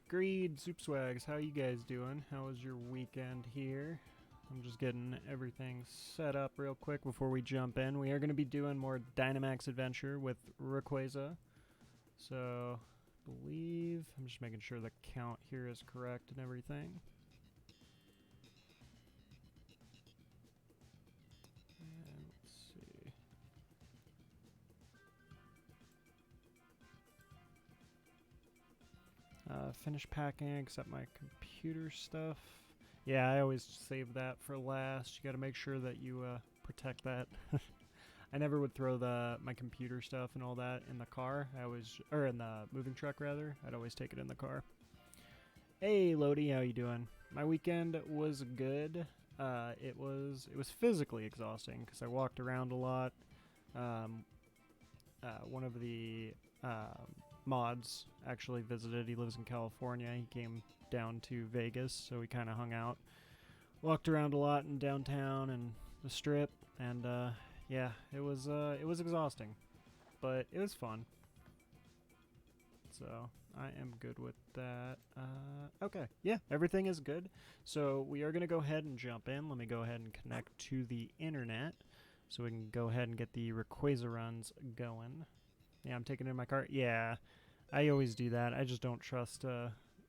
Greed, Soup Swags, how you guys doing? How was your weekend here? I'm just getting everything set up real quick before we jump in. We are going to be doing more Dynamax adventure with Rayquaza. So, I believe, I'm just making sure the count here is correct and everything. And let's see. Finish packing, except my computer stuff. Yeah, I always save that for last. You gotta make sure that you protect that. I never would throw my computer stuff and all that in the car. Or in the moving truck rather. I'd always take it in the car. Hey Lodi, how you doing? My weekend was good. It was physically exhausting because I walked around a lot. One of the mods actually visited. He lives in California. He came down to Vegas, so we kind of hung out, walked around a lot in downtown and the Strip, and yeah, it was exhausting, but it was fun. So I am good with that. Okay, yeah, everything is good. So we are gonna go ahead and jump in. Let me go ahead and connect to the internet so we can go ahead and get the Rayquaza runs going. Yeah, I'm taking it in my car. Yeah, I always do that. I just don't trust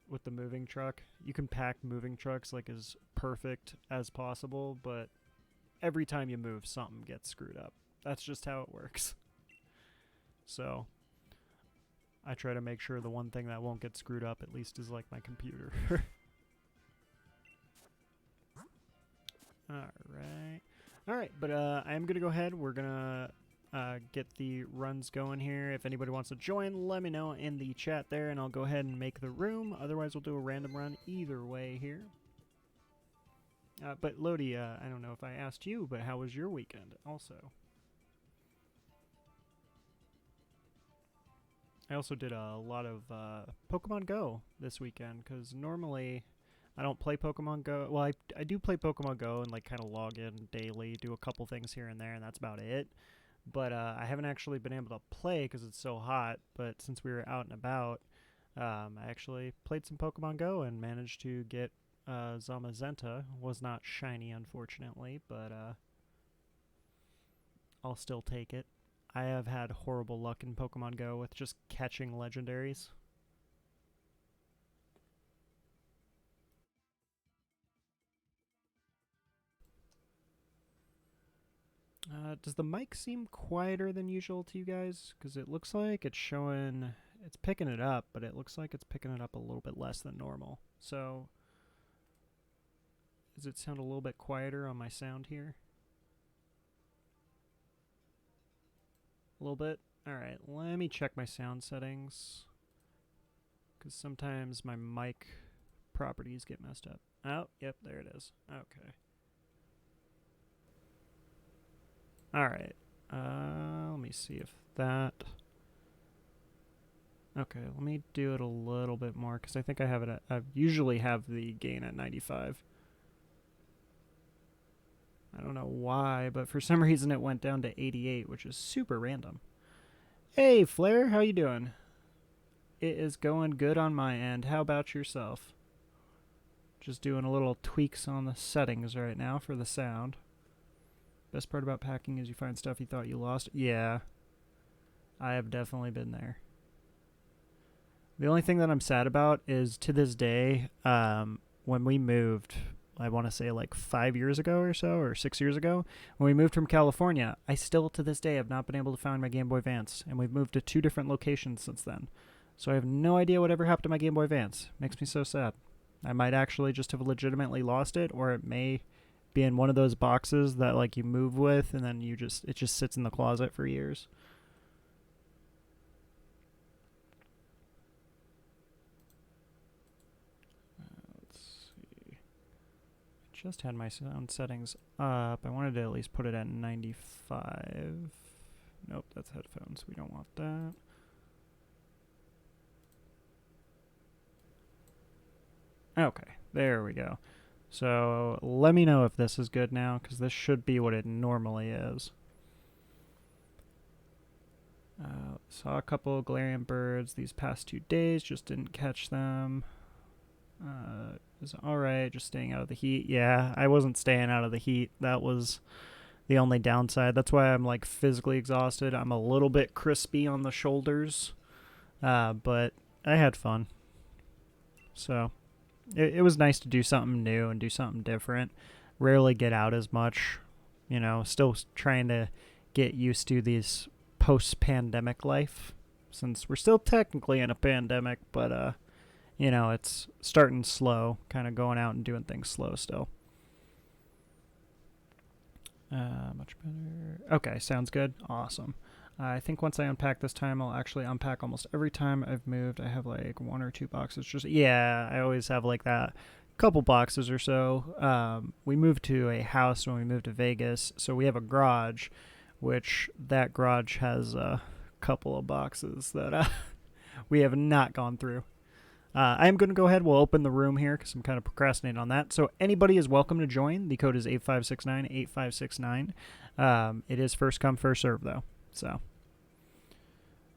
with the moving truck. You can pack moving trucks like as perfect as possible, but every time you move, something gets screwed up. That's just how it works. So I try to make sure the one thing that won't get screwed up at least is like my computer. Alright, but I'm going to go ahead. We're going to get the runs going here. If anybody wants to join, let me know in the chat there, and I'll go ahead and make the room. Otherwise, we'll do a random run either way here. But Lodi, I don't know if I asked you, but how was your weekend also? I also did a lot of Pokemon Go this weekend, because normally I don't play Pokemon Go. Well, I do play Pokemon Go and like kind of log in daily, do a couple things here and there, and that's about it. But I haven't actually been able to play because it's so hot. But since we were out and about, I actually played some Pokemon Go and managed to get Zamazenta. Was not shiny, unfortunately, but I'll still take it. I have had horrible luck in Pokemon Go with just catching legendaries. Does the mic seem quieter than usual to you guys? Because it looks like it's showing, it's picking it up, but it looks like it's picking it up a little bit less than normal. So, does it sound a little bit quieter on my sound here? A little bit? Alright, let me check my sound settings. Because sometimes my mic properties get messed up. Oh, yep, there it is. Okay. Alright. Let me see if that... Okay, let me do it a little bit more, because I think I have it at... I usually have the gain at 95. I don't know why, but for some reason it went down to 88, which is super random. Hey, Flair, how you doing? It is going good on my end. How about yourself? Just doing a little tweaks on the settings right now for the sound. Best part about packing is you find stuff you thought you lost. Yeah, I have definitely been there. The only thing that I'm sad about is to this day, when we moved, I want to say like 5 years ago or so, or 6 years ago, when we moved from California, I still to this day have not been able to find my Game Boy Advance, and we've moved to 2 different locations since then. So I have no idea whatever happened to my Game Boy Advance. Makes me so sad. I might actually just have legitimately lost it, or it may be in one of those boxes that like you move with and then it just sits in the closet for years. Let's see. I just had my sound settings up. I wanted to at least put it at 95. Nope, that's headphones. We don't want that. Okay, there we go. So let me know if this is good now, because this should be what it normally is. Saw a couple Galarian birds these past 2 days, just didn't catch them. Is alright, just staying out of the heat. Yeah, I wasn't staying out of the heat. That was the only downside. That's why I'm like physically exhausted. I'm a little bit crispy on the shoulders, but I had fun. So it was nice to do something new and do something different. Rarely get out as much, still trying to get used to these post-pandemic life, since we're still technically in a pandemic, but it's starting slow, kind of going out and doing things slow still. Much better. Okay, sounds good. Awesome. I think once I unpack this time, I'll actually unpack almost every time I've moved. I have like 1 or 2 boxes. I always have like that couple boxes or so. We moved to a house when we moved to Vegas, so we have a garage, which that garage has a couple of boxes that we have not gone through. I am going to go ahead. We'll open the room here because I'm kind of procrastinating on that. So anybody is welcome to join. The code is 8569-8569. It is first come, first serve, though. So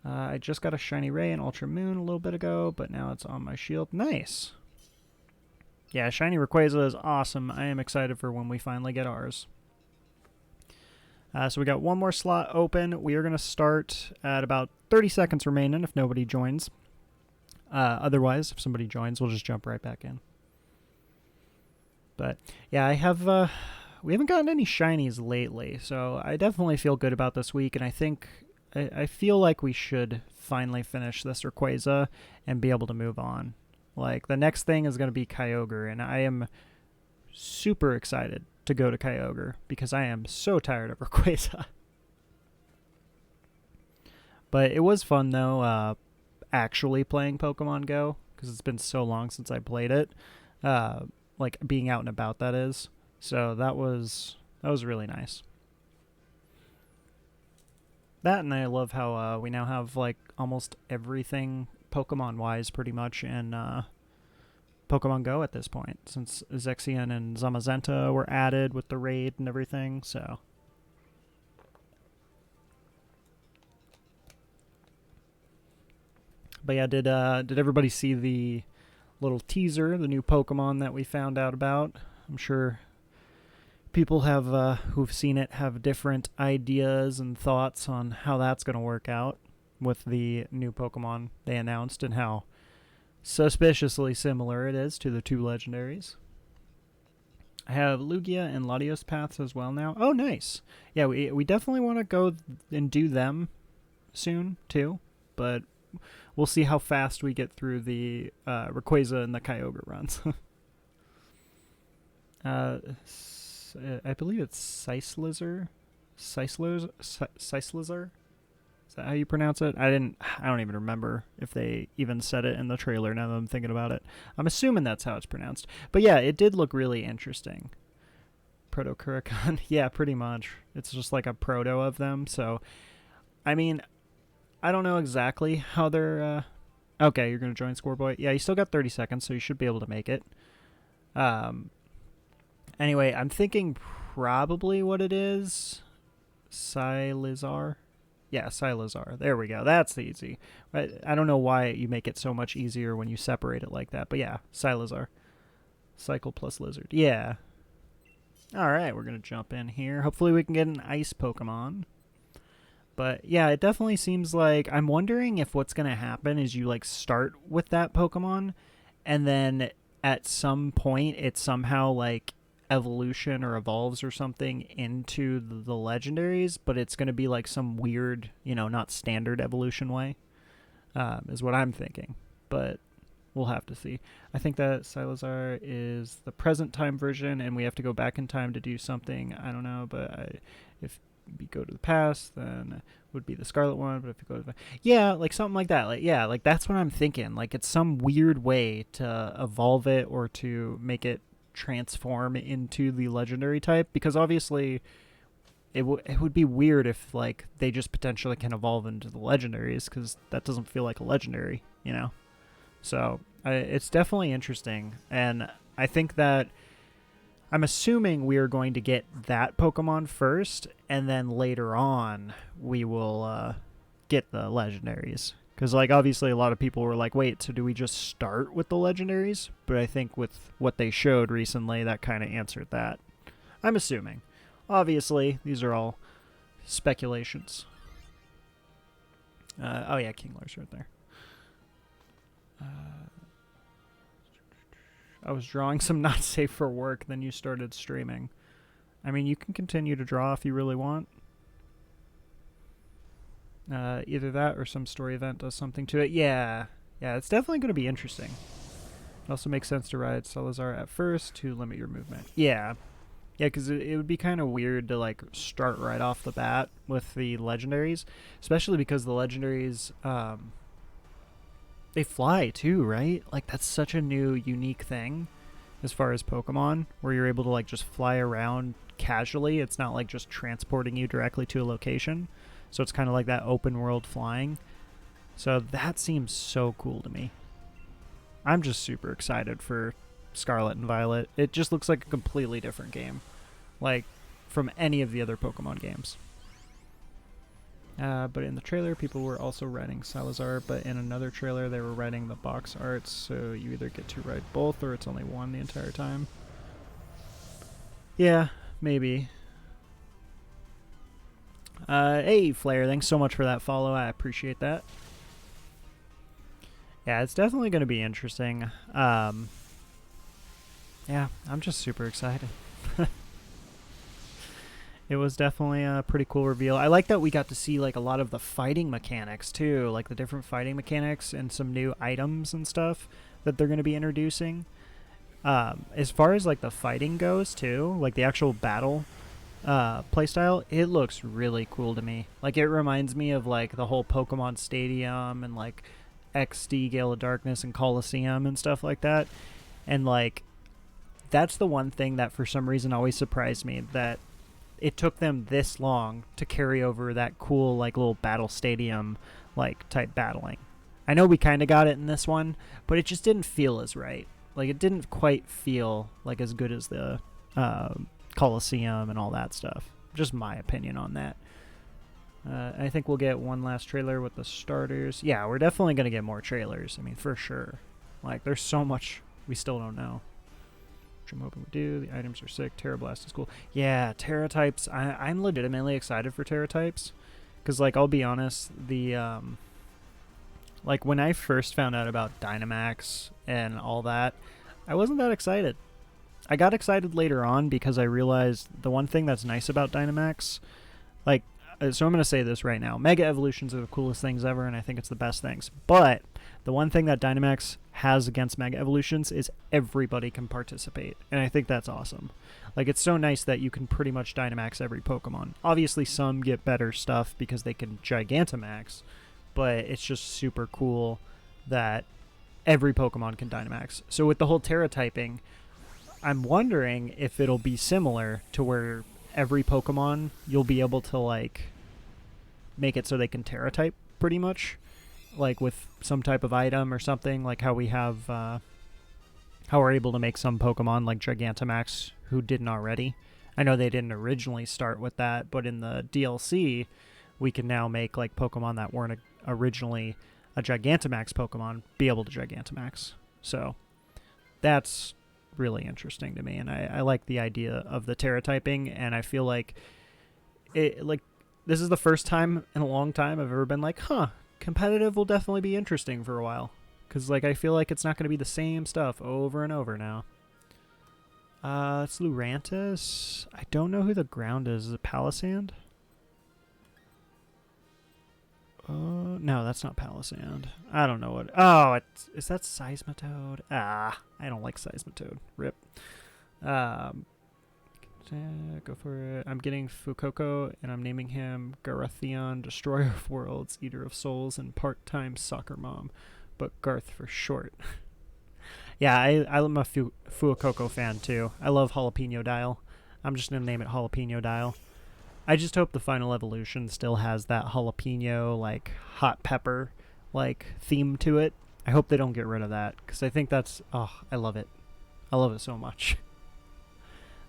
I just got a Shiny Ray and Ultra Moon a little bit ago, but now it's on my shield. Nice. Yeah, Shiny Rayquaza is awesome. I am excited for when we finally get ours. So we got one more slot open. We are going to start at about 30 seconds remaining if nobody joins. Otherwise, if somebody joins, we'll just jump right back in. But yeah, we haven't gotten any shinies lately, so I definitely feel good about this week, and I feel like we should finally finish this Rayquaza and be able to move on. Like, the next thing is going to be Kyogre, and I am super excited to go to Kyogre because I am so tired of Rayquaza. But it was fun, though, actually playing Pokemon Go, because it's been so long since I played it, like being out and about, that is. So that was really nice. That, and I love how we now have like almost everything Pokemon wise pretty much in Pokemon Go at this point, since Zexion and Zamazenta were added with the raid and everything. So but yeah, did everybody see the little teaser, the new Pokemon that we found out about? I'm sure people have who've seen it have different ideas and thoughts on how that's going to work out with the new Pokemon they announced and how suspiciously similar it is to the 2 legendaries. I have Lugia and Latios paths as well now. Oh, nice. Yeah, we definitely want to go and do them soon too, but we'll see how fast we get through the Rayquaza and the Kyogre runs. I believe it's Sicelizar. Sicelizar? Is that how you pronounce it? I don't even remember if they even said it in the trailer now that I'm thinking about it. I'm assuming that's how it's pronounced. But yeah, it did look really interesting. Proto-Kurikon. Yeah, pretty much. It's just like a proto of them. So, I mean, I don't know exactly how they're... Okay, you're going to join Scoreboy. Yeah, you still got 30 seconds, so you should be able to make it. Anyway, I'm thinking probably what it is. Silasar. Yeah, Silasar. There we go. That's easy. I don't know why you make it so much easier when you separate it like that. But yeah, Silasar. Cycle plus Lizard. Yeah. Alright, we're going to jump in here. Hopefully we can get an ice Pokemon. But yeah, it definitely seems like... I'm wondering if what's going to happen is you like start with that Pokemon, and then at some point it somehow like evolution or evolves or something into the legendaries, but it's going to be like some weird, not standard evolution way, is what I'm thinking. But we'll have to see. I think that Silasar is the present time version, and we have to go back in time to do something. I don't know, but if we go to the past, then it would be the Scarlet one. But if you go to like something like that. Like that's what I'm thinking. Like it's some weird way to evolve it or to make it transform into the legendary type, because obviously it would be weird if like they just potentially can evolve into the legendaries, because that doesn't feel like a legendary, so it's definitely interesting. And I think that I'm assuming we are going to get that Pokemon first, and then later on we will get the legendaries, Because, like, obviously a lot of people were like, wait, so do we just start with the legendaries? But I think with what they showed recently, that kind of answered that. I'm assuming. Obviously, these are all speculations. Oh, yeah, Kingler's right there. I was drawing some not safe for work, then you started streaming. I mean, you can continue to draw if you really want. Either that or some story event does something to it. Yeah, it's definitely going to be interesting. It also makes sense to ride Salazar at first to limit your movement. Yeah, because it would be kind of weird to like start right off the bat with the legendaries, especially because the legendaries, they fly too, right? Like that's such a new, unique thing as far as Pokemon, where you're able to like just fly around casually. It's not like just transporting you directly to a location. So it's kind of like that open world flying. So that seems so cool to me. I'm just super excited for Scarlet and Violet. It just looks like a completely different game. Like from any of the other Pokemon games. But in the trailer, people were also riding Salazar, but in another trailer, they were riding the box arts, so you either get to ride both or it's only one the entire time. Yeah, maybe. Hey, Flair, thanks so much for that follow. I appreciate that. Yeah, it's definitely going to be interesting. Yeah, I'm just super excited. It was definitely a pretty cool reveal. I like that we got to see like a lot of the fighting mechanics too, like the different fighting mechanics and some new items and stuff that they're going to be introducing. As far as like the fighting goes too, like the actual battle playstyle, it looks really cool to me. Like it reminds me of like the whole Pokemon Stadium and like XD Gale of Darkness and Coliseum and stuff like that. And like that's the one thing that for some reason always surprised me, that it took them this long to carry over that cool like little battle stadium like type battling. I know we kind of got it in this one, but it just didn't feel as right. Like it didn't quite feel like as good as the Coliseum and all that stuff. Just my opinion on that. I think we'll get one last trailer with the starters. Yeah, we're definitely going to get more trailers. I mean, for sure. Like, there's so much we still don't know. Which I'm hoping we do. The items are sick. Terra Blast is cool. Yeah, Terra types. I'm legitimately excited for Terra types. Because, like, I'll be honest, the, like, when I first found out about Dynamax and all that, I wasn't that excited. I got excited later on because I realized the one thing that's nice about Dynamax, like, so I'm going to say this right now. Mega Evolutions are the coolest things ever, and I think it's the best things. But the one thing that Dynamax has against Mega Evolutions is everybody can participate, and I think that's awesome. Like, it's so nice that you can pretty much Dynamax every Pokemon. Obviously, some get better stuff because they can Gigantamax, but it's just super cool that every Pokemon can Dynamax. So with the whole Terra typing, I'm wondering if it'll be similar to where every Pokemon you'll be able to like make it so they can Terra type pretty much, like with some type of item or something, like how we have how we're able to make some Pokemon like Gigantamax who didn't already. I know they didn't originally start with that, but in the DLC we can now make like Pokemon that weren't originally a Gigantamax Pokemon be able to Gigantamax. So that's really interesting to me, and I like the idea of the Terra typing, and I feel like it, like, this is the first time in a long time I've ever been like, competitive will definitely be interesting for a while, because like I feel like it's not going to be the same stuff over and over now. It's Lurantis. I don't know who the ground is. Is it Palisand? No, that's not Palisand. I don't know what. Oh, is that Seismitoad? I don't like Seismitoad. Rip. Go for it. I'm getting Fuecoco, and I'm naming him Garatheon, Destroyer of Worlds, Eater of Souls, and part-time soccer mom, but Garth for short. Yeah, I'm a Fuecoco fan too. I love Jalapeno Dial. I'm just gonna name it Jalapeno Dial. I just hope the final evolution still has that jalapeno, like, hot pepper, like, theme to it. I hope they don't get rid of that, because I think that's, I love it. I love it so much.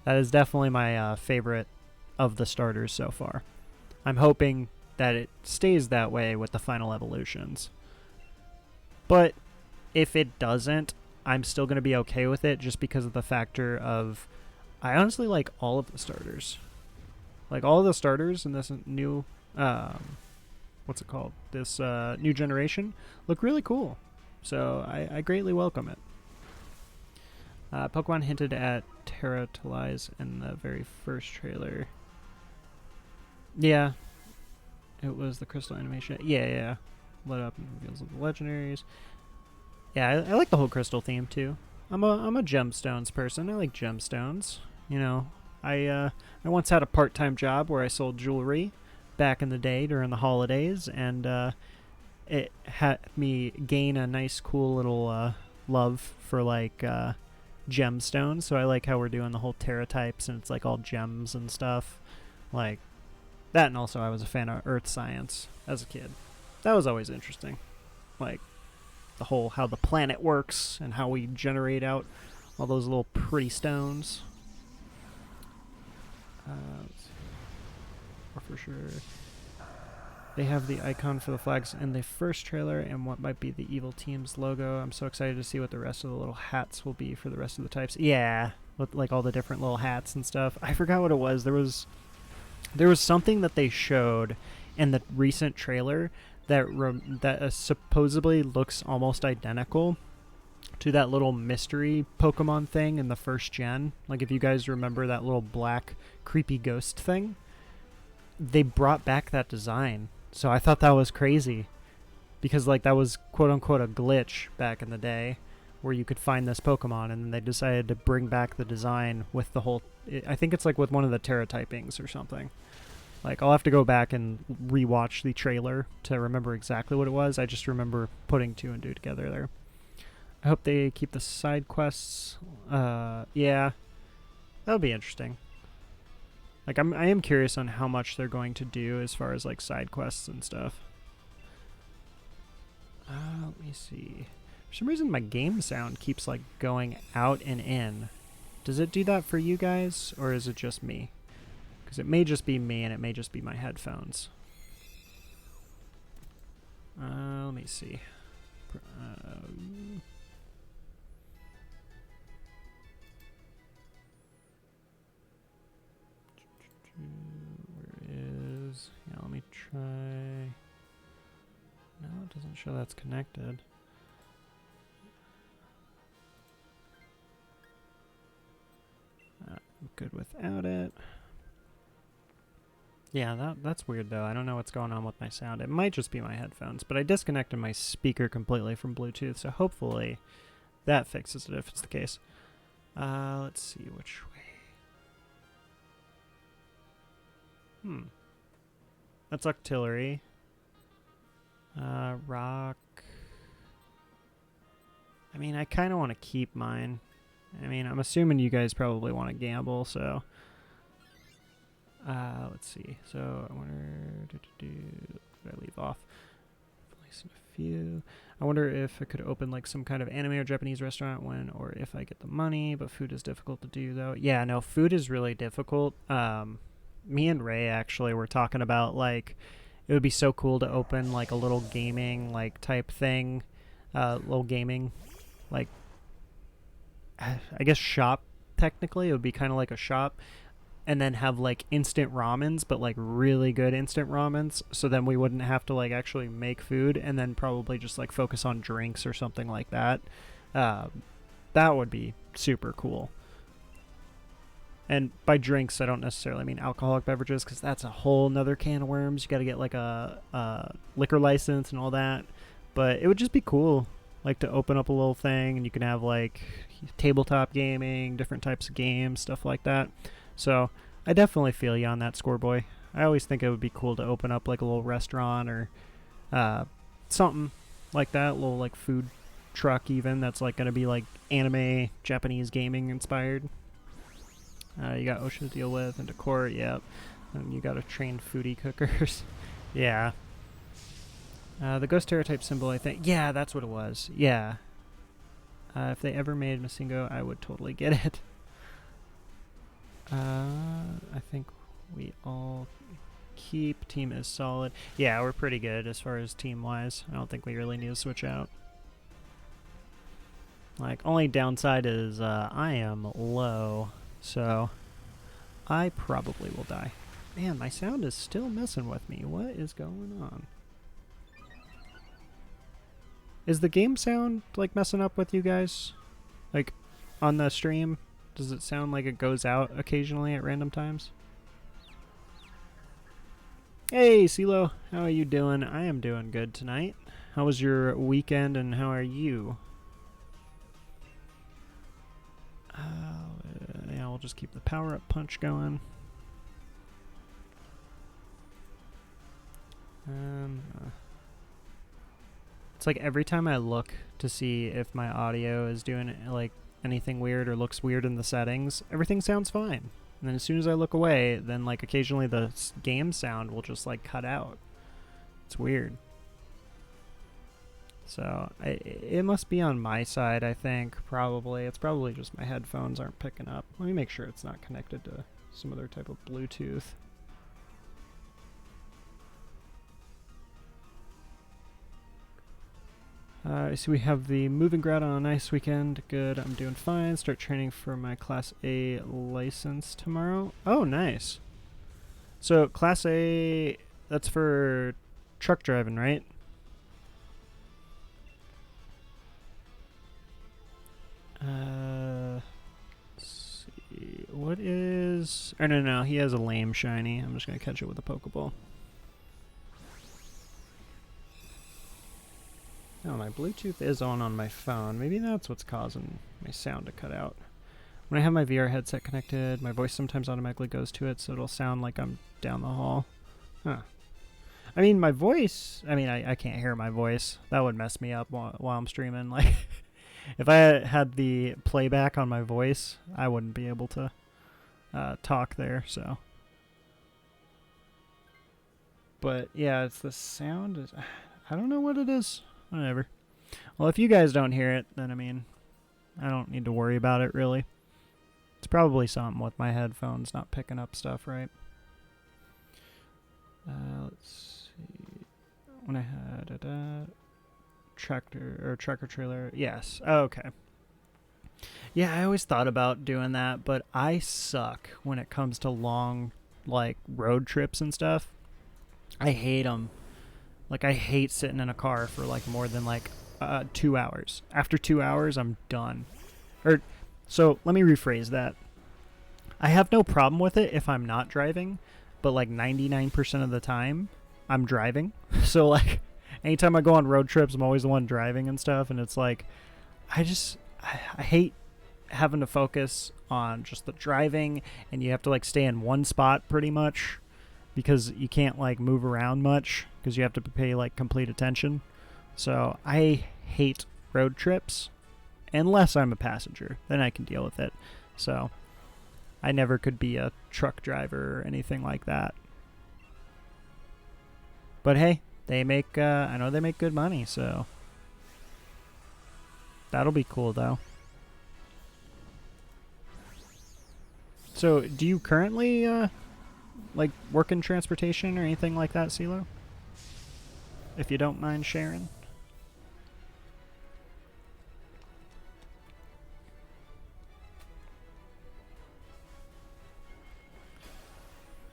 That is definitely my favorite of the starters so far. I'm hoping that it stays that way with the final evolutions. But if it doesn't, I'm still going to be okay with it just because of the factor of I honestly like all of the starters. Like all of the starters in this new what's it called? This new generation look really cool. So I greatly welcome it. Pokemon hinted at Terratilize in the very first trailer. Yeah. It was the crystal animation. Yeah. Lit up and reveals of the legendaries. Yeah, I like the whole crystal theme too. I'm a gemstones person. I like gemstones. You know, I once had a part-time job where I sold jewelry back in the day during the holidays, and it had me gain a nice, cool little love for like gemstones. So I like how we're doing the whole Terra types, and it's like all gems and stuff, like that. And also, I was a fan of earth science as a kid. That was always interesting, like the whole how the planet works and how we generate out all those little pretty stones. Or for sure, they have the icon for the flags in the first trailer and what might be the evil team's logo. I'm so excited to see what the rest of the little hats will be for the rest of the types. Yeah, with like all the different little hats and stuff. I forgot what it was. There was something that they showed in the recent trailer that supposedly looks almost identical to that little mystery Pokemon thing in the first gen. Like if you guys remember that little black creepy ghost thing, they brought back that design. So I thought that was crazy because like that was quote unquote a glitch back in the day where you could find this Pokemon, and then they decided to bring back the design with the whole, I think it's like with one of the Terra typings or something. Like, I'll have to go back and rewatch the trailer to remember exactly what it was. I just remember putting two and two together there. I hope they keep the side quests. Yeah, that'll be interesting. Like, I am curious on how much they're going to do as far as, like, side quests and stuff. Let me see. For some reason, my game sound keeps, like, going out and in. Does it do that for you guys, or is it just me? Because it may just be me, and it may just be my headphones. Let me see. Where is... Yeah, let me try... No, it doesn't show that's connected. I'm good without it. Yeah, that's weird though. I don't know what's going on with my sound. It might just be my headphones, but I disconnected my speaker completely from Bluetooth, so hopefully that fixes it if it's the case. Let's see which way. That's Octillery. Rock. I mean, I kind of want to keep mine. I mean, I'm assuming you guys probably want to gamble, so... let's see. So I wonder, did I leave off? I've a few. I wonder if I could open like some kind of anime or Japanese restaurant when, or if I get the money. But food is difficult to do though. Yeah, no, food is really difficult. Me and Ray actually were talking about like it would be so cool to open like a little gaming like type thing, little gaming, like I guess shop. Technically, it would be kind of like a shop. And then have like instant ramens, but like really good instant ramens, so then we wouldn't have to like actually make food, and then probably just like focus on drinks or something like that. That would be super cool. And by drinks, I don't necessarily mean alcoholic beverages, because that's a whole nother can of worms. You got to get like a liquor license and all that. But it would just be cool, like to open up a little thing, and you can have like tabletop gaming, different types of games, stuff like that. So I definitely feel you on that, Scoreboy. I always think it would be cool to open up like a little restaurant or something like that, a little like food truck even that's like going to be like anime, Japanese gaming inspired. You got Ocean to deal with and decor, yep. And you got to train foodie cookers. Yeah. The Ghost Terror type symbol, I think. Yeah, that's what it was. Yeah. If they ever made Masingo, I would totally get it. I think we all keep. Team is solid. Yeah, we're pretty good as far as team-wise. I don't think we really need to switch out. Like, only downside is I am low, so I probably will die. Man, my sound is still messing with me. What is going on? Is the game sound, like, messing up with you guys? Like, on the stream? Does it sound like it goes out occasionally at random times? Hey, CeeLo. How are you doing? I am doing good tonight. How was your weekend, and how are you? Yeah, we'll just keep the power-up punch going. It's like every time I look to see if my audio is doing like anything weird or looks weird in the settings, everything sounds fine. And then as soon as I look away, then like occasionally the game sound will just like cut out. It's weird. So it must be on my side, I think, probably. It's probably just my headphones aren't picking up. Let me make sure it's not connected to some other type of Bluetooth. So we have the moving grad on a nice weekend. Good, I'm doing fine. Start training for my Class A license tomorrow. Oh, nice. So Class A, that's for truck driving, right? Let's see. What is... Oh, no, he has a lame shiny. I'm just going to catch it with a Pokeball. Oh, my Bluetooth is on my phone. Maybe that's what's causing my sound to cut out. When I have my VR headset connected, my voice sometimes automatically goes to it, so it'll sound like I'm down the hall. Huh. I mean, my voice... I mean, I can't hear my voice. That would mess me up while I'm streaming. Like, if I had the playback on my voice, I wouldn't be able to talk there, so... But, yeah, it's the sound... I don't know what it is. Whatever. Well, if you guys don't hear it, then, I mean, I don't need to worry about it, really. It's probably something with my headphones not picking up stuff, right? Let's see. When I had a tractor trailer. Yes. Okay. Yeah, I always thought about doing that, but I suck when it comes to long, like, road trips and stuff. I hate them. Like, I hate sitting in a car for, like, more than, like, 2 hours. After 2 hours, I'm done. So, let me rephrase that. I have no problem with it if I'm not driving, but, like, 99% of the time, I'm driving. So, like, anytime I go on road trips, I'm always the one driving and stuff, and it's like, I hate having to focus on just the driving, and you have to, like, stay in one spot pretty much, because you can't, like, move around much, because you have to pay, like, complete attention. So I hate road trips, unless I'm a passenger. Then I can deal with it. So I never could be a truck driver or anything like that. But hey, they make, I know they make good money, so that'll be cool, though. So do you currently, like, work in transportation or anything like that, CeeLo? If you don't mind sharing.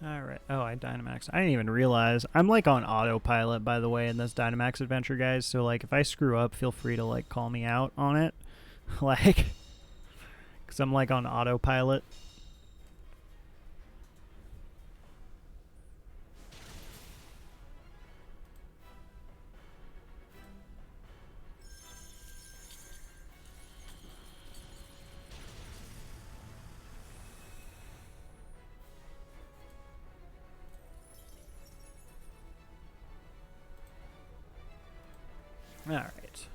Alright. Oh, I Dynamax. I didn't even realize. I'm, like, on autopilot, by the way, in this Dynamax adventure, guys. So, like, if I screw up, feel free to, like, call me out on it. Like, because I'm, like, on autopilot. Alright.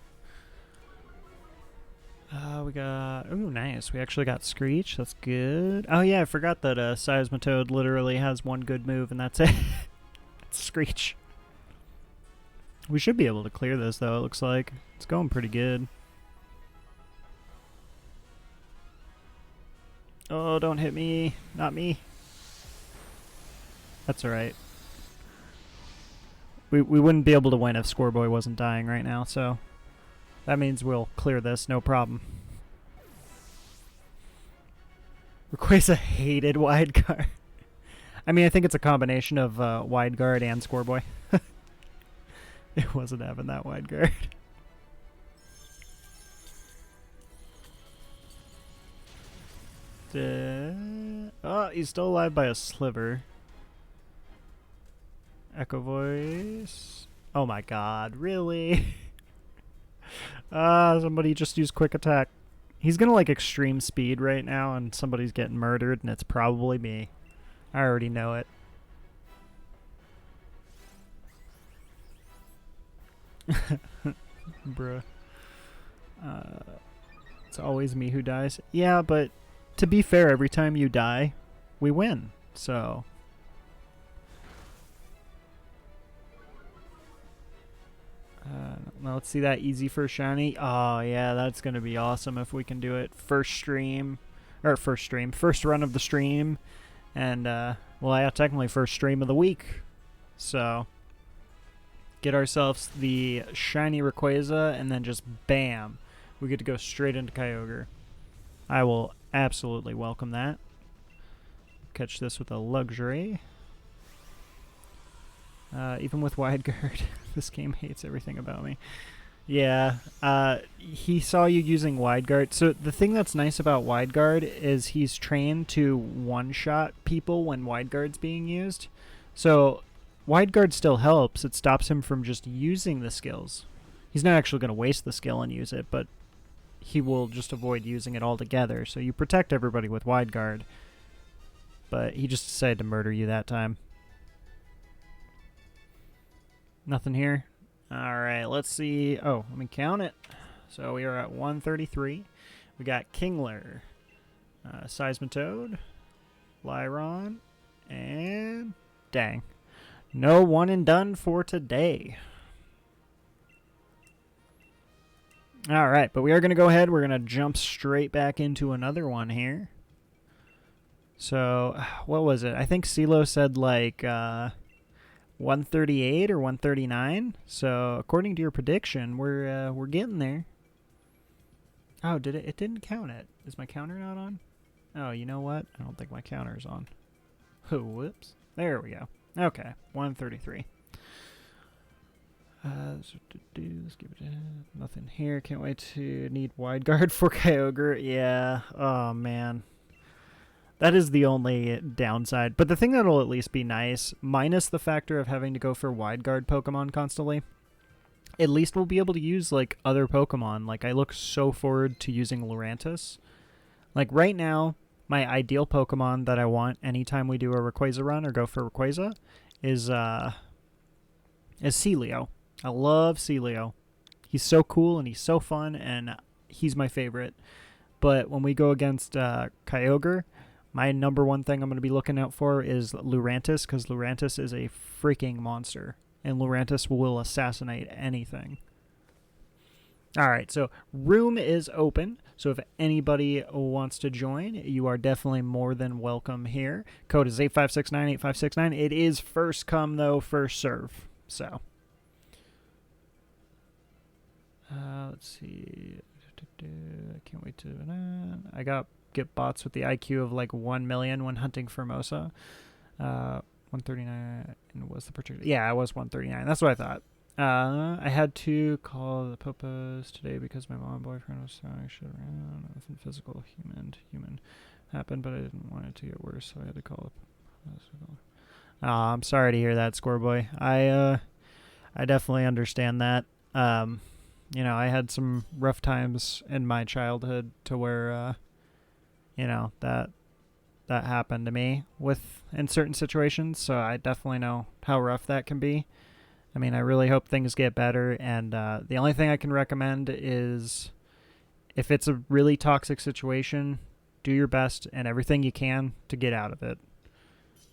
We got... Ooh, nice. We actually got Screech. That's good. Oh, yeah, I forgot that Seismitoad literally has one good move, and that's it. It's Screech. We should be able to clear this, though, it looks like. It's going pretty good. Oh, don't hit me. Not me. That's alright. We wouldn't be able to win if Scoreboy wasn't dying right now, so that means we'll clear this, no problem. Rayquaza hated Wide Guard. I mean, I think it's a combination of Wide Guard and Scoreboy. It wasn't having that Wide Guard. Oh, he's still alive by a sliver. Echo Voice. Oh my god, really? Somebody just used Quick Attack. He's gonna like extreme speed right now and somebody's getting murdered and it's probably me. I already know it. Bruh. It's always me who dies. Yeah, but to be fair, every time you die, we win. So... let's see that easy first shiny. Oh, yeah, that's going to be awesome if we can do it. First run of the stream. And, well, yeah, technically first stream of the week. So, get ourselves the shiny Rayquaza, and then just bam, we get to go straight into Kyogre. I will absolutely welcome that. Catch this with a luxury. Even with Wide Guard, this game hates everything about me. Yeah, he saw you using Wide Guard. So the thing that's nice about Wide Guard is he's trained to one-shot people when Wide Guard's being used. So Wide Guard still helps. It stops him from just using the skills. He's not actually going to waste the skill and use it, but he will just avoid using it altogether. So you protect everybody with Wide Guard. But he just decided to murder you that time. Nothing here. Alright, let's see. Oh, let me count it. So we are at 133. We got Kingler, Seismitoad, Lyron, and dang. No one and done for today. Alright, but we are going to go ahead. We're going to jump straight back into another one here. So, what was it? I think CeeLo said like... 138 or 139. So according to your prediction, we're getting there. Oh, did it? It didn't count it. Is my counter not on? Oh, you know what? I don't think my counter's on. Oh, whoops. There we go. Okay, 133. Let's give it nothing here. Can't wait to need Wide Guard for Kyogre. Yeah. Oh man. That is the only downside. But the thing that'll at least be nice, minus the factor of having to go for Wide Guard Pokemon constantly, at least we'll be able to use, like, other Pokemon. Like, I look so forward to using Lurantis. Like, right now, my ideal Pokemon that I want anytime we do a Rayquaza run or go for Rayquaza is Celio. I love Celio. He's so cool and he's so fun, and he's my favorite. But when we go against Kyogre, my number one thing I'm going to be looking out for is Lurantis, because Lurantis is a freaking monster, and Lurantis will assassinate anything. Alright, so room is open, so if anybody wants to join, you are definitely more than welcome here. Code is 85698569. It is first come, though, first serve. So, let's see. I can't wait to... I get bots with the IQ of like 1 million when hunting Formosa. 139 was the particular... Yeah, I was 139. That's what I thought. I had to call the Popos today because my mom and boyfriend was saying shit around. Nothing physical, human happened, but I didn't want it to get worse, so I had to call up. I'm sorry to hear that, Scoreboy. I definitely understand that. You know, I had some rough times in my childhood to where, you know, that happened to me in certain situations, so I definitely know how rough that can be. I mean, I really hope things get better, and the only thing I can recommend is if it's a really toxic situation, do your best and everything you can to get out of it.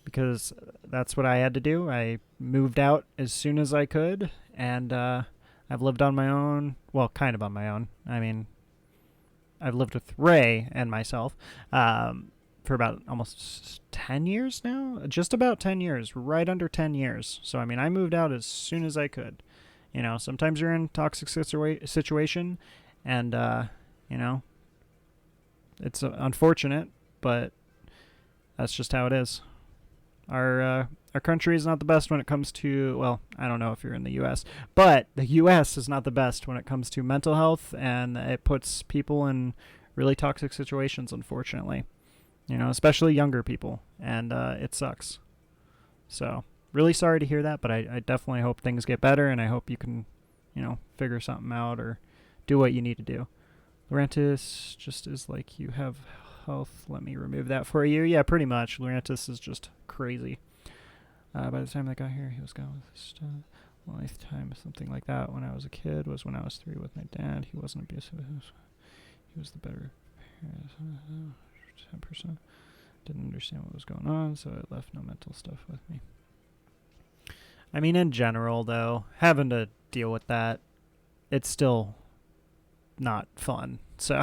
Because that's what I had to do. I moved out as soon as I could, and I've lived on my own. Well, kind of on my own. I mean, I've lived with Ray and myself for about almost 10 years now. Just about 10 years. Right under 10 years. So, I mean, I moved out as soon as I could. You know, sometimes you're in a toxic situation, and, you know, it's unfortunate, but that's just how it is. Our country is not the best when it comes to, well, I don't know if you're in the U.S., but the U.S. is not the best when it comes to mental health, and it puts people in really toxic situations, unfortunately. You know, especially younger people, and it sucks. So, really sorry to hear that, but I definitely hope things get better, and I hope you can, you know, figure something out or do what you need to do. Lurantis just is like, you have health. Let me remove that for you. Yeah, pretty much. Lurantis is just crazy. By the time I got here, he was gone with his lifetime, something like that. When I was a kid was when I was 3 with my dad. He wasn't abusive. He was the better parent. 10%. Didn't understand what was going on, so it left no mental stuff with me. I mean, in general, though, having to deal with that, it's still not fun. So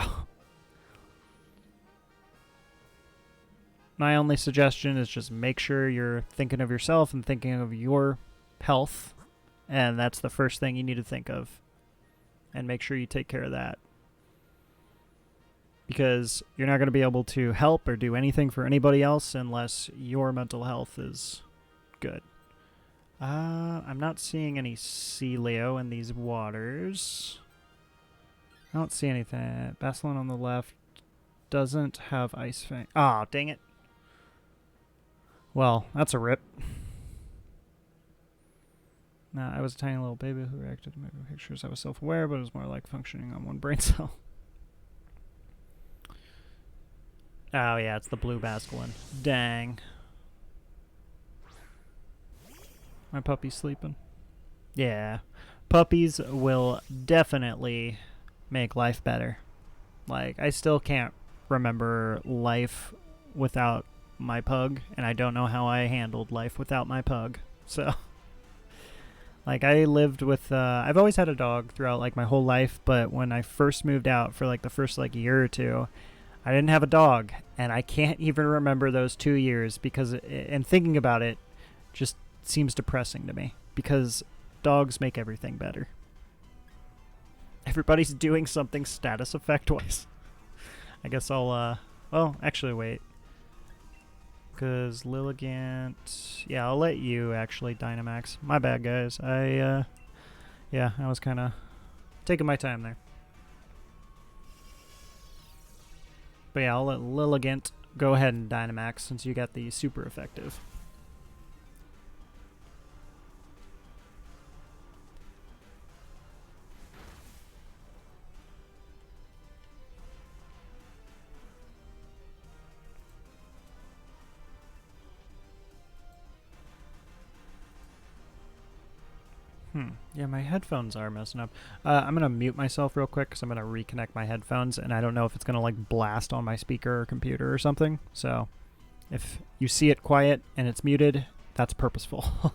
my only suggestion is just make sure you're thinking of yourself and thinking of your health, and that's the first thing you need to think of. And make sure you take care of that. Because you're not going to be able to help or do anything for anybody else unless your mental health is good. I'm not seeing any Celio in these waters. I don't see anything. Basilion on the left doesn't have Ice Fang. Aw, dang it. Well, that's a rip. Nah, I was a tiny little baby who reacted to my pictures. I was self-aware, but it was more like functioning on one brain cell. Oh, yeah, it's the blue Basculin. Dang. My puppy's sleeping. Yeah. Puppies will definitely make life better. Like, I still can't remember life without my pug, and I don't know how I handled life without my pug. So, like, I lived with, I've always had a dog throughout, like, my whole life, but when I first moved out for, like, the first, like, year or two, I didn't have a dog, and I can't even remember those 2 years because, and thinking about it, just seems depressing to me because dogs make everything better. Everybody's doing something status effect-wise. I guess I'll, well, actually, wait. Because Lilligant, yeah, I'll let you actually Dynamax. My bad, guys. Yeah, I was kind of taking my time there. But yeah, I'll let Lilligant go ahead and Dynamax since you got the super effective. Yeah, my headphones are messing up. I'm going to mute myself real quick because I'm going to reconnect my headphones, and I don't know if it's going to, like, blast on my speaker or computer or something. So if you see it quiet and it's muted, that's purposeful.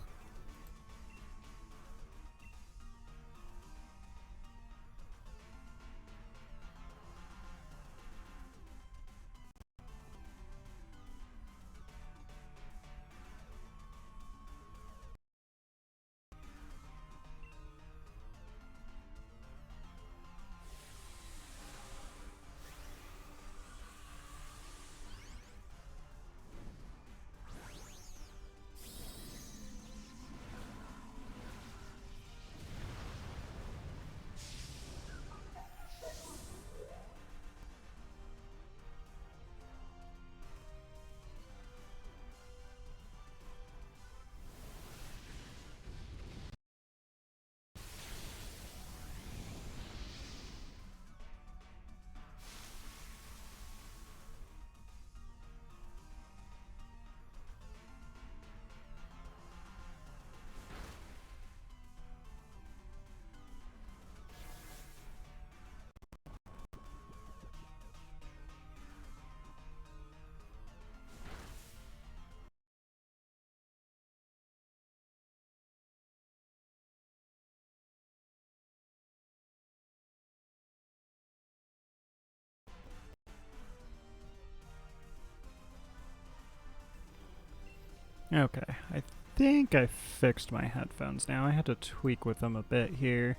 Okay, I think I fixed my headphones now. I had to tweak with them a bit here.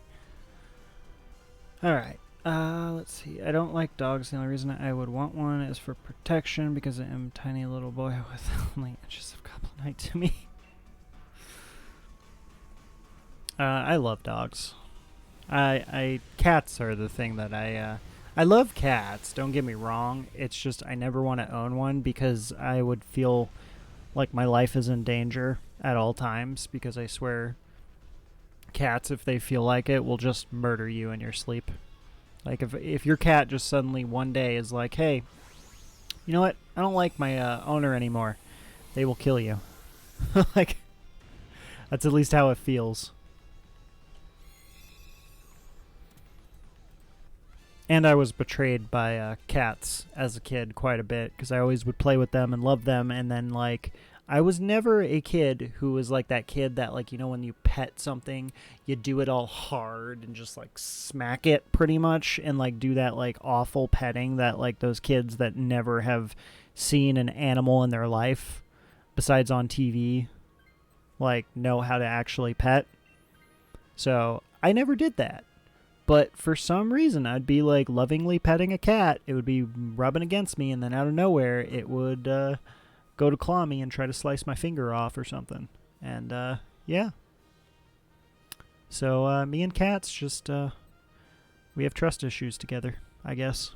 Alright, Let's see. I don't like dogs. The only reason I would want one is for protection because I am a tiny little boy with only inches of Goblin to me. I love dogs. Cats are the thing that I love cats. Don't get me wrong. It's just I never want to own one because I would feel like my life is in danger at all times because I swear cats, if they feel like it, will just murder you in your sleep. Like if your cat just suddenly one day is like, hey, you know what? I don't like my owner anymore. They will kill you. Like, that's at least how it feels. And I was betrayed by cats as a kid quite a bit because I always would play with them and love them. And then, like, I was never a kid who was like that kid that, like, you know, when you pet something, you do it all hard and just, like, smack it pretty much and, like, do that, like, awful petting that, like, those kids that never have seen an animal in their life besides on TV, like, know how to actually pet. So I never did that. But for some reason, I'd be, like, lovingly petting a cat. It would be rubbing against me, and then out of nowhere, it would go to claw me and try to slice my finger off or something. And, yeah. So, me and cats just, we have trust issues together, I guess.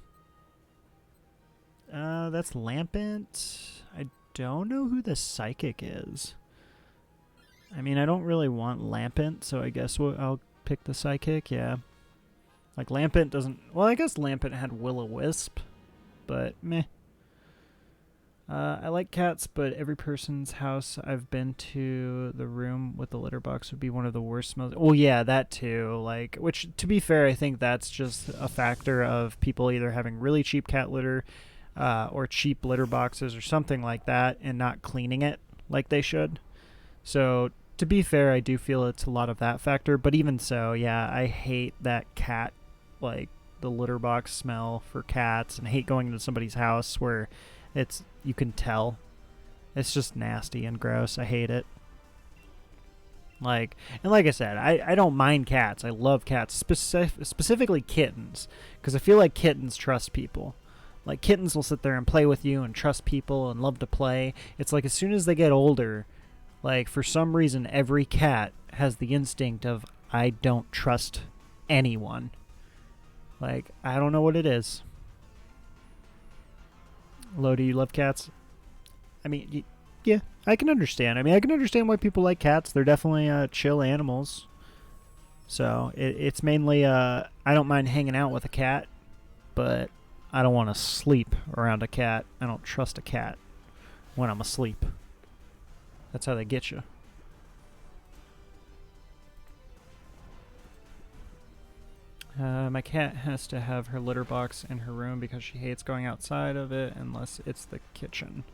That's Lampent. I don't know who the psychic is. I mean, I don't really want Lampent, so I guess I'll pick the psychic, yeah. Like, Lampent doesn't... Well, I guess Lampent had Will-O-Wisp, but meh. I like cats, but every person's house I've been to, the room with the litter box would be one of the worst smells. Well, yeah, that too. Like, which, to be fair, I think that's just a factor of people either having really cheap cat litter or cheap litter boxes or something like that and not cleaning it like they should. So, to be fair, I do feel it's a lot of that factor. But even so, yeah, I hate that cat, like, the litter box smell for cats, and I hate going into somebody's house where it's, you can tell. It's just nasty and gross. I hate it. Like, and like I said, I don't mind cats. I love cats, specifically kittens, because I feel like kittens trust people. Like, kittens will sit there and play with you and trust people and love to play. It's like as soon as they get older, like, for some reason, every cat has the instinct of, I don't trust anyone. Like, I don't know what it is. Lo, do you love cats? I mean, yeah, I can understand. I mean, I can understand why people like cats. They're definitely chill animals. So, it's mainly, I don't mind hanging out with a cat, but I don't want to sleep around a cat. I don't trust a cat when I'm asleep. That's how they get you. My cat has to have her litter box in her room because she hates going outside of it unless it's the kitchen.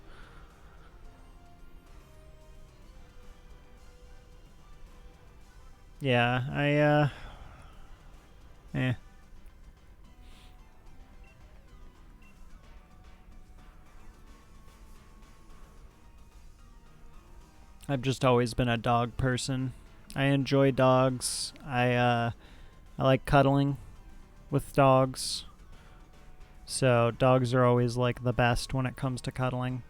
Yeah, I've just always been a dog person. I enjoy dogs. I like cuddling with dogs. So dogs are always, like, the best when it comes to cuddling.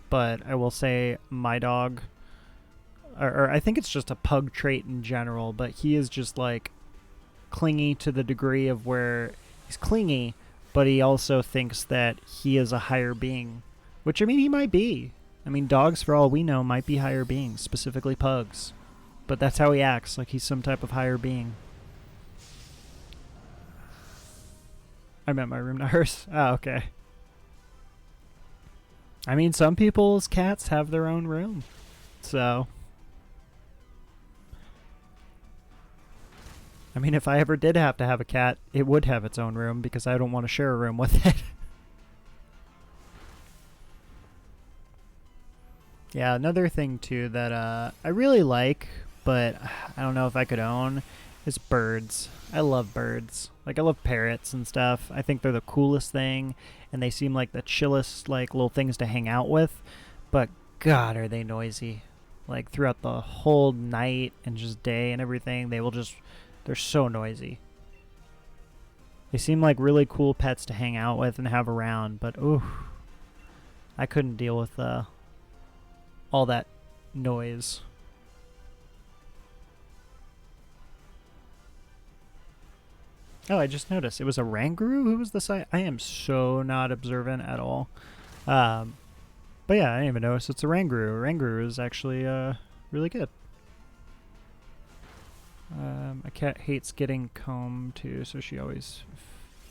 But I will say my dog, or I think it's just a pug trait in general, but he is just, like, clingy to the degree of where he's clingy, but he also thinks that he is a higher being. Which, I mean, he might be. I mean, dogs, for all we know, might be higher beings, specifically pugs. But that's how he acts, like he's some type of higher being. I meant my room, not hers. Oh, okay. I mean, some people's cats have their own room. So, I mean, if I ever did have to have a cat, it would have its own room because I don't want to share a room with it. Yeah, another thing, too, that I really like, but I don't know if I could own, is birds. I love birds. Like, I love parrots and stuff. I think they're the coolest thing, and they seem like the chillest, like, little things to hang out with. But, God, are they noisy. Like, throughout the whole night and just day and everything, they're so noisy. They seem like really cool pets to hang out with and have around, but ooh, I couldn't deal with all that noise. Oh, I just noticed. It was a Ranguru who was the site. I am so not observant at all. But yeah, I didn't even notice it's a Ranguru. Ranguru is actually really good. My cat hates getting combed too, so she always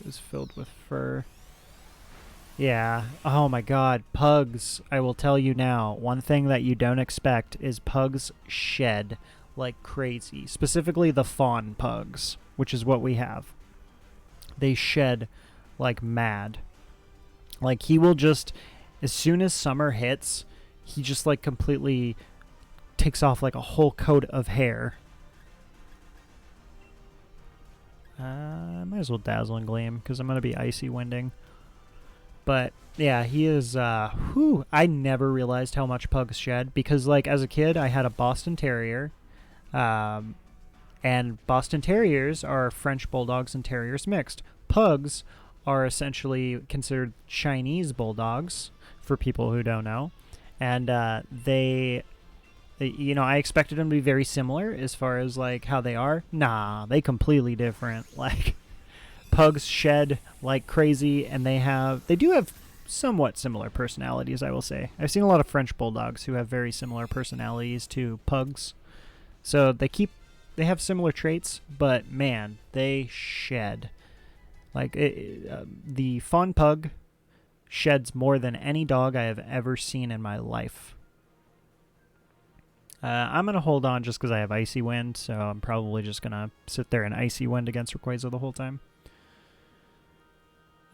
is filled with fur. Yeah. Oh my god. Pugs. I will tell you now. One thing that you don't expect is pugs shed like crazy. Specifically the fawn pugs, which is what we have. They shed like mad. Like he will just, as soon as summer hits, he just like completely takes off like a whole coat of hair. Might as well dazzle and gleam because I'm going to be icy winding. But yeah, he is, I never realized how much pugs shed because like as a kid I had a Boston Terrier. And Boston Terriers are French Bulldogs and Terriers mixed. Pugs are essentially considered Chinese Bulldogs, for people who don't know. And they, you know, I expected them to be very similar as far as, like, how they are. Nah, they completely different. Like, pugs shed like crazy, and they do have somewhat similar personalities, I will say. I've seen a lot of French Bulldogs who have very similar personalities to pugs. So they have similar traits, but man, they shed. Like, the fawn pug sheds more than any dog I have ever seen in my life. I'm going to hold on just because I have Icy Wind, so I'm probably just going to sit there in Icy Wind against Rayquaza the whole time.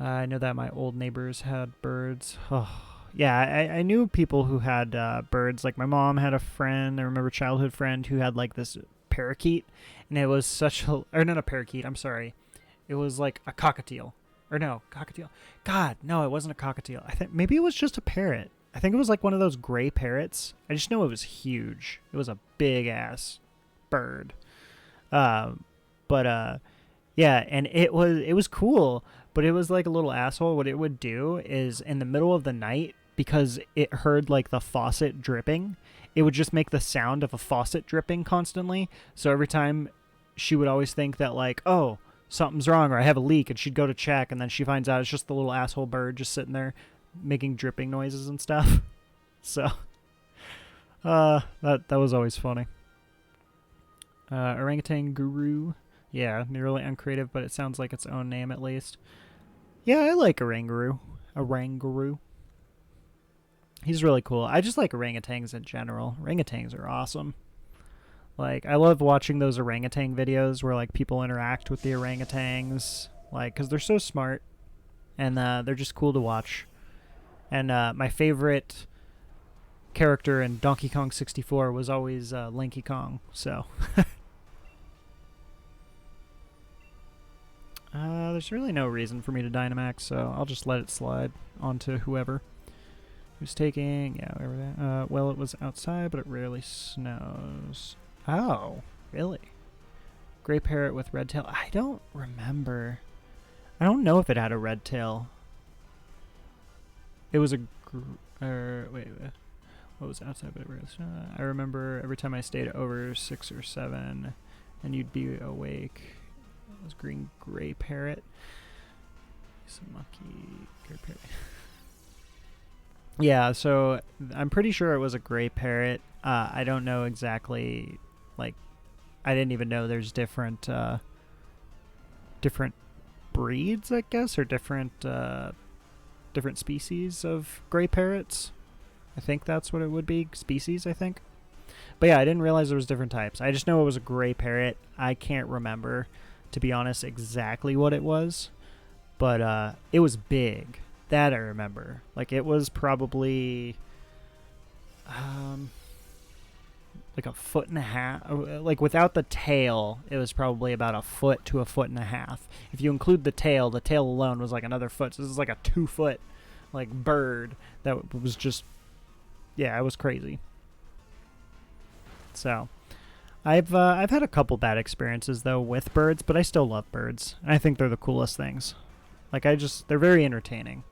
I know that my old neighbors had birds. Oh, yeah, I knew people who had birds. Like, my mom had a friend, I remember a childhood friend, who had, like, this parakeet, and it was such a... Or not a parakeet, I'm sorry. It was, like, a cockatiel. Or no, cockatiel. God, no, it wasn't a cockatiel. I think maybe it was just a parrot. I think it was, like, one of those gray parrots. I just know it was huge. It was a big-ass bird. Yeah, and it was cool, but it was like a little asshole. What it would do is in the middle of the night, because it heard like the faucet dripping, it would just make the sound of a faucet dripping constantly. So every time she would always think that like, oh, something's wrong or I have a leak, and she'd go to check, and then she finds out it's just the little asshole bird just sitting there making dripping noises and stuff. So that was always funny. Orangutan Guru. Yeah, nearly uncreative, but it sounds like its own name at least. Yeah, I like Oranguru. Oranguru. He's really cool. I just like orangutans in general. Orangutans are awesome. Like, I love watching those orangutan videos where, like, people interact with the orangutans. Like, because they're so smart. And they're just cool to watch. And my favorite character in Donkey Kong 64 was always Linky Kong. So... there's really no reason for me to Dynamax, so I'll just let it slide onto whoever. Who's taking... Yeah, whatever that... well, it was outside, but it rarely snows. Oh, really? Gray parrot with red tail. I don't remember. I don't know if it had a red tail. It was a... wait. What was outside, but it rarely snowed? I remember every time I stayed over 6 or 7, and you'd be awake... It was gray parrot. Some monkey gray parrot. Yeah, so I'm pretty sure it was a gray parrot. I don't know exactly. Like, I didn't even know there's different breeds, I guess, or different species of gray parrots. I think that's what it would be. Species, I think. But yeah, I didn't realize there was different types. I just know it was a gray parrot. I can't remember, to be honest, exactly what it was, but it was big. That I remember. Like, it was probably like a foot and a half. Like, without the tail, it was probably about a foot to a foot and a half. If you include the tail alone was like another foot. So this is like a 2-foot like bird that was just, yeah, it was crazy. So I've had a couple bad experiences though with birds, but I still love birds. And I think they're the coolest things. Like they're very entertaining.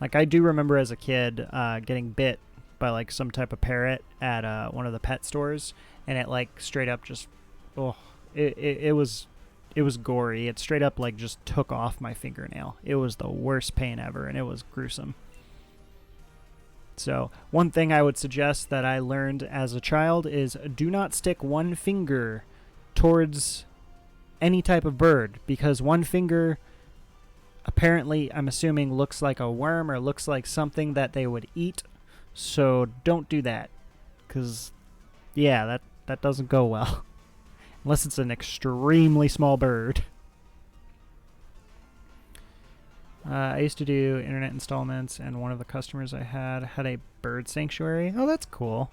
Like I do remember as a kid getting bit by like some type of parrot at one of the pet stores, and it like straight up just, oh, it was gory. It straight up like just took off my fingernail. It was the worst pain ever, and it was gruesome. So one thing I would suggest that I learned as a child is do not stick one finger towards any type of bird, because one finger apparently, I'm assuming, looks like a worm or looks like something that they would eat. So don't do that, because yeah, that doesn't go well. Unless it's an extremely small bird. I used to do internet installments, and one of the customers I had a bird sanctuary. Oh, that's cool.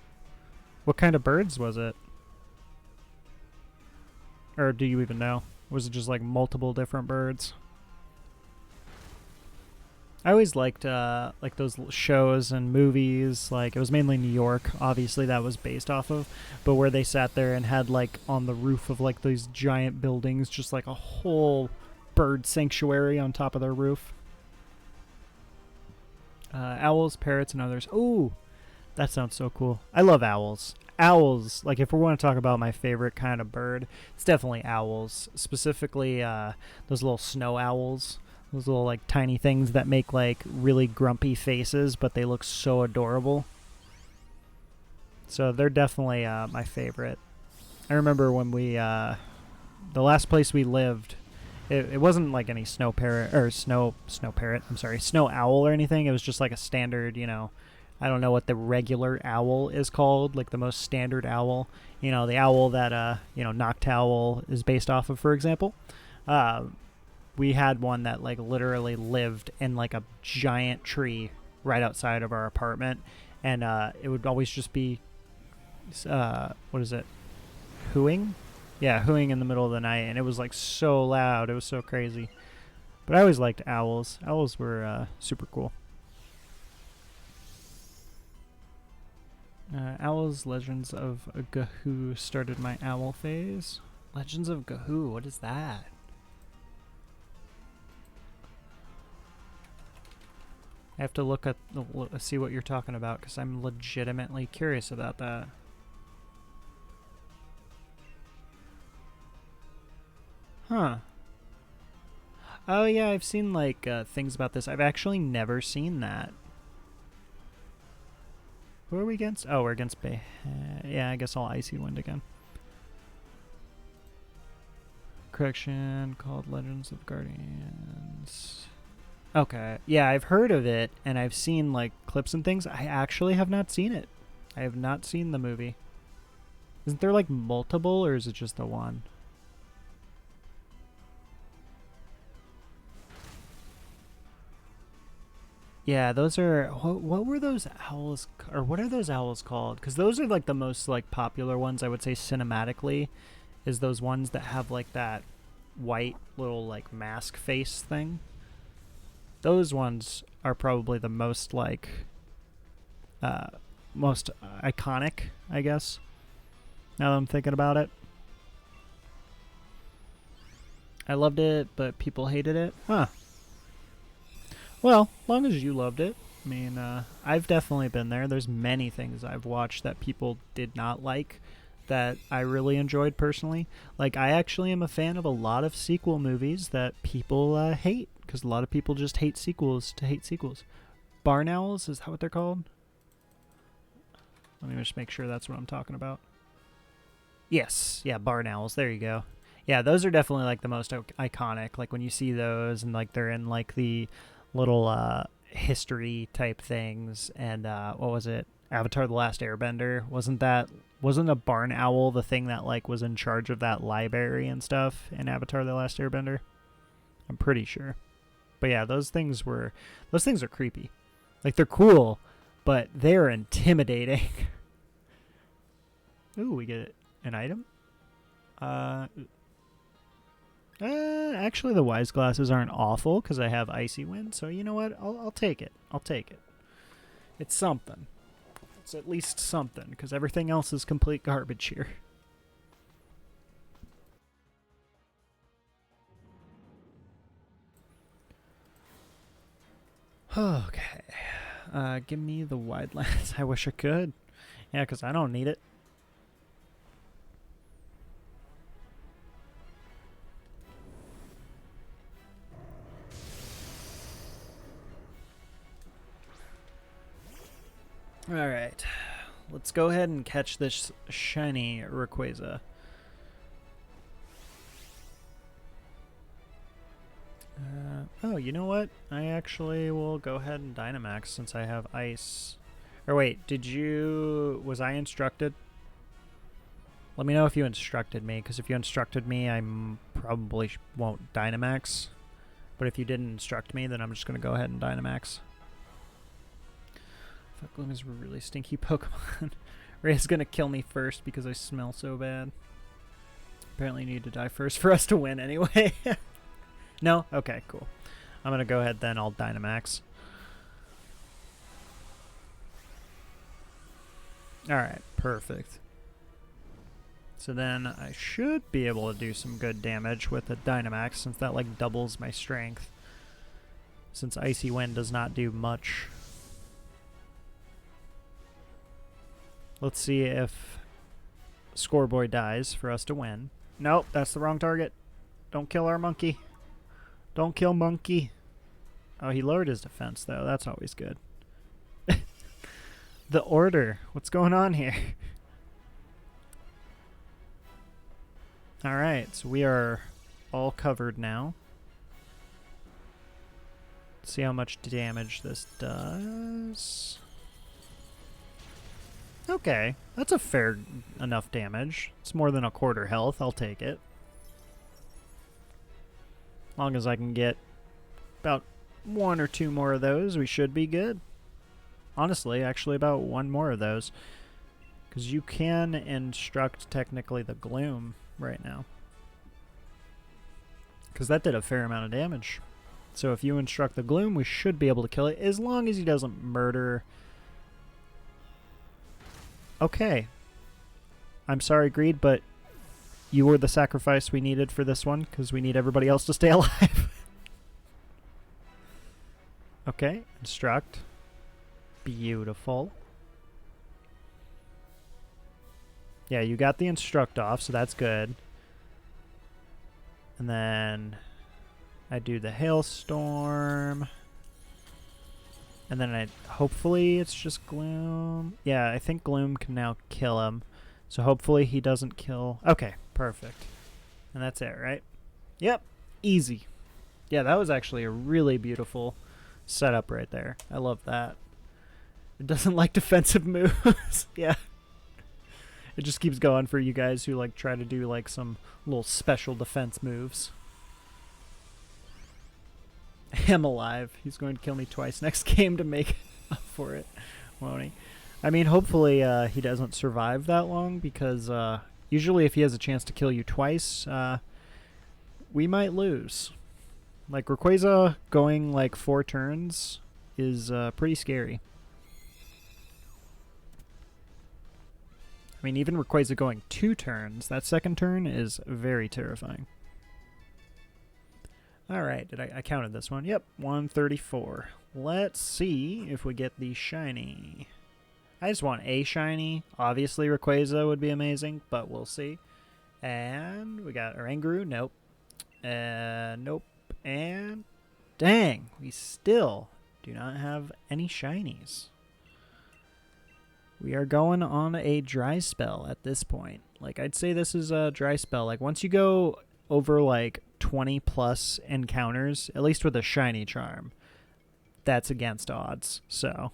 What kind of birds was it? Or do you even know? Was it just like multiple different birds? I always liked like those shows and movies. Like it was mainly New York, obviously that was based off of, but where they sat there and had like on the roof of like these giant buildings, just like a whole bird sanctuary on top of their roof. Owls, parrots, and others. Ooh, that sounds so cool. I love owls. Owls, like if we want to talk about my favorite kind of bird, it's definitely owls. Specifically, those little snow owls. Those little like tiny things that make like really grumpy faces, but they look so adorable. So they're definitely my favorite. I remember when we, the last place we lived, it wasn't like any snow parrot or snow parrot. I'm sorry, snow owl or anything. It was just like a standard, I don't know what the regular owl is called, like the most standard owl. The owl that Noctowl is based off of, for example. We had one that like literally lived in like a giant tree right outside of our apartment, and it would always just be, what is it? Hooing? Yeah, hooing in the middle of the night, and it was like so loud. It was so crazy. But I always liked owls. Owls were super cool. Owls, Legends of Gahoo started my owl phase. Legends of Gahoo, what is that? I have to look at see what you're talking about, because I'm legitimately curious about that. Huh. Oh yeah, I've seen like things about this. I've actually never seen that. Who are we against? Oh, we're against Bay. Yeah, I guess I'll Icy Wind again. Correction, called Legends of Guardians. Okay, yeah, I've heard of it, and I've seen like clips and things. I actually have not seen it. I have not seen the movie. Isn't there like multiple, or is it just the one? Yeah, those are, what were those owls, or what are those owls called? Because those are like the most like popular ones, I would say cinematically, is those ones that have like that white little like mask face thing. Those ones are probably the most like, most iconic, I guess, now that I'm thinking about it. I loved it, but people hated it. Huh. Well, long as you loved it. I mean, I've definitely been there. There's many things I've watched that people did not like that I really enjoyed personally. Like, I actually am a fan of a lot of sequel movies that people hate, because a lot of people just hate sequels to hate sequels. Barn Owls, is that what they're called? Let me just make sure that's what I'm talking about. Yes, yeah, Barn Owls, there you go. Yeah, those are definitely like the most iconic. Like when you see those and like they're in like the little history type things, and what was it, Avatar: The Last Airbender? Wasn't a barn owl the thing that like was in charge of that library and stuff in Avatar: The Last Airbender? I'm pretty sure. But yeah, those things are creepy. Like they're cool, but they're intimidating. Ooh, we get an item. Actually, the wise glasses aren't awful because I have Icy Wind. So you know what? I'll take it. I'll take it. It's something. It's at least something, because everything else is complete garbage here. Okay. Give me the wide lands. I wish I could. Yeah, because I don't need it. Alright. Let's go ahead and catch this shiny Rayquaza. Oh, you know what? I actually will go ahead and Dynamax since I have ice. Or wait, did you... Was I instructed? Let me know if you instructed me, because if you instructed me, I probably won't Dynamax. But if you didn't instruct me, then I'm just going to go ahead and Dynamax. Fuck, Gloom is a really stinky Pokemon. Ray's going to kill me first because I smell so bad. Apparently you need to die first for us to win anyway. No? Okay, cool. I'm going to go ahead then. I'll Dynamax. Alright, perfect. So then I should be able to do some good damage with the Dynamax since that like doubles my strength. Since Icy Wind does not do much. Let's see if Scoreboy dies for us to win. Nope, that's the wrong target. Don't kill our monkey. Don't kill monkey. Oh, he lowered his defense though. That's always good. The order. What's going on here? Alright, so we are all covered now. Let's see how much damage this does. Okay, that's a fair enough damage. It's more than a quarter health, I'll take it. As long as I can get about 1 or 2 more of those, we should be good. Honestly, actually about 1 more of those. Because you can instruct technically the Gloom right now. Because that did a fair amount of damage. So if you instruct the Gloom, we should be able to kill it, as long as he doesn't murder. Okay. I'm sorry, Greed, but you were the sacrifice we needed for this one, because we need everybody else to stay alive. Okay, instruct. Beautiful. Yeah, you got the instruct off, so that's good. And then I do the hailstorm. And then I hopefully it's just Gloom. Yeah, I think Gloom can now kill him. So hopefully he doesn't kill. Okay, perfect. And that's it, right? Yep, easy. Yeah, that was actually a really beautiful setup right there. I love that. It doesn't like defensive moves. Yeah. It just keeps going for you guys who like try to do like some little special defense moves. I'm alive. He's going to kill me twice next game to make up for it, won't he? I mean, hopefully he doesn't survive that long because usually if he has a chance to kill you twice, we might lose. Like Rayquaza going like 4 turns is pretty scary. I mean, even Rayquaza going 2 turns, that second turn is very terrifying. Alright, I counted this one. Yep, 134. Let's see if we get the shiny. I just want a shiny. Obviously, Rayquaza would be amazing, but we'll see. And we got Oranguru. Nope. Nope. And dang, we still do not have any shinies. We are going on a dry spell at this point. Like, I'd say this is a dry spell. Like, once you go over, like, 20 plus encounters, at least with a shiny charm, that's against odds, so.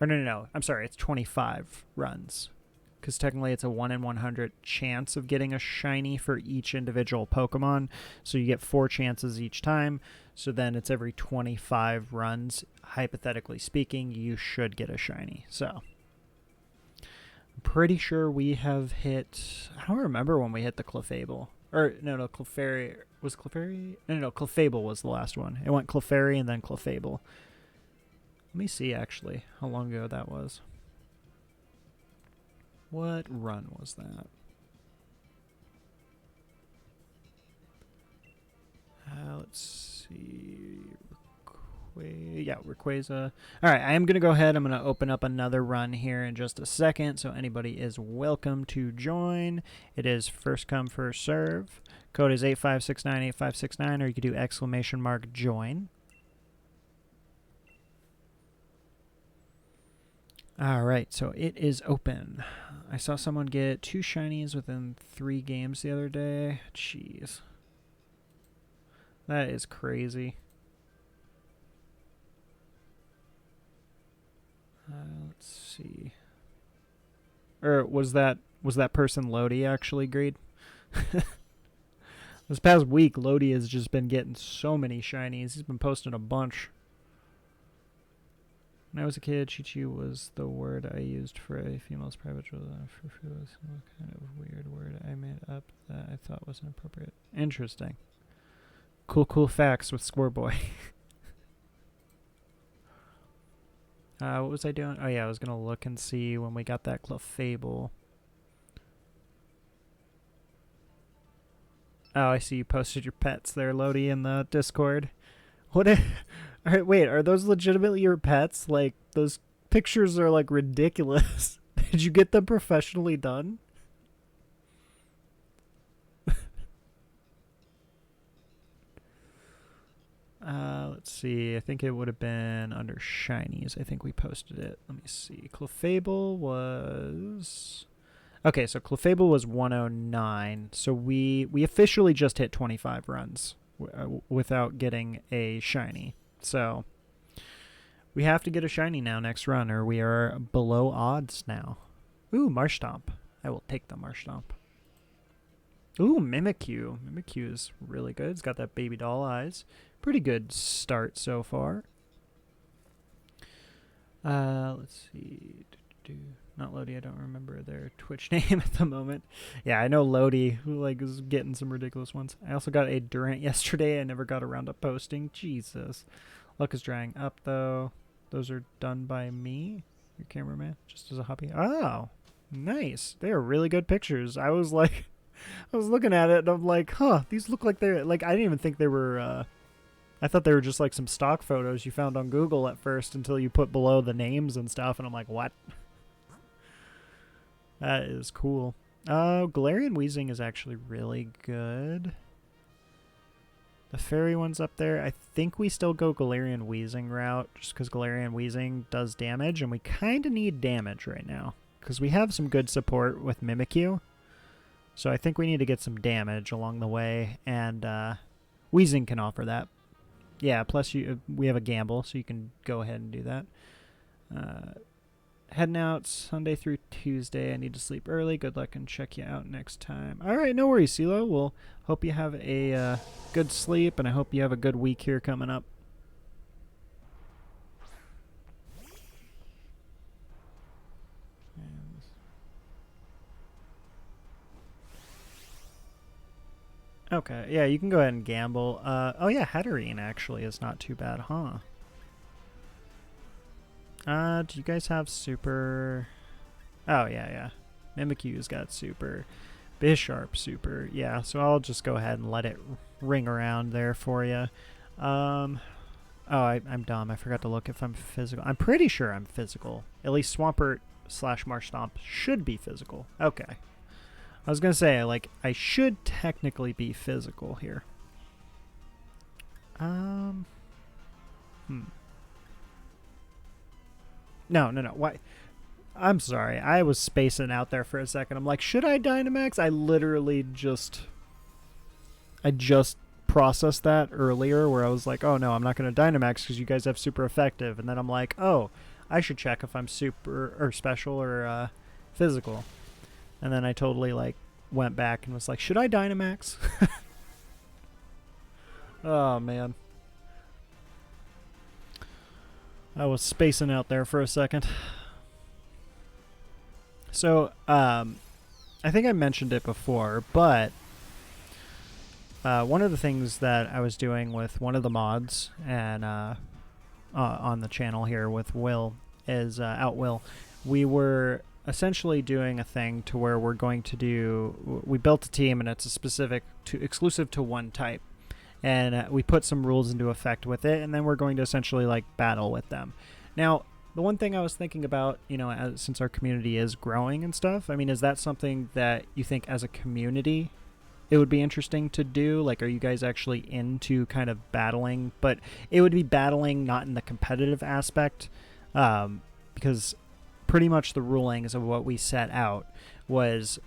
Or no. I'm sorry, it's 25 runs. Because technically it's a 1 in 100 chance of getting a shiny for each individual Pokemon. So you get 4 chances each time. So then it's every 25 runs. Hypothetically speaking, you should get a shiny. So I'm pretty sure we have hit... I don't remember when we hit the Clefable. Or, no, Clefairy... Was Clefairy? No, Clefable was the last one. It went Clefairy and then Clefable. Let me see, actually, how long ago that was. What run was that? Let's see. Rayquaza. All right, I am going to go ahead. I'm going to open up another run here in just a second, so anybody is welcome to join. It is first come, first serve. Code is 85698569, or you could do ! join. All right, so it is open. I saw someone get 2 shinies within 3 games the other day. Jeez. That is crazy. Let's see. Or was that person Lodi actually, Greed? This past week, Lodi has just been getting so many shinies. He's been posting a bunch. When I was a kid, Chi-Chi was the word I used for a female's private joke. For was some kind of weird word I made up that I thought was inappropriate. Interesting. Cool facts with Squireboy. What was I doing? Oh yeah, I was gonna look and see when we got that Clefable. Oh, I see you posted your pets there, Lodi, in the Discord. What? Alright, wait, are those legitimately your pets? Like, those pictures are, like, ridiculous. Did you get them professionally done? Let's see. I think it would have been under shinies. I think we posted it. Let me see. Clefable was... Okay, so Clefable was 109. So we officially just hit 25 runs without getting a shiny. So we have to get a shiny now next run, or we are below odds now. Ooh, Marshtomp. I will take the Marshtomp. Ooh, Mimikyu. Mimikyu is really good. It's got that baby doll eyes. Pretty good start so far. Let's see. Not Lodi. I don't remember their Twitch name at the moment. Yeah, I know Lodi, who like is getting some ridiculous ones. I also got a Durant yesterday. I never got around to posting. Jesus. Luck is drying up, though. Those are done by me, your cameraman, just as a hobby. Oh, nice. They are really good pictures. I was like... I was looking at it, and I'm like, huh, these look like they're... Like, I didn't even think they were... I thought they were just like some stock photos you found on Google at first until you put below the names and stuff, and I'm like, what? That is cool. Galarian Weezing is actually really good. The fairy one's up there. I think we still go Galarian Weezing route, just because Galarian Weezing does damage, and we kind of need damage right now, because we have some good support with Mimikyu. So I think we need to get some damage along the way, and Weezing can offer that. Yeah, plus we have a gamble, so you can go ahead and do that. Heading out Sunday through Tuesday. I need to sleep early. Good luck and check you out next time. All right, no worries, CeeLo. We'll hope you have a good sleep, and I hope you have a good week here coming up. Okay, yeah, you can go ahead and gamble. Oh yeah, Hatterene actually is not too bad, huh? Do you guys have super... Oh, yeah. Mimikyu's got super. Bisharp super. Yeah, so I'll just go ahead and let it ring around there for you. Oh, I'm dumb. I forgot to look if I'm physical. I'm pretty sure I'm physical. At least Swampert / Marshtomp should be physical. Okay. I was going to say, like, I should technically be physical here. No. Why? I'm sorry. I was spacing out there for a second. I'm like, should I Dynamax? I literally just processed that earlier where I was like, oh, no, I'm not going to Dynamax because you guys have super effective. And then I'm like, oh, I should check if I'm super or special or physical. And then I totally, like, went back and was like, should I Dynamax? Oh, man. I was spacing out there for a second. So, I think I mentioned it before, but one of the things that I was doing with one of the mods and on the channel here with Will is Will. We were essentially doing a thing to where we're going to do. We built a team, and it's a specific exclusive to one type. and we put some rules into effect with it, and then we're going to essentially like battle with them. Now, the one thing I was thinking about, since our community is growing and stuff, I mean, is that something that you think as a community it would be interesting to do? Like, are you guys actually into kind of battling? But it would be battling not in the competitive aspect, because pretty much the rulings of what we set out was,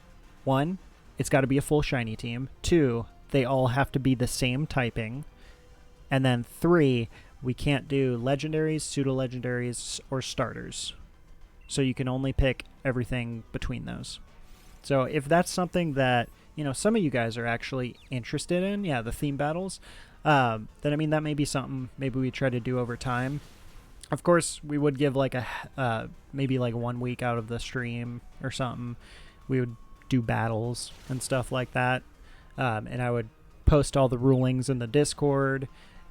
1, it's got to be a full shiny team. 2, they all have to be the same typing. And then 3, we can't do legendaries, pseudo-legendaries, or starters. So you can only pick everything between those. So if that's something that, some of you guys are actually interested in, the theme battles, then I mean, that may be something maybe we try to do over time. Of course, we would give like maybe like 1 week out of the stream or something. We would do battles and stuff like that. And I would post all the rulings in the Discord,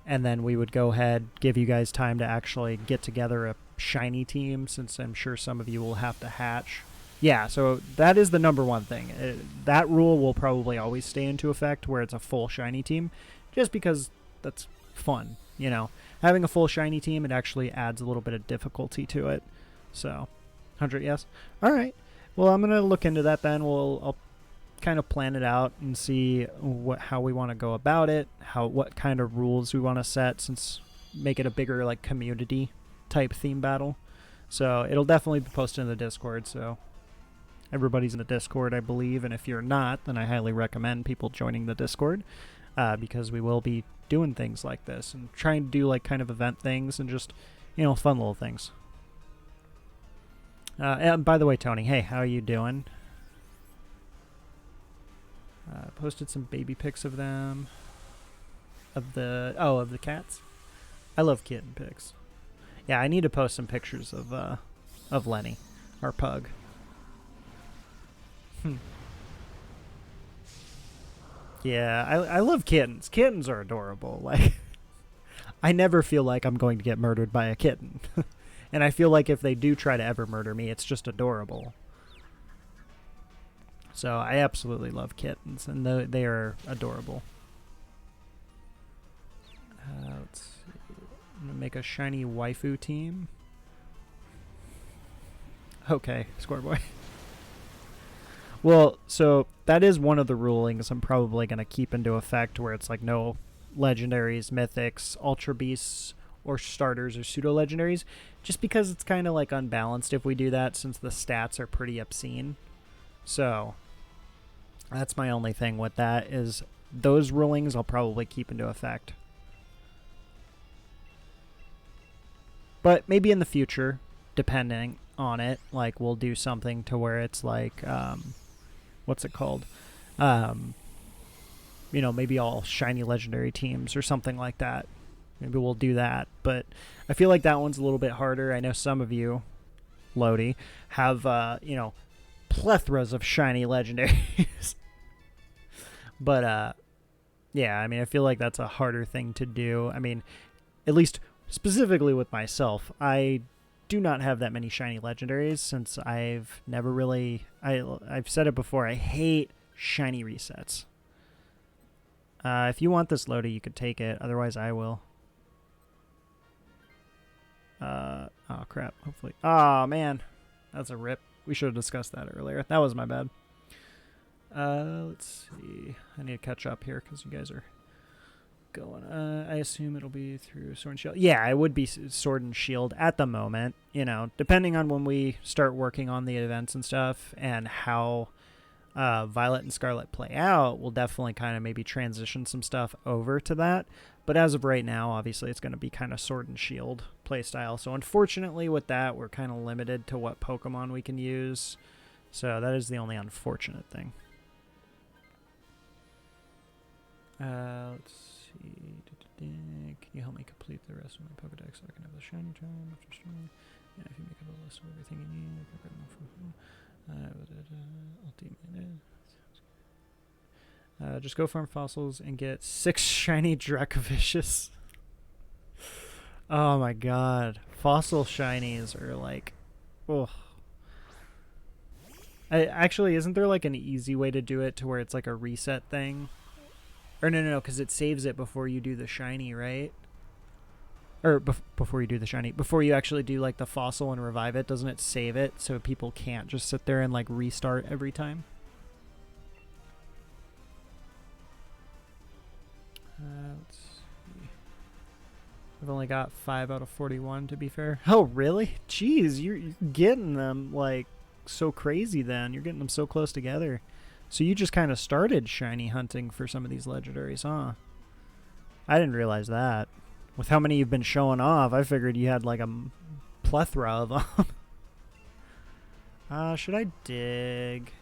and then we would go ahead, give you guys time to actually get together a shiny team, since I'm sure some of you will have to hatch. Yeah, so that is the number one thing. That rule will probably always stay into effect, where it's a full shiny team, just because that's fun, Having a full shiny team, it actually adds a little bit of difficulty to it. So, 100, yes. All right. Well, I'm going to look into that then. I'll kind of plan it out and see how we want to go about it, what kind of rules we want to set, since make it a bigger like community type theme battle. So it'll definitely be posted in the Discord, so everybody's in the Discord, I believe, and if you're not, then I highly recommend people joining the Discord, because we will be doing things like this and trying to do like kind of event things and just fun little things. And by the way, Tony, hey, how are you doing? Posted some baby pics of them. Of the cats. I love kitten pics. Yeah, I need to post some pictures of Lenny, our pug. Yeah, I love kittens. Kittens are adorable. Like, I never feel like I'm going to get murdered by a kitten. And I feel like if they do try to ever murder me, it's just adorable. So I absolutely love kittens, and they are adorable. Let's see. I'm going to make a shiny waifu team. Okay, Square Well, so that is one of the rulings I'm probably going to keep into effect, where it's like no legendaries, mythics, ultra beasts, or starters or pseudo-legendaries, just because it's kind of like unbalanced if we do that, since the stats are pretty obscene. So that's my only thing with that, is those rulings I'll probably keep into effect. But maybe in the future, depending on it, like we'll do something to where it's like, what's it called? Maybe all shiny legendary teams or something like that. Maybe we'll do that. But I feel like that one's a little bit harder. I know some of you, Lodi, have, plethoras of shiny legendaries. But, yeah, I mean, I feel like that's a harder thing to do. I mean, at least specifically with myself, I do not have that many shiny legendaries, since I've never really... I've said it before, I hate shiny resets. If you want this, Lodi, you could take it. Otherwise, I will. Oh, crap. Hopefully... Oh, man. That's a rip. We should have discussed that earlier. That was my bad. Let's see. I need to catch up here, because you guys are going. I assume it'll be through Sword and Shield. Yeah, it would be Sword and Shield at the moment. Depending on when we start working on the events and stuff, and how Violet and Scarlet play out, we'll definitely kind of maybe transition some stuff over to that. But as of right now, obviously, it's going to be kind of Sword and Shield playstyle. So unfortunately with that, we're kind of limited to what Pokemon we can use. So that is the only unfortunate thing. Let's see. Can you help me complete the rest of my Pokedex so I can have the shiny charm after stream? Yeah, if you make up a list of everything you need, I can grab them from just go farm fossils and get 6 shiny Dracovicious. Oh my god. Fossil shinies are like... Oh. Actually, isn't there like an easy way to do it to where it's like a reset thing? Or no, because it saves it before you do the shiny, right? Or before you do the shiny. Before you actually do, like, the fossil and revive it, doesn't it save it so people can't just sit there and, like, restart every time? Let's see. I've only got 5 out of 41, to be fair. Oh, really? Jeez, you're getting them, like, so crazy then. You're getting them so close together. So you just kind of started shiny hunting for some of these legendaries, huh? I didn't realize that. With how many you've been showing off, I figured you had like a plethora of them. Should I dig?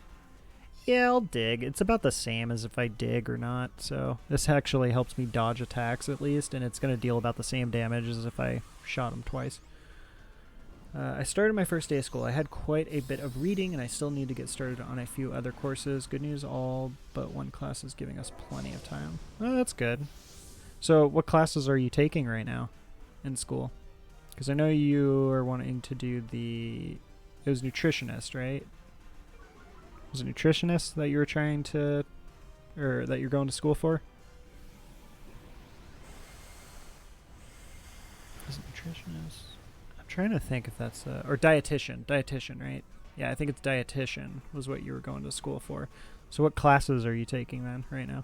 Yeah, I'll dig. It's about the same as if I dig or not, so this actually helps me dodge attacks at least, and it's going to deal about the same damage as if I shot him twice. I started my first day of school. I had quite a bit of reading, and I still need to get started on a few other courses. Good news, all but one class is giving us plenty of time. Oh, that's good. So what classes are you taking right now in school? Because I know you are wanting to do the... It was nutritionist, right? Was it nutritionist that you were trying to... Or that you're going to school for? Is it nutritionist? Trying to think if that's or dietitian, right? Yeah, I think it's dietitian was what you were going to school for. So what classes are you taking then right now?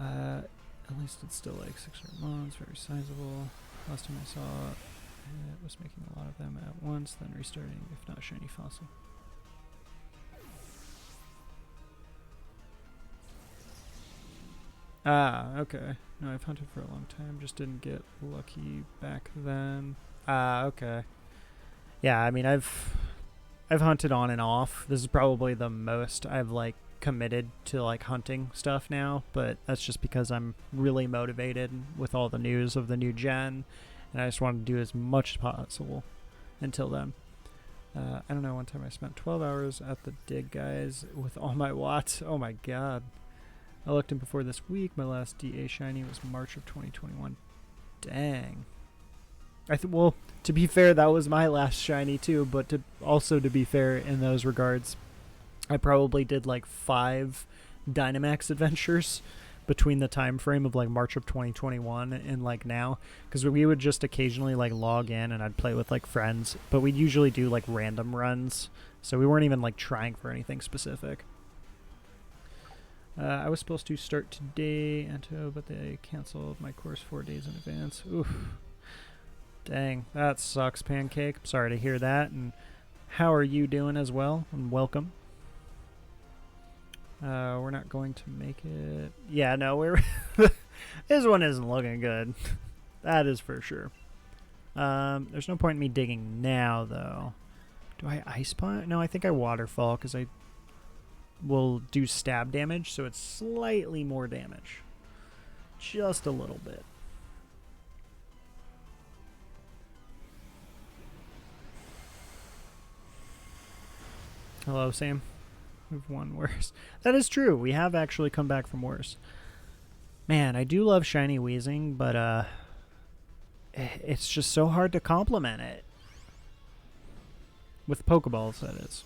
At least it's still like 600 months, very sizable. Last time I saw it was making a lot of them at once, then restarting if not shiny fossil. Okay. No, I've hunted for a long time, just didn't get lucky back then. Okay. Yeah, I mean, I've hunted on and off. This is probably the most I've, like, committed to, like, hunting stuff now, but that's just because I'm really motivated with all the news of the new gen, and I just want to do as much as possible until then. I don't know, one time I spent 12 hours at the dig, guys, with all my watts. Oh my god. I looked in before this week. My last DA shiny was March of 2021. Dang. Well, to be fair, that was my last shiny too, but to be fair in those regards, I probably did like 5 Dynamax adventures between the time frame of like March of 2021 and like now, because we would just occasionally like log in and I'd play with like friends, but we'd usually do like random runs, so we weren't even like trying for anything specific. I was supposed to start today, Anto, but they canceled my course 4 days in advance. Oof. Dang, that sucks, Pancake. I'm sorry to hear that. And how are you doing as well? And welcome. We're not going to make it. Yeah, no, we're. This one isn't looking good. That is for sure. There's no point in me digging now, though. Do I ice punch? No, I think I waterfall because I will do stab damage, so it's slightly more damage. Just a little bit. Hello, Sam. We've won worse. That is true. We have actually come back from worse. Man, I do love shiny Weezing, but it's just so hard to compliment it. With Pokeballs, that is.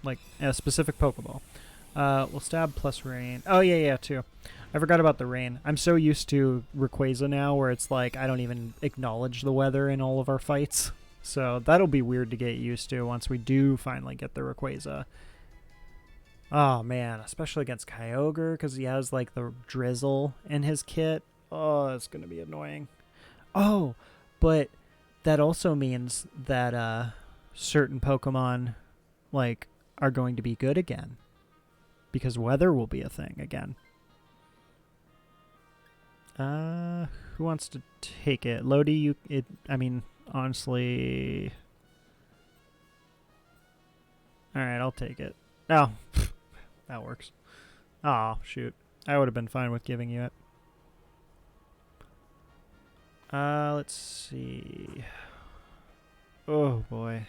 Like, a specific Pokeball. We'll stab plus rain. Oh, yeah, too. I forgot about the rain. I'm so used to Rayquaza now where it's like I don't even acknowledge the weather in all of our fights. So that'll be weird to get used to once we do finally get the Rayquaza. Oh, man. Especially against Kyogre because he has, like, the drizzle in his kit. Oh, that's going to be annoying. Oh, but that also means that certain Pokemon, like, are going to be good again. Because weather will be a thing again. Who wants to take it? Lodi, I mean, honestly... Alright, I'll take it. Oh, that works. Oh, shoot. I would have been fine with giving you it. Let's see. Oh, boy.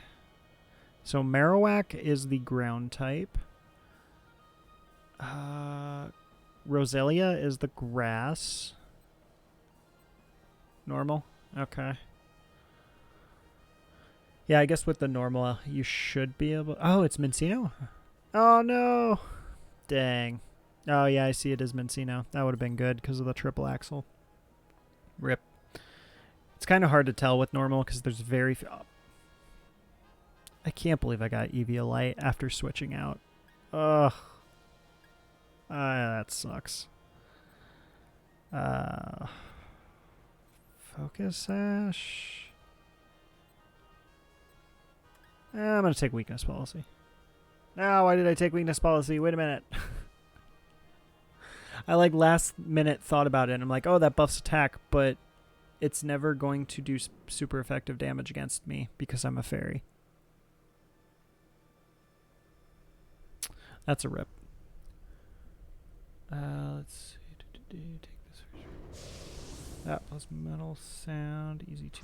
So Marowak is the ground type. Roselia is the grass. Normal? Okay. Yeah, I guess with the normal, you should be able... Oh, it's Mincino? Oh, no. Dang. Oh, yeah, I see it as Mincino. That would have been good because of the triple axle. Rip. It's kind of hard to tell with normal because there's very few. Oh. I can't believe I got Eviolite after switching out. Ugh. That sucks. Focus Sash. I'm going to take Weakness Policy. No, why did I take Weakness Policy? Wait a minute. I like last minute thought about it and I'm like, oh, that buffs attack, but it's never going to do super effective damage against me because I'm a fairy. That's a rip. Let's see. Take this first. That plus Metal Sound. Easy to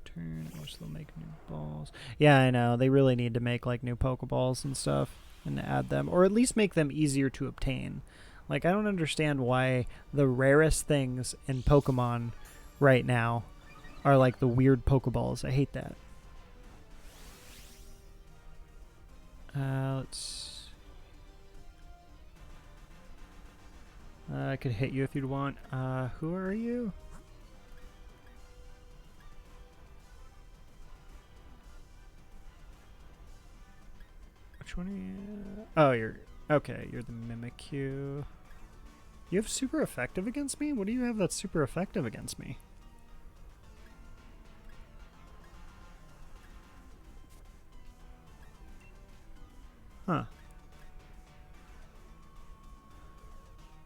turn. Or they'll make new balls. Yeah, I know. They really need to make like new Pokeballs and stuff and add them. Or at least make them easier to obtain. Like, I don't understand why the rarest things in Pokemon right now are like the weird Pokeballs. I hate that. I could hit you if you'd want. Who are you? Which one are you? Oh, you're... Okay, you're the Mimikyu. You have super effective against me? What do you have that's super effective against me? Huh.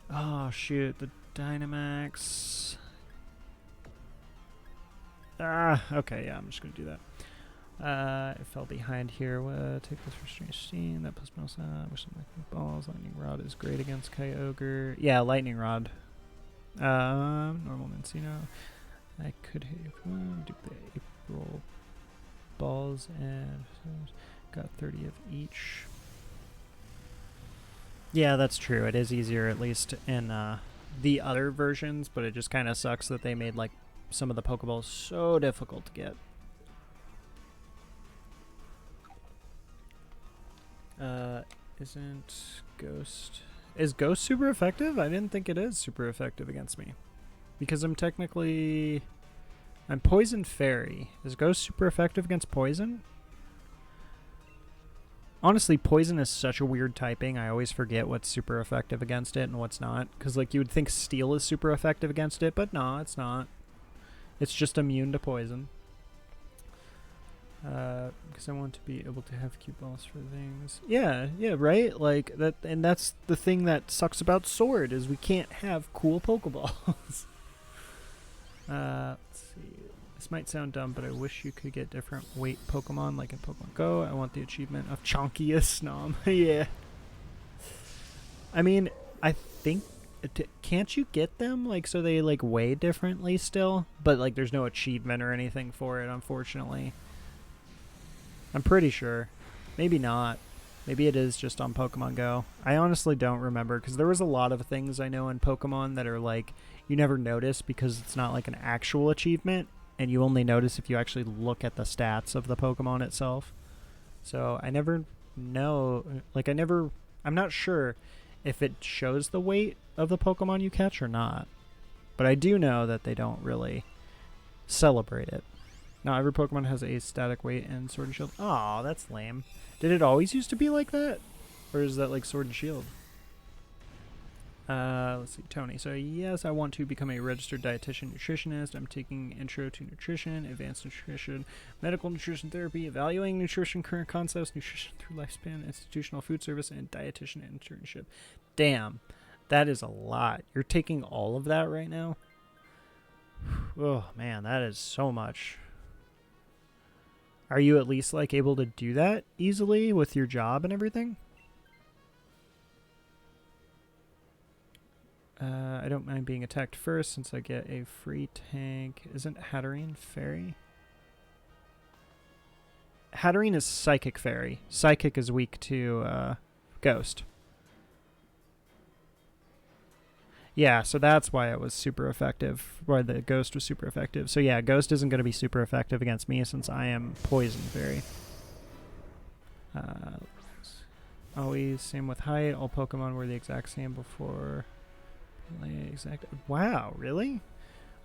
Oh, shoot. The Dynamax. Okay, yeah, I'm just going to do that. I fell behind here. Take this for Strange Scene. That plus Metal Sound. Wish them like balls. Lightning Rod is great against Kyogre. Yeah, Lightning Rod. Normal Mincino. I could hit you if you want. Do the April balls and got 30 of each. Yeah, that's true. It is easier, at least in the other versions, but it just kind of sucks that they made like some of the Pokeballs so difficult to get. Isn't Ghost... Is Ghost super effective? I didn't think it is super effective against me. Because I'm technically... I'm Poison Fairy. Is Ghost super effective against Poison? Honestly, Poison is such a weird typing. I always forget what's super effective against it and what's not. Because like you would think Steel is super effective against it, but no, it's not. It's just immune to Poison. Because I want to be able to have cute balls for things. Yeah, right? Like that, and that's the thing that sucks about Sword is we can't have cool Pokeballs. Let's see. This might sound dumb, but I wish you could get different weight Pokemon like in Pokemon Go. I want the achievement of Chonkiest Nom. Yeah. I mean, I think can't you get them like so they like weigh differently still? But like there's no achievement or anything for it, unfortunately. I'm pretty sure. Maybe not. Maybe it is just on Pokemon Go. I honestly don't remember because there was a lot of things I know in Pokemon that are like you never notice because it's not like an actual achievement and you only notice if you actually look at the stats of the Pokemon itself. So I never know, like I'm not sure if it shows the weight of the Pokemon you catch or not. But I do know that they don't really celebrate it. Now, every Pokemon has a static weight and Sword and Shield. Aw, that's lame. Did it always used to be like that? Or is that like Sword and Shield? Let's see, Tony. So, yes, I want to become a registered dietitian nutritionist. I'm taking Intro to Nutrition, Advanced Nutrition, Medical Nutrition Therapy, Evaluating Nutrition, Current Concepts, Nutrition Through Lifespan, Institutional Food Service, and Dietitian Internship. Damn, that is a lot. You're taking all of that right now? Oh, man, that is so much. Are you at least like able to do that easily with your job and everything? I don't mind being attacked first since I get a free tank. Isn't Hatterene Fairy? Hatterene is Psychic Fairy. Psychic is weak to Ghost. Yeah, so that's why it was super effective, why the Ghost was super effective. So yeah, Ghost isn't going to be super effective against me since I am Poison Fairy. Always same with height. All Pokemon were the exact same before. Exact. Wow, really?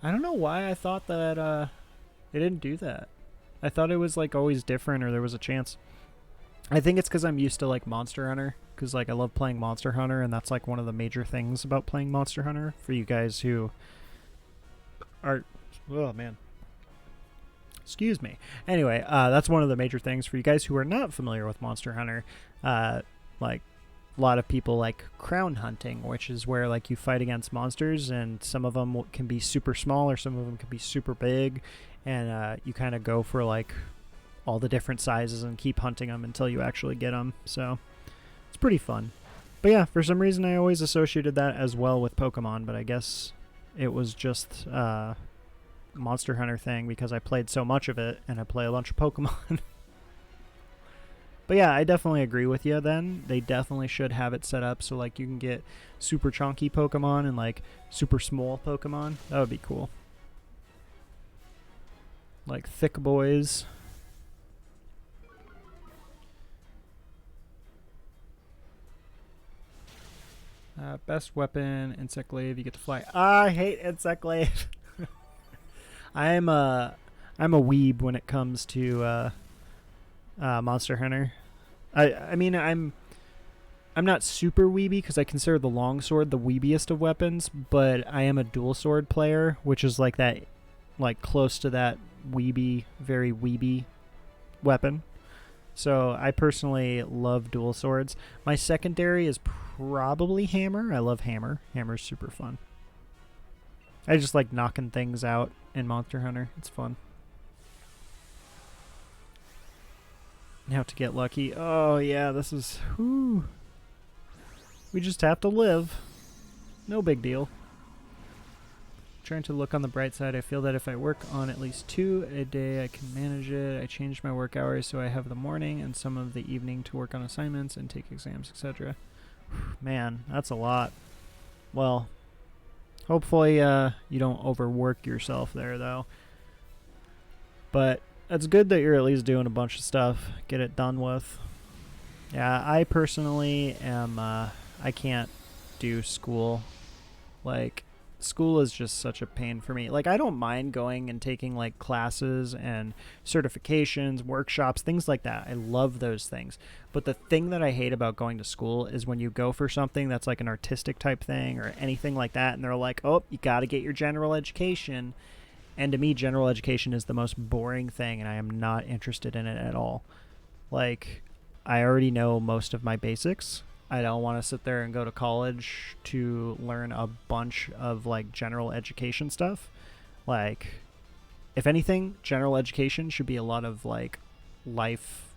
I don't know why I thought that it didn't do that. I thought it was like always different, or there was a chance. I think it's because I'm used to like Monster Hunter, because like I love playing Monster Hunter, and that's like one of the major things about playing Monster Hunter for you guys who are. Oh man. Excuse me. Anyway, that's one of the major things for you guys who are not familiar with Monster Hunter. Like a lot of people like crown hunting, which is where like you fight against monsters, and some of them can be super small or some of them can be super big, and you kind of go for like all the different sizes and keep hunting them until you actually get them. So it's pretty fun. But yeah, for some reason I always associated that as well with Pokemon, but I guess it was just Monster Hunter thing because I played so much of it and I play a bunch of Pokemon. But yeah, I definitely agree with you then. They definitely should have it set up so like you can get super chunky Pokemon and like super small Pokemon. That would be cool. Like thick boys. Best weapon, Insect Glaive. You get to fly. I hate Insect Glaive. I'm a weeb when it comes to Monster Hunter. I mean I'm not super weeby because I consider the longsword the weebiest of weapons, but I am a dual sword player, which is like that, like close to that weeby, very weeby weapon. So I personally love dual swords. My secondary is probably hammer. I love hammer. Hammer's super fun. I just like knocking things out in Monster Hunter. It's fun. Now to get lucky. Oh yeah, this is... Whew. We just have to live. No big deal. Trying to look on the bright side, I feel that if I work on at least 2 a day, I can manage it. I changed my work hours so I have the morning and some of the evening to work on assignments and take exams, etc. Man, that's a lot. Well, hopefully you don't overwork yourself there, though. But it's good that you're at least doing a bunch of stuff. Get it done with. Yeah, I personally am... I can't do school. Like... School is just such a pain for me. Like, I don't mind going and taking, like, classes and certifications, workshops, things like that. I love those things. But the thing that I hate about going to school is when you go for something that's, like, an artistic type thing or anything like that, and they're like, oh, you got to get your general education. And to me, general education is the most boring thing, and I am not interested in it at all. Like, I already know most of my basics. I don't want to sit there and go to college to learn a bunch of like general education stuff. Like, if anything, general education should be a lot of like life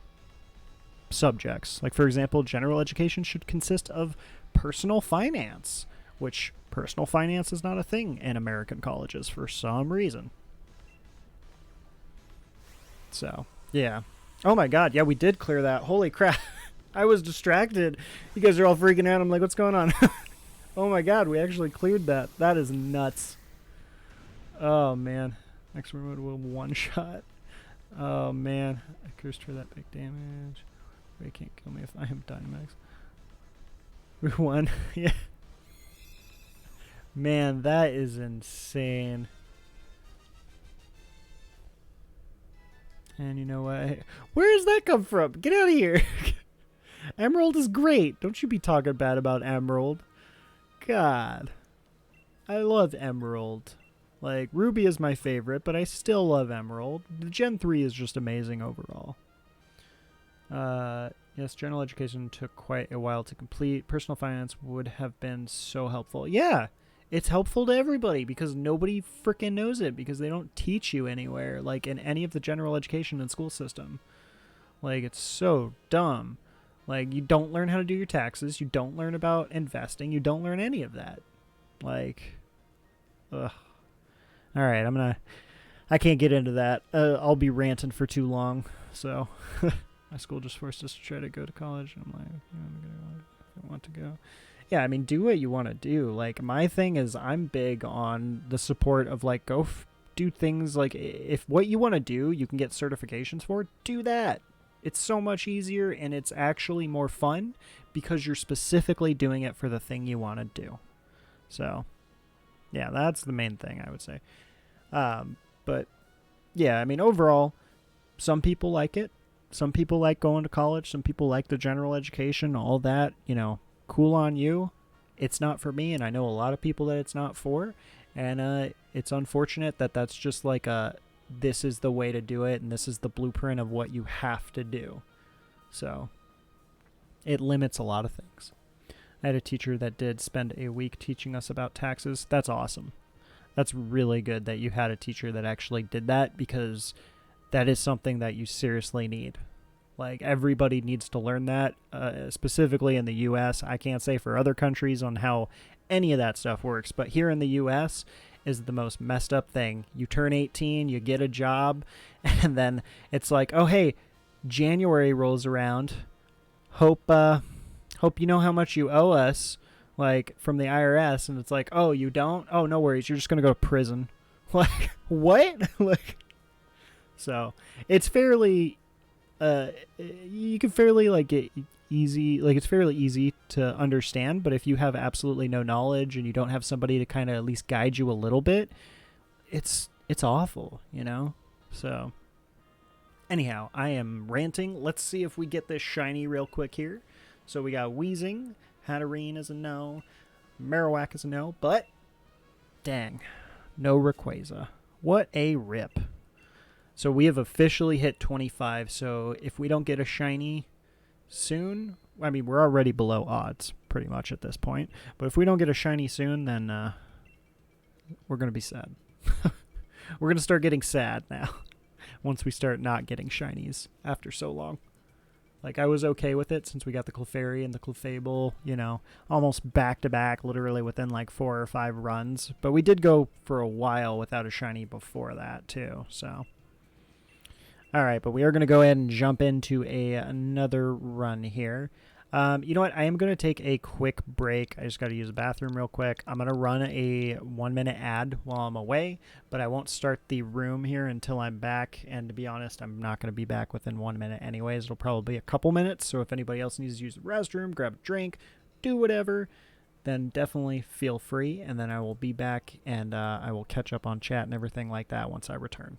subjects. Like, for example, general education should consist of personal finance, which personal finance is not a thing in American colleges for some reason. So, yeah. Oh my god, yeah, we did clear that. Holy crap. I was distracted. You guys are all freaking out. I'm like, what's going on? Oh my god, we actually cleared that. That is nuts. Oh man. Next remote will one-shot. Oh man. I cursed for that big damage. Ray can't kill me if I have Dynamax. We won. Yeah. Man, that is insane. And you know what? Where does that come from? Get out of here. Emerald is great. Don't you be talking bad about Emerald. God. I love Emerald. Like, Ruby is my favorite, but I still love Emerald. The Gen 3 is just amazing overall. Yes, general education took quite a while to complete. Personal finance would have been so helpful. Yeah, it's helpful to everybody because nobody freaking knows it because they don't teach you anywhere, like in any of the general education and school system. Like, it's so dumb. Like, you don't learn how to do your taxes. You don't learn about investing. You don't learn any of that. Like, ugh. All right, I can't get into that. I'll be ranting for too long. So, my school just forced us to try to go to college. I'm like, I want to go. Yeah, I mean, do what you want to do. Like, my thing is I'm big on the support of, like, do things. Like, if what you want to do, you can get certifications for, do that. It's so much easier, and it's actually more fun because you're specifically doing it for the thing you want to do. So, yeah, that's the main thing I would say. But yeah, I mean, overall, some people like it. Some people like going to college. Some people like the general education, all that. Cool on you. It's not for me, and I know a lot of people that it's not for. And it's unfortunate that that's just like this is the way to do it, and this is the blueprint of what you have to do. So it limits a lot of things. I had a teacher that did spend a week teaching us about taxes. That's awesome. That's really good that you had a teacher that actually did that, because that is something that you seriously need. Like, everybody needs to learn that, specifically in the U.S. I can't say for other countries on how any of that stuff works, but here in the U.S. is the most messed up thing. You turn 18, you get a job, and then it's like, oh, hey, January rolls around. Hope you know how much you owe us, like, from the IRS, and it's like, oh, you don't? Oh, no worries, you're just going to go to prison. Like, what? Like, so it's fairly you can fairly like get easy, like it's fairly easy to understand, but if you have absolutely no knowledge and you don't have somebody to kind of at least guide you a little bit, it's awful. So anyhow, I am ranting. Let's see if we get this shiny real quick here. So we got Wheezing, Hatterene is a no, Marowak is a no, but dang, no Rayquaza. What a rip. So we have officially hit 25, so if we don't get a shiny soon, I mean, we're already below odds pretty much at this point, but if we don't get a shiny soon, then we're going to be sad. We're going to start getting sad now once we start not getting shinies after so long. Like, I was okay with it since we got the Clefairy and the Clefable, almost back-to-back, literally within like 4 or 5 runs, but we did go for a while without a shiny before that too, so... All right, but we are going to go ahead and jump into another run here. You know what? I am going to take a quick break. I just got to use the bathroom real quick. I'm going to run a 1-minute ad while I'm away, but I won't start the room here until I'm back. And to be honest, I'm not going to be back within 1 minute anyways. It'll probably be a couple minutes. So if anybody else needs to use the restroom, grab a drink, do whatever, then definitely feel free. And then I will be back, and I will catch up on chat and everything like that once I return.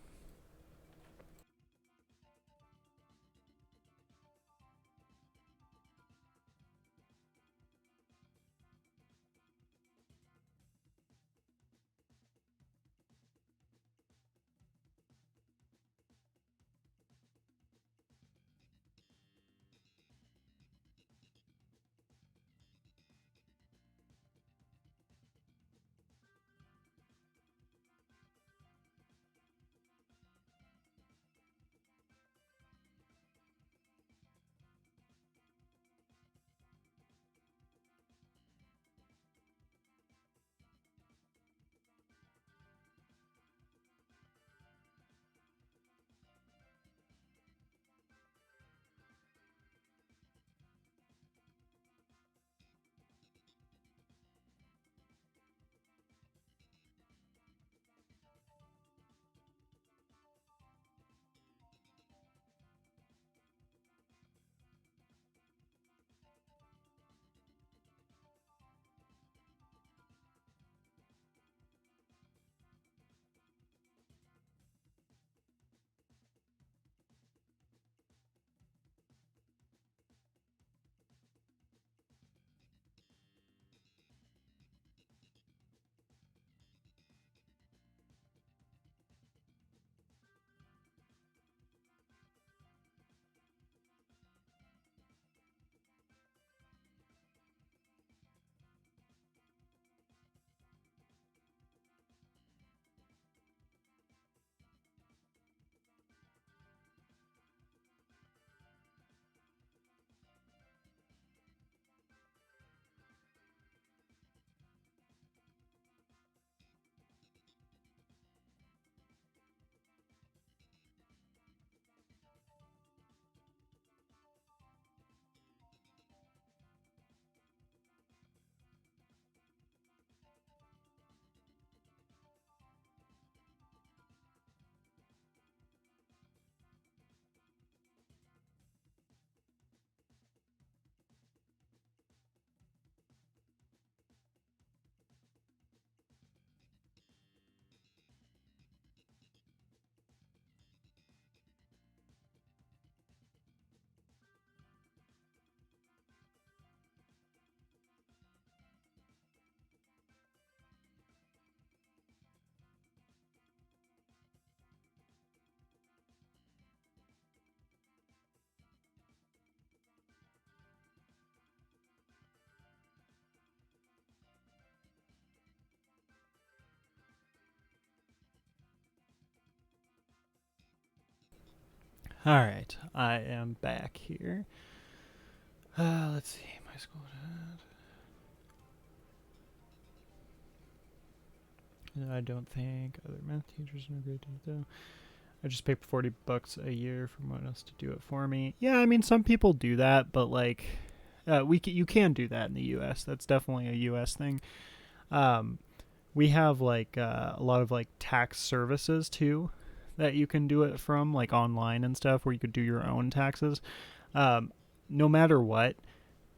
All right, I am back here. Let's see, my school. I don't think other math teachers are great though. I just pay $40 a year for someone else to do it for me. Yeah, I mean, some people do that, but like, you can do that in the U.S. That's definitely a U.S. thing. We have like a lot of like tax services too that you can do it from, like online and stuff, where you could do your own taxes. No matter what,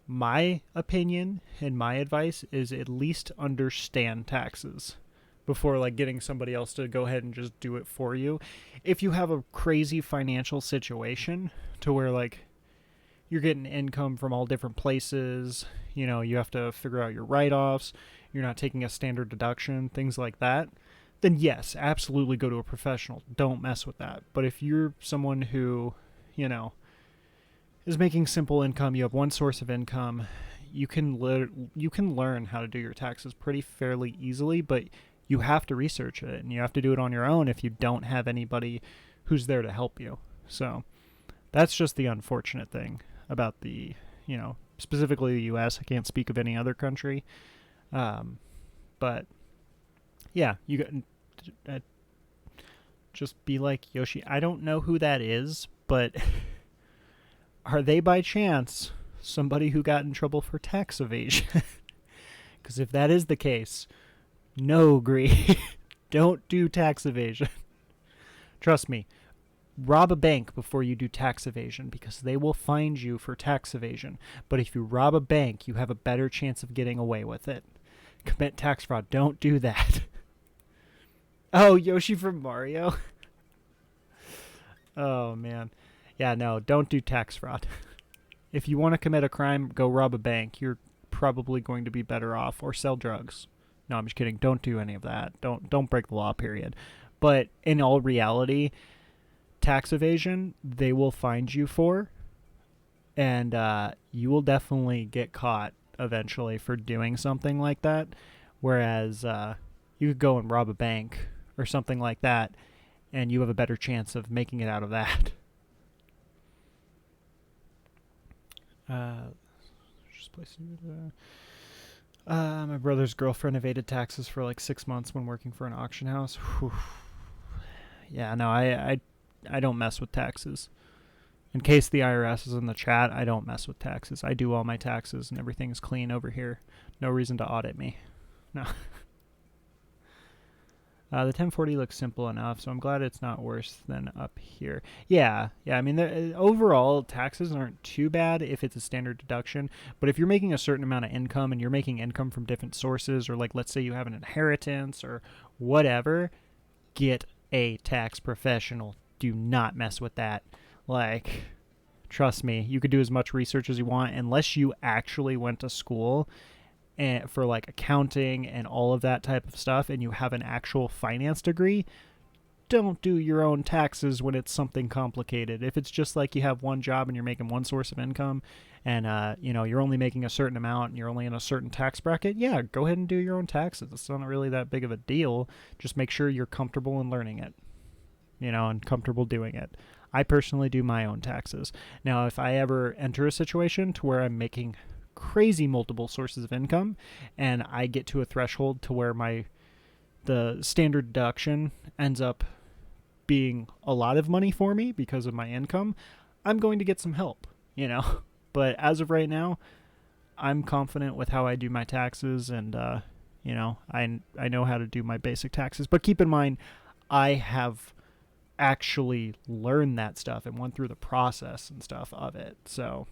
my opinion and my advice is at least understand taxes before like getting somebody else to go ahead and just do it for you. If you have a crazy financial situation to where like you're getting income from all different places, you know, you have to figure out your write-offs, you're not taking a standard deduction, things like that, then yes, absolutely go to a professional. Don't mess with that. But if you're someone who, you know, is making simple income, you have one source of income, you can learn how to do your taxes pretty fairly easily, but you have to research it and you have to do it on your own if you don't have anybody who's there to help you. So that's just the unfortunate thing about the, you know, specifically the U.S. I can't speak of any other country. But yeah, you got just be like, Yoshi, I don't know who that is, but are they by chance somebody who got in trouble for tax evasion? Because if that is the case, no, agree. Don't do tax evasion. Trust me. Rob a bank before you do tax evasion, because they will find you for tax evasion. But if you rob a bank, you have a better chance of getting away with it. Commit tax fraud. Don't do that. Oh, Yoshi from Mario. Oh, man. Yeah, no, don't do tax fraud. If you want to commit a crime, go rob a bank. You're probably going to be better off. Or sell drugs. No, I'm just kidding. Don't do any of that. Don't break the law, period. But in all reality, tax evasion, they will find you for. And you will definitely get caught eventually for doing something like that. Whereas you could go and rob a bank or something like that, and you have a better chance of making it out of that. My brother's girlfriend evaded taxes for like 6 months when working for an auction house. Whew. Yeah, no, I don't mess with taxes. In case the IRS is in the chat, I don't mess with taxes. I do all my taxes and everything is clean over here. No reason to audit me. No. The 1040 looks simple enough, so I'm glad it's not worse than up here. Yeah, I mean, overall, taxes aren't too bad if it's a standard deduction, but if you're making a certain amount of income and you're making income from different sources, or like let's say you have an inheritance or whatever, get a tax professional. Do not mess with that. Like, trust me, you could do as much research as you want unless you actually went to school and for like accounting and all of that type of stuff, and you have an actual finance degree. Don't do your own taxes when it's something complicated. If it's just like you have one job and you're making one source of income and you know, you're only making a certain amount and you're only in a certain tax bracket, yeah, go ahead and do your own taxes. It's not really that big of a deal. Just make sure you're comfortable in learning it, you know, and comfortable doing it. I personally do my own taxes. Now, if I ever enter a situation to where I'm making crazy multiple sources of income and I get to a threshold to where the standard deduction ends up being a lot of money for me because of my income, I'm going to get some help, you know. But as of right now, I'm confident with how I do my taxes, and you know, I know how to do my basic taxes. But keep in mind, I have actually learned that stuff and went through the process and stuff of it. So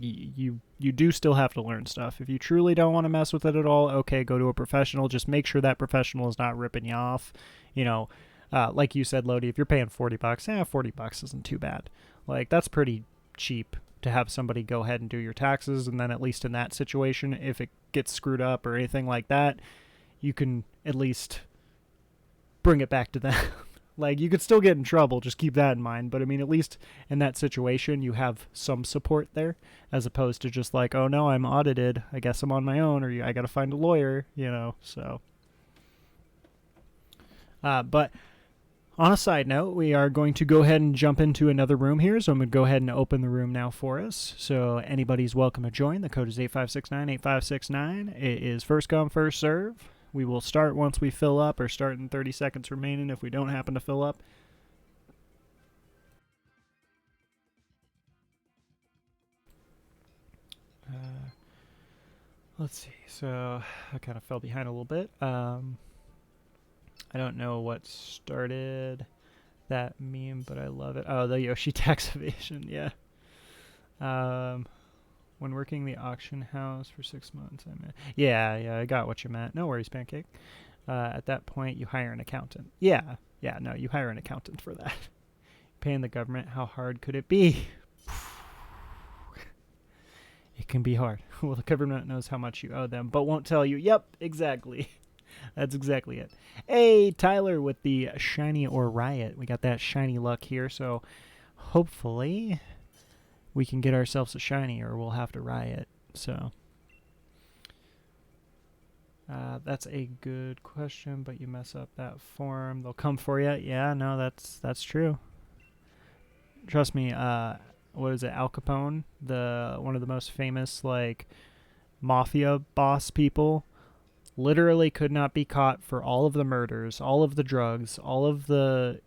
you do still have to learn stuff. If you truly don't want to mess with it at all, okay, go to a professional. Just make sure that professional is not ripping you off. You know, like you said, Lodi, if you're paying $40, $40 isn't too bad. Like, that's pretty cheap to have somebody go ahead and do your taxes, and then at least in that situation, if it gets screwed up or anything like that, you can at least bring it back to them. Like, you could still get in trouble, just keep that in mind. But, I mean, at least in that situation, you have some support there, as opposed to just like, oh, no, I'm audited. I guess I'm on my own, or I got to find a lawyer, you know, so. But On a side note, we are going to go ahead and jump into another room here, so I'm going to go ahead and open the room now for us. So anybody's welcome to join. The code is 8569-8569. It is first come, first serve. We will start once we fill up, or start in 30 seconds remaining if we don't happen to fill up. Let's see. So I kind of fell behind a little bit. I don't know what started that meme, but I love it. Oh, the Yoshi tax evasion. Yeah. When working the auction house for 6 months, I meant. Yeah, I got what you meant. No worries, Pancake. At that point, you hire an accountant. Yeah, no, you hire an accountant for that. Paying the government, how hard could it be? It can be hard. Well, the government knows how much you owe them, but won't tell you. Yep, exactly. That's exactly it. Hey, Tyler with the shiny or riot. We got that shiny luck here, so hopefully we can get ourselves a shiny, or we'll have to riot. So that's a good question, but you mess up that form, they'll come for you. Yeah, no, that's true. Trust me. What is it? Al Capone, one of the most famous like mafia boss people, literally could not be caught for all of the murders, all of the drugs, all of the,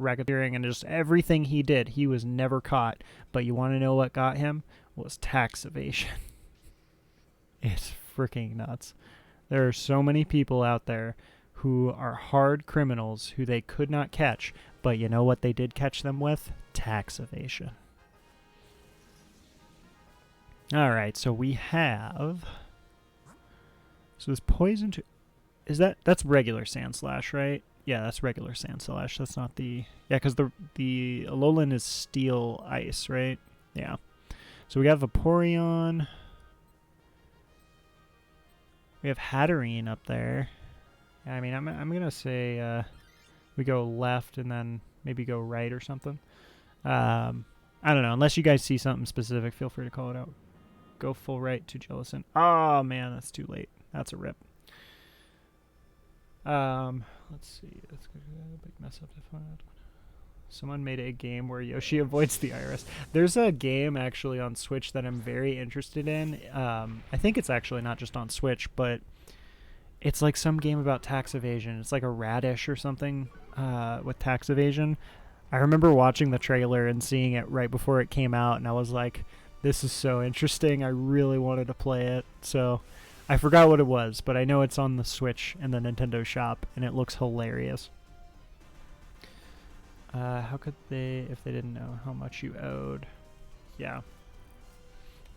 racketeering, and just everything he did. He was never caught. But you want to know what got him? Was tax evasion. It's freaking nuts. There are so many people out there who are hard criminals who they could not catch, but you know what they did catch them with? Tax evasion. Alright, so we have... So this poison to... That's regular Sandslash, right? Yeah, that's regular Sandslash. That's not the... Yeah, because the Alolan is Steel Ice, right? Yeah. So we got Vaporeon. We have Hatterene up there. I mean, I'm going to say we go left and then maybe go right or something. I don't know. Unless you guys see something specific, feel free to call it out. Go full right to Jellicent. Oh, man, that's too late. That's a rip. Let's see. That's a big mess up to find. Someone made a game where Yoshi avoids the IRS. There's a game actually on Switch that I'm very interested in. I think it's actually not just on Switch, but it's like some game about tax evasion. It's like a Radish or something with tax evasion. I remember watching the trailer and seeing it right before it came out, and I was like, this is so interesting. I really wanted to play it. So I forgot what it was, but I know it's on the Switch in the Nintendo shop, and it looks hilarious. How could they, if they didn't know how much you owed? Yeah.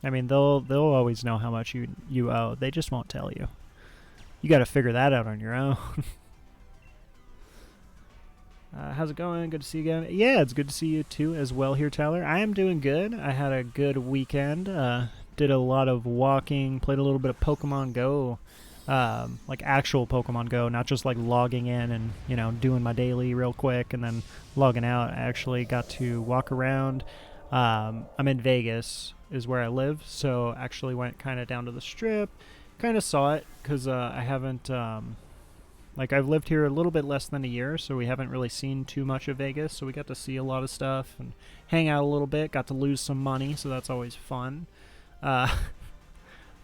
I mean, they'll always know how much you owe. They just won't tell you. You got to figure that out on your own. How's it going? Good to see you again. Yeah, it's good to see you too as well here, Tyler. I am doing good. I had a good weekend. Did a lot of walking, played a little bit of Pokemon Go. Like actual Pokemon Go, not just like logging in and, doing my daily real quick and then logging out. I actually got to walk around. I'm in Vegas is where I live, so actually went kind of down to the Strip, kind of saw it because I haven't, I've lived here a little bit less than a year, so we haven't really seen too much of Vegas, so we got to see a lot of stuff and hang out a little bit, got to lose some money, so that's always fun.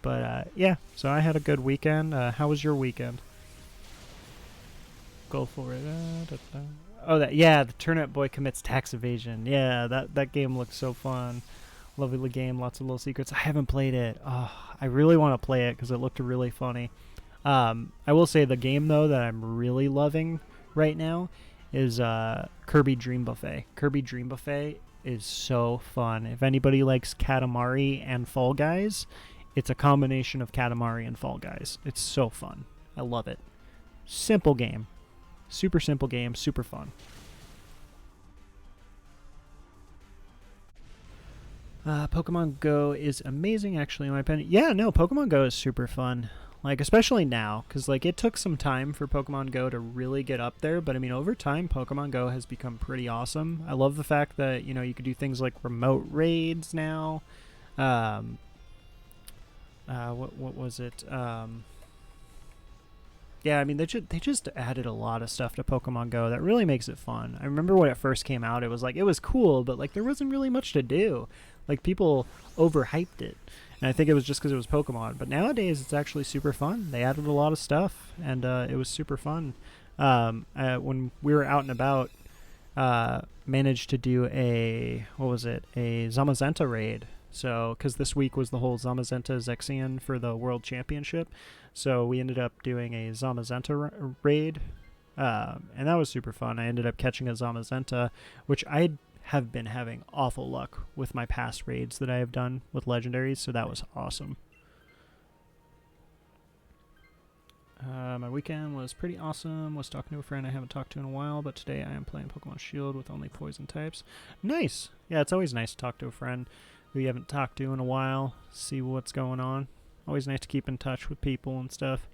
But yeah, so I had a good weekend. How was your weekend? Go for it. Oh, the Turnip Boy commits tax evasion. Yeah, that game looks so fun. Lovely game, lots of little secrets. I haven't played it. Oh, I really want to play it because it looked really funny. I will say the game, though, that I'm really loving right now is Kirby Dream Buffet. Kirby Dream Buffet is so fun. If anybody likes Katamari and Fall Guys, it's a combination of Katamari and Fall Guys. It's so fun. I love it. Simple game. Super simple game. Super fun. Pokemon Go is amazing, actually, in my opinion. Yeah, no, Pokemon Go is super fun. Like, especially now, because, like, it took some time for Pokemon Go to really get up there, but, I mean, over time, Pokemon Go has become pretty awesome. I love the fact that, you could do things like remote raids now. What was it? Yeah, I mean they just added a lot of stuff to Pokemon Go that really makes it fun. I remember when it first came out, it was like it was cool, but like there wasn't really much to do. Like people overhyped it, and I think it was just because it was Pokemon. But nowadays, it's actually super fun. They added a lot of stuff, and it was super fun. When we were out and about, managed to do a what was it? A Zamazenta raid. So, because this week was the whole Zamazenta Zexion for the World Championship, so we ended up doing a Zamazenta raid, and that was super fun. I ended up catching a Zamazenta, which I have been having awful luck with my past raids that I have done with legendaries, so that was awesome. My weekend was pretty awesome. Was talking to a friend I haven't talked to in a while, but today I am playing Pokemon Shield with only poison types. Nice! Yeah, it's always nice to talk to a friend who you haven't talked to in a while, see what's going on. Always nice to keep in touch with people and stuff.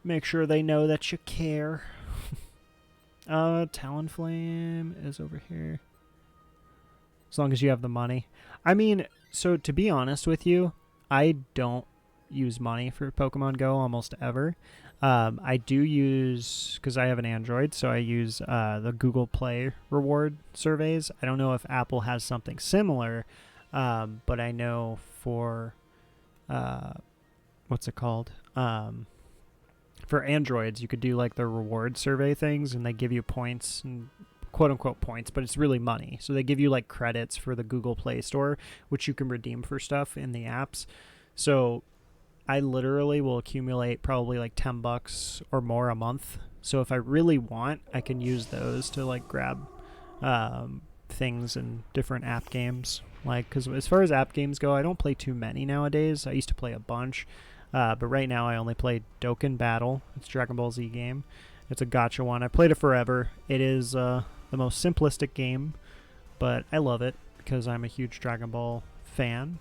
Make sure they know that you care. Talonflame is over here. As long as you have the money. I mean, so to be honest with you, I don't use money for Pokemon Go almost ever. I do use, because I have an Android, so I use the Google Play reward surveys. I don't know if Apple has something similar, but I know for, what's it called? For Androids, you could do like the reward survey things, and they give you points, and quote-unquote points, but it's really money. So they give you like credits for the Google Play Store, which you can redeem for stuff in the apps. So I literally will accumulate probably like $10 or more a month. So if I really want, I can use those to like grab things in different app games. Like, because as far as app games go, I don't play too many nowadays. I used to play a bunch, but right now I only play Dokkan Battle. It's a Dragon Ball Z game. It's a gacha one. I played it forever. It is the most simplistic game, but I love it because I'm a huge Dragon Ball fan.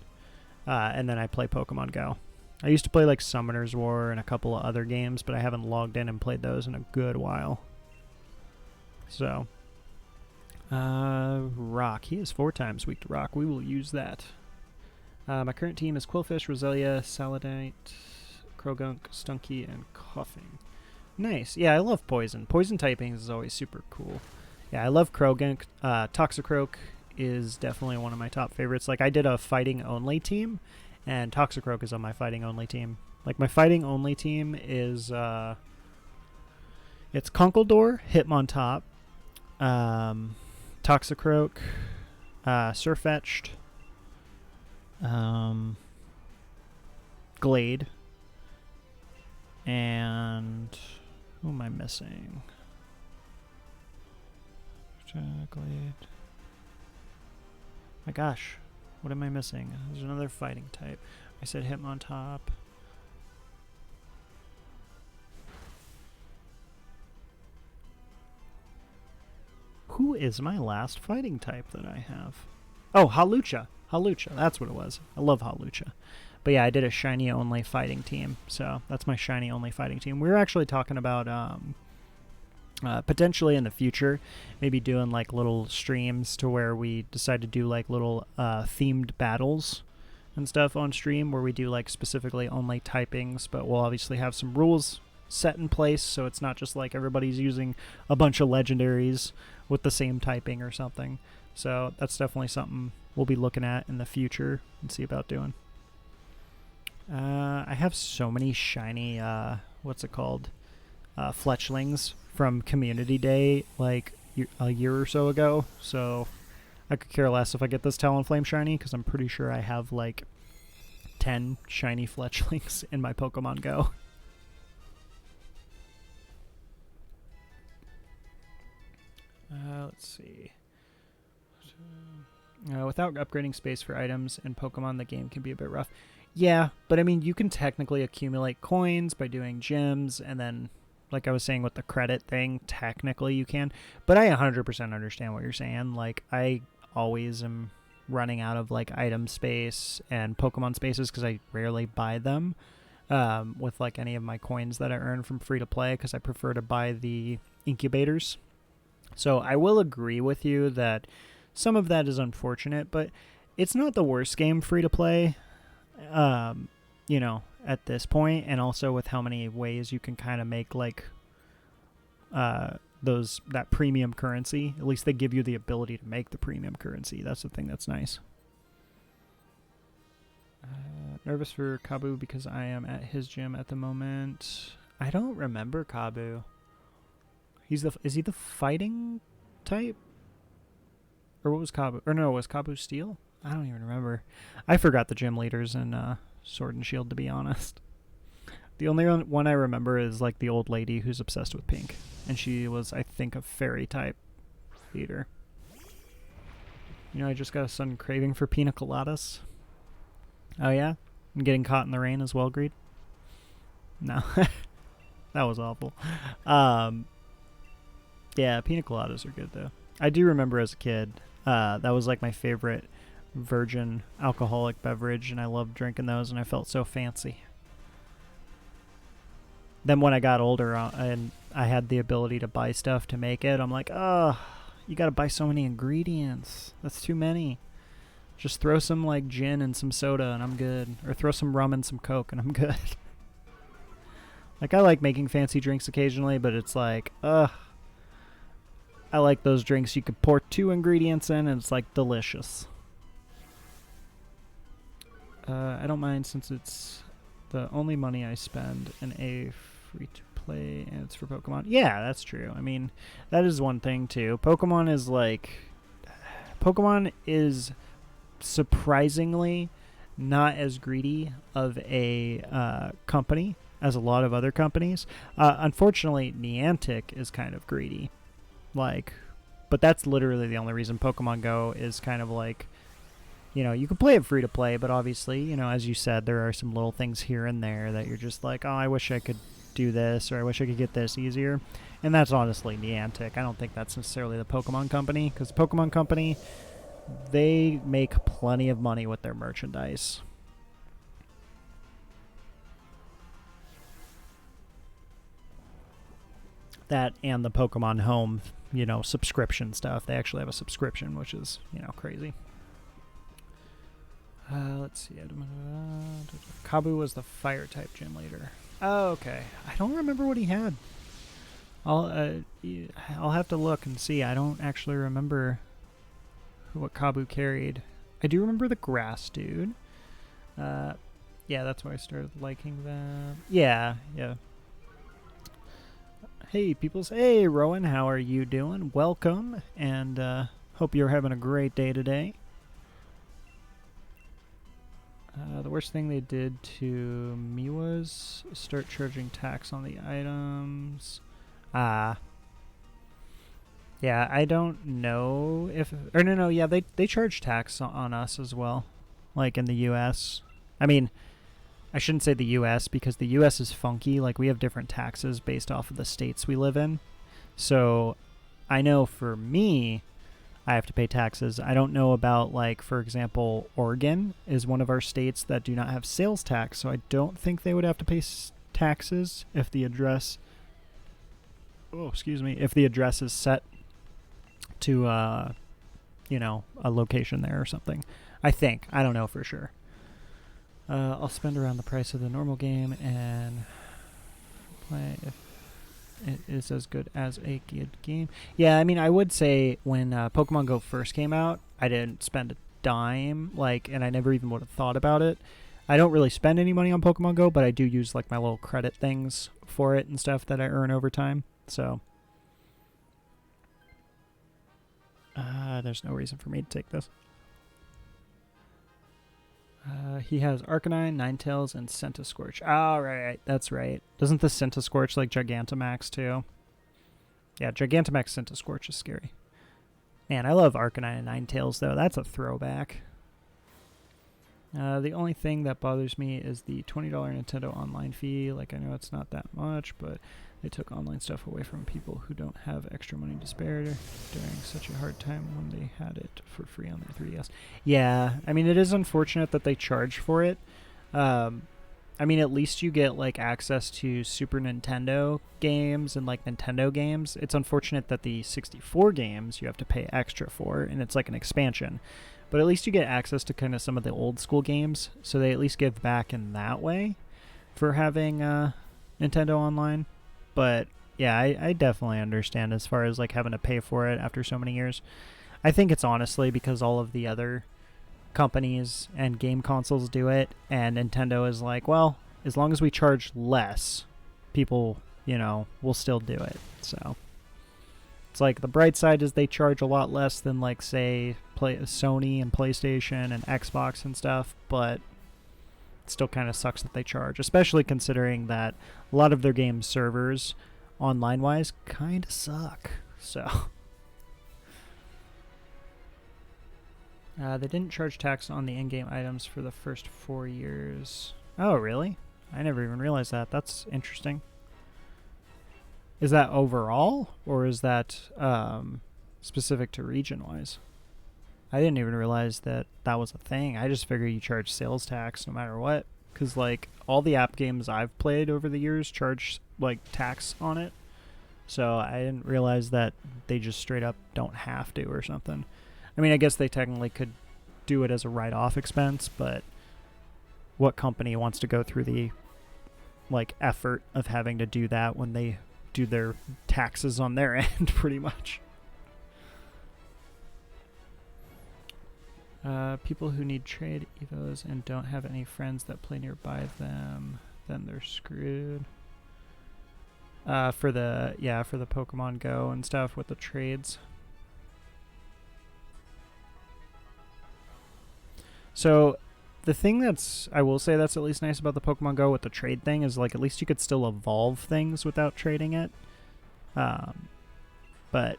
And then I play Pokemon Go. I used to play like Summoner's War and a couple of other games, but I haven't logged in and played those in a good while. So, Rock. He is 4 times weak to Rock. We will use that. My current team is Quillfish, Roselia, Saladite, Krogunk, Stunky, and Coughing. Nice. Yeah, I love Poison. Poison typing is always super cool. Yeah, I love Krogunk. Toxicroak is definitely one of my top favorites. Like, I did a fighting-only team, and Toxicroak is on my fighting-only team. Like, my fighting-only team is, it's Conkeldurr, Hitmontop, Toxicroak, Surfetch'd, Glade, and who am I missing? Glade. My gosh. What am I missing? There's another fighting type. I said Hitmontop. Who is my last fighting type that I have? Oh, Hawlucha. Hawlucha. That's what it was. I love Hawlucha. But yeah, I did a shiny-only fighting team. So that's my shiny-only fighting team. We were actually talking about potentially in the future, maybe doing like little streams to where we decide to do like little themed battles and stuff on stream where we do like specifically only typings, but we'll obviously have some rules set in place so it's not just like everybody's using a bunch of legendaries with the same typing or something. So that's definitely something we'll be looking at in the future and see about doing. I have so many shiny, what's it called? Fletchlings from Community Day like a year or so ago, so I could care less if I get this Talonflame shiny because I'm pretty sure I have like 10 shiny Fletchlings in my Pokemon Go. Let's see. Without upgrading space for items and Pokemon, the game can be a bit rough. Yeah, but I mean, you can technically accumulate coins by doing gyms, and then, like I was saying with the credit thing, technically you can. But I 100% understand what you're saying. Like, I always am running out of, like, item space and Pokemon spaces because I rarely buy them with, like, any of my coins that I earn from free-to-play because I prefer to buy the incubators. So I will agree with you that some of that is unfortunate, but it's not the worst game free to play. You know, at this point, and also with how many ways you can kind of make like that premium currency. At least they give you the ability to make the premium currency. That's the thing that's nice. Nervous for Kabu because I am at his gym at the moment. I don't remember Kabu. Is he the fighting type? Or what was Kabu? Or no, was Kabu Steel? I don't even remember. I forgot the gym leaders in Sword and Shield, to be honest. The only one I remember is like the old lady who's obsessed with pink. And she was, I think, a fairy type leader. You know, I just got a sudden craving for pina coladas. Oh yeah? And getting caught in the rain as well, Greed? No. That was awful. Yeah, pina coladas are good though. I do remember as a kid, that was like my favorite virgin alcoholic beverage, and I loved drinking those, and I felt so fancy. Then when I got older and I had the ability to buy stuff to make it, I'm like, oh, you gotta buy so many ingredients. That's too many. Just throw some like gin and some soda and I'm good. Or throw some rum and some Coke and I'm good. Like, I like making fancy drinks occasionally, but it's like, I like those drinks you could pour 2 ingredients in and it's like delicious. I don't mind since it's the only money I spend in a free-to-play and it's for Pokemon. Yeah, that's true. I mean, that is one thing too. Pokemon is surprisingly not as greedy of a company as a lot of other companies. Unfortunately, Niantic is kind of greedy. But that's literally the only reason Pokemon Go is kind of like, you know, you can play it free to play, but obviously, you know, as you said, there are some little things here and there that you're just like, oh, I wish I could do this, or I wish I could get this easier. And that's honestly Niantic. I don't think that's necessarily the Pokemon Company, because the Pokemon Company, they make plenty of money with their merchandise. That and the Pokemon Home, you know, subscription stuff. They actually have a subscription, which is, you know, crazy. Let's see. Kabu was the fire type gym leader. Oh, okay. I don't remember what he had. I'll have to look and see. I don't actually remember what Kabu carried. I do remember the grass dude. Yeah, that's why I started liking that. Yeah. Hey, peoples. Hey, Rowan. How are you doing? Welcome, and hope you're having a great day today. The worst thing they did to me was start charging tax on the items. Yeah, I don't know if... Or no, yeah, they charge tax on us as well, like in the U.S. I mean, I shouldn't say the U.S. because the U.S. is funky. Like, we have different taxes based off of the states we live in. So, I know for me, I have to pay taxes. I don't know about, like, for example, Oregon is one of our states that do not have sales tax, so I don't think they would have to pay taxes if the address... Oh, excuse me. If the address is set to, you know, a location there or something. I think. I don't know for sure. I'll spend around the price of the normal game and play if it is as good as a good game. Yeah, I mean, I would say when Pokemon Go first came out, I didn't spend a dime, like, and I never even would have thought about it. I don't really spend any money on Pokemon Go, but I do use, like, my little credit things for it and stuff that I earn over time, so. There's no reason for me to take this. He has Arcanine, Ninetales, and Centiskorch. Oh, right, that's right. Doesn't the Centiskorch like Gigantamax too? Yeah, Gigantamax Centiskorch is scary. Man, I love Arcanine and Ninetales though. That's a throwback. The only thing that bothers me is the $20 Nintendo online fee. Like, I know it's not that much, but they took online stuff away from people who don't have extra money to spare during such a hard time when they had it for free on their 3DS. Yeah, I mean, it is unfortunate that they charge for it. I mean, at least you get, like, access to Super Nintendo games and, like, Nintendo games. It's unfortunate that the 64 games you have to pay extra for, and it's like an expansion. But at least you get access to kind of some of the old school games, so they at least give back in that way. for having Nintendo Online, but yeah, I definitely understand as far as like having to pay for it after so many years. I think it's honestly because all of the other companies and game consoles do it, and Nintendo is like, well, as long as we charge less, people, will still do it. So it's like the bright side is they charge a lot less than like say Sony and PlayStation and Xbox and stuff, but it still kind of sucks that they charge, especially considering that a lot of their game servers online wise kind of suck. So they didn't charge tax on the in-game items for the first 4 years. Oh, really? I never even realized that. That's interesting. Is that overall, or is that specific to region-wise? I didn't even realize that that was a thing. I just figured you charge sales tax no matter what. Because, like, all the app games I've played over the years charge, like, tax on it. So I didn't realize that they just straight up don't have to or something. I mean, I guess they technically could do it as a write-off expense, but what company wants to go through the, like, effort of having to do that when they do their taxes on their end, pretty much? People who need trade evos and don't have any friends that play nearby them, then they're screwed. For the Pokemon Go and stuff with the trades. So the thing I will say that's at least nice about the Pokemon Go with the trade thing is like at least you could still evolve things without trading it. But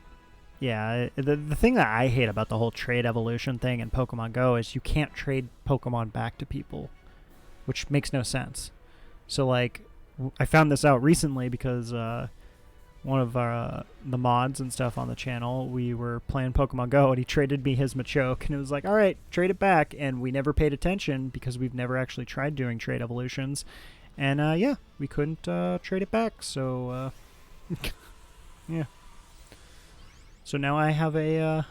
yeah, the thing that I hate about the whole trade evolution thing in Pokemon Go is you can't trade Pokemon back to people, which makes no sense. So like, I found this out recently because one of the mods and stuff on the channel, we were playing Pokemon Go and he traded me his Machoke and it was like, all right, trade it back. And we never paid attention because we've never actually tried doing trade evolutions. And yeah, we couldn't trade it back. So yeah. So now I have a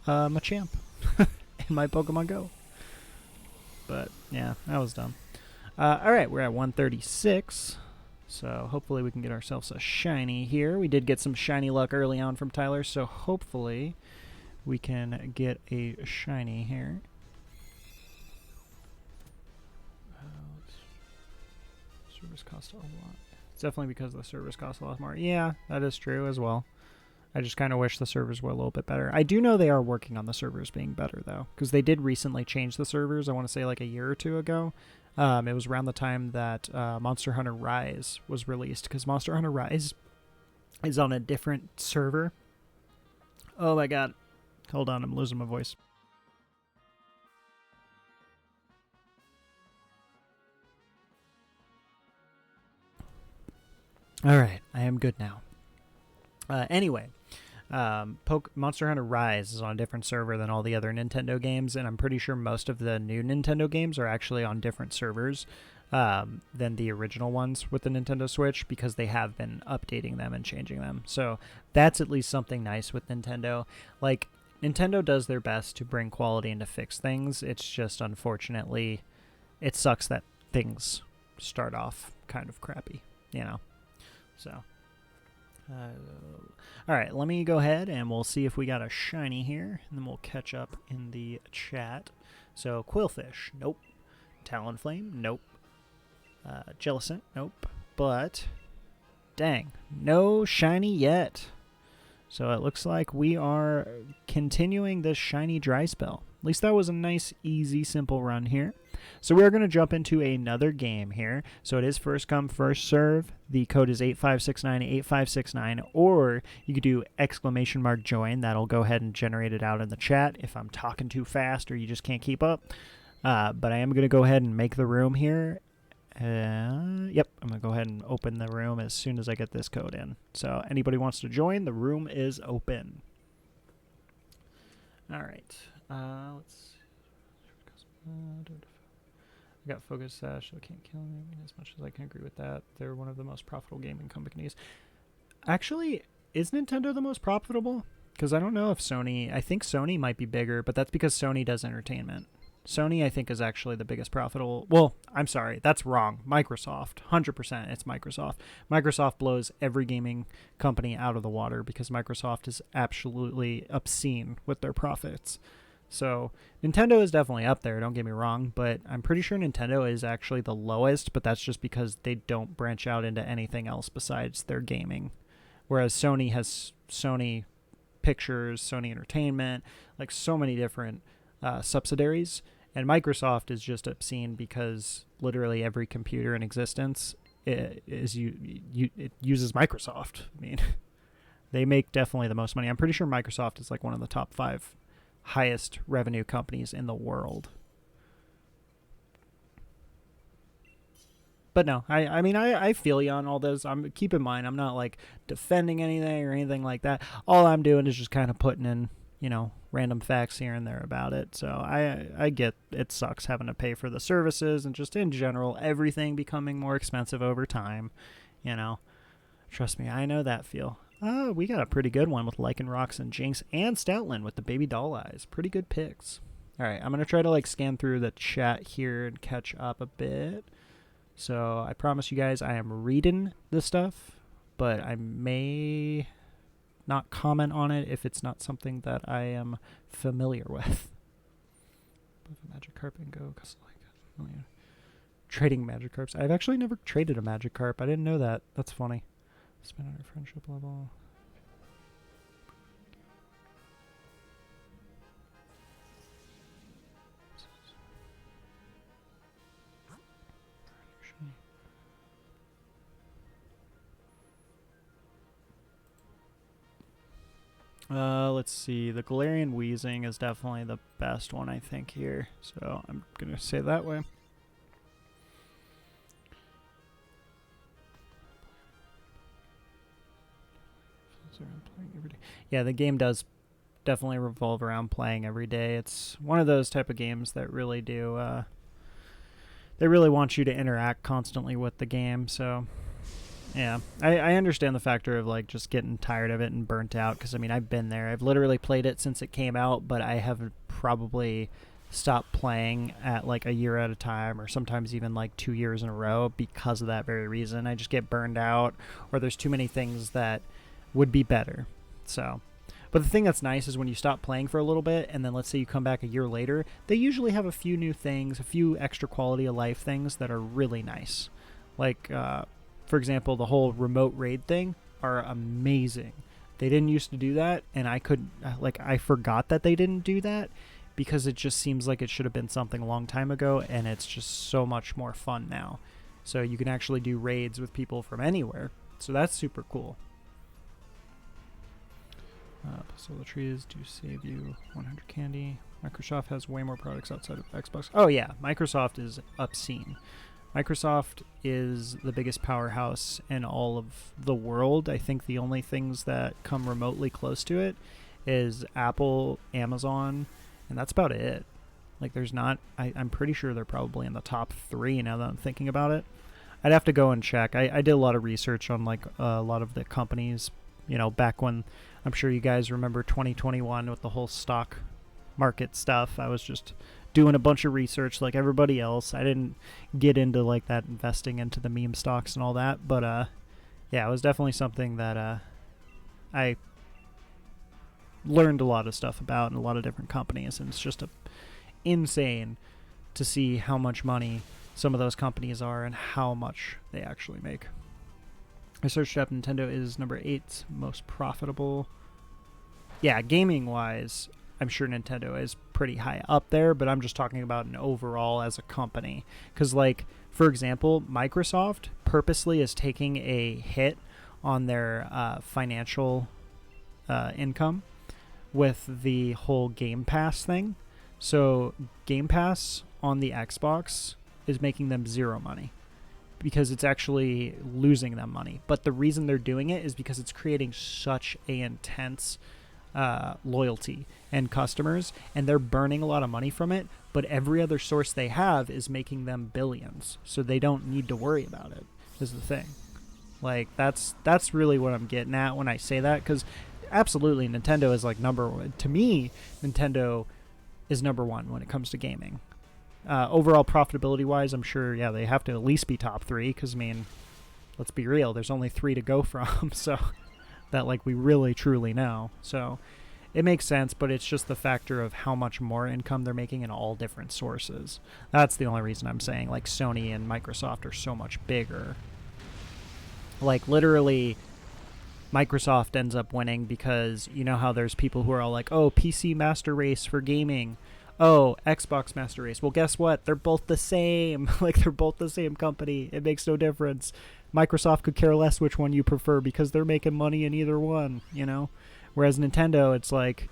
Machamp in my Pokemon Go. But yeah, that was dumb. All right, we're at 136. So hopefully we can get ourselves a shiny here. We did get some shiny luck early on from Tyler, so hopefully we can get a shiny here. Service cost a lot. It's definitely because the servers cost a lot more. Yeah, that is true as well. I just kind of wish the servers were a little bit better. I do know they are working on the servers being better, though, because they did recently change the servers, I want to say like a year or two ago. It was around the time that Monster Hunter Rise was released, because Monster Hunter Rise is on a different server. Oh my god. Hold on, I'm losing my voice. Alright, I am good now. Anyway, Monster Hunter Rise is on a different server than all the other Nintendo games, and I'm pretty sure most of the new Nintendo games are actually on different servers than the original ones with the Nintendo Switch, because they have been updating them and changing them. So that's at least something nice with Nintendo. Like, Nintendo does their best to bring quality and to fix things. It's just, unfortunately, it sucks that things start off kind of crappy, So... all right, let me go ahead and we'll see if we got a shiny here, and then we'll catch up in the chat. So, Quillfish, nope. Talonflame, nope. Jellicent, nope. But, dang, no shiny yet. So it looks like we are continuing this shiny dry spell. At least that was a nice, easy, simple run here. So we're going to jump into another game here. So it is first come, first serve. The code is 85698569, or you could do !join. That'll go ahead and generate it out in the chat if I'm talking too fast or you just can't keep up. But I am going to go ahead and make the room here. Yep, I'm going to go ahead and open the room as soon as I get this code in. So anybody wants to join, the room is open. All right. Let's see. I got Focus Sash, so I can't kill them as much as I can agree with that. They're one of the most profitable gaming companies. Actually, is Nintendo the most profitable? Because I don't know if Sony... I think Sony might be bigger, but that's because Sony does entertainment. Sony, I think, is actually the biggest profitable. Well, I'm sorry, that's wrong. Microsoft, 100%, it's Microsoft. Microsoft blows every gaming company out of the water because Microsoft is absolutely obscene with their profits. So Nintendo is definitely up there, don't get me wrong, but I'm pretty sure Nintendo is actually the lowest, but that's just because they don't branch out into anything else besides their gaming. Whereas Sony has Sony Pictures, Sony Entertainment, like so many different subsidiaries. And Microsoft is just obscene because literally every computer in existence it uses Microsoft. I mean, they make definitely the most money. I'm pretty sure Microsoft is like one of the top 5 highest revenue companies in the world. But no, I mean, I feel you on all those. Keep in mind, I'm not like defending anything or anything like that. All I'm doing is just kind of putting in, random facts here and there about it. So I get it sucks having to pay for the services and just in general, everything becoming more expensive over time, Trust me, I know that feel. We got a pretty good one with Lycanroc and Jinx and Stoutland with the baby doll eyes. Pretty good picks. All right, I'm going to try to scan through the chat here and catch up a bit. So I promise you guys I am reading this stuff, but I may not comment on it if it's not something that I am familiar with. Magikarp and go. Trading Magikarps. I've actually never traded a Magikarp. I didn't know that. That's funny. Spin on our friendship level. Let's see. The Galarian Wheezing is definitely the best one, I think, here. So I'm going to say that way. Yeah, the game does definitely revolve around playing every day. It's one of those type of games that really do... they really want you to interact constantly with the game, so... Yeah, I understand the factor of just getting tired of it and burnt out because, I mean, I've been there. I've literally played it since it came out, but I have probably stopped playing at a year at a time or sometimes even 2 years in a row because of that very reason. I just get burned out or there's too many things that would be better. So, but the thing that's nice is when you stop playing for a little bit and then let's say you come back a year later, they usually have a few new things, a few extra quality of life things that are really nice. For example, the whole remote raid thing are amazing. They didn't used to do that, and I forgot that they didn't do that because it just seems like it should have been something a long time ago, and it's just so much more fun now. So you can actually do raids with people from anywhere. So that's super cool. Plus all the trees do save you 100 candy. Microsoft has way more products outside of Xbox. Oh yeah, Microsoft is obscene. Microsoft is the biggest powerhouse in all of the world. I think the only things that come remotely close to it is Apple, Amazon, and that's about it. There's not... I'm pretty sure they're probably in the top 3 now that I'm thinking about it. I'd have to go and check. I did a lot of research on a lot of the companies, back when... I'm sure you guys remember 2021 with the whole stock market stuff. I was just... doing a bunch of research like everybody else. I didn't get into that investing into the meme stocks and all that, but yeah, it was definitely something that I learned a lot of stuff about in a lot of different companies, and it's just insane to see how much money some of those companies are and how much they actually make. I searched up Nintendo is number 8 most profitable. Yeah, gaming wise, I'm sure Nintendo is pretty high up there, but I'm just talking about an overall as a company. Because, for example, Microsoft purposely is taking a hit on their financial income with the whole Game Pass thing. So Game Pass on the Xbox is making them zero money because it's actually losing them money. But the reason they're doing it is because it's creating such a intense... loyalty and customers, and they're burning a lot of money from it, but every other source they have is making them billions, so they don't need to worry about it, is the thing. That's really what I'm getting at when I say that, because absolutely Nintendo is number one. To me, Nintendo is number one when it comes to gaming. Overall profitability-wise, I'm sure, yeah, they have to at least be top 3, because, I mean, let's be real, there's only 3 to go from, so that, like, we really, truly know. So it makes sense, but it's just the factor of how much more income they're making in all different sources. That's the only reason I'm saying, like, Sony and Microsoft are so much bigger. Like, literally, Microsoft ends up winning because you know how there's people who are all like, oh, PC Master Race for gaming. Oh, Xbox Master Race. Well, guess what? They're both the same. Like, they're both the same company. It makes no difference. Microsoft could care less which one you prefer because they're making money in either one, you know? Whereas Nintendo, it's like,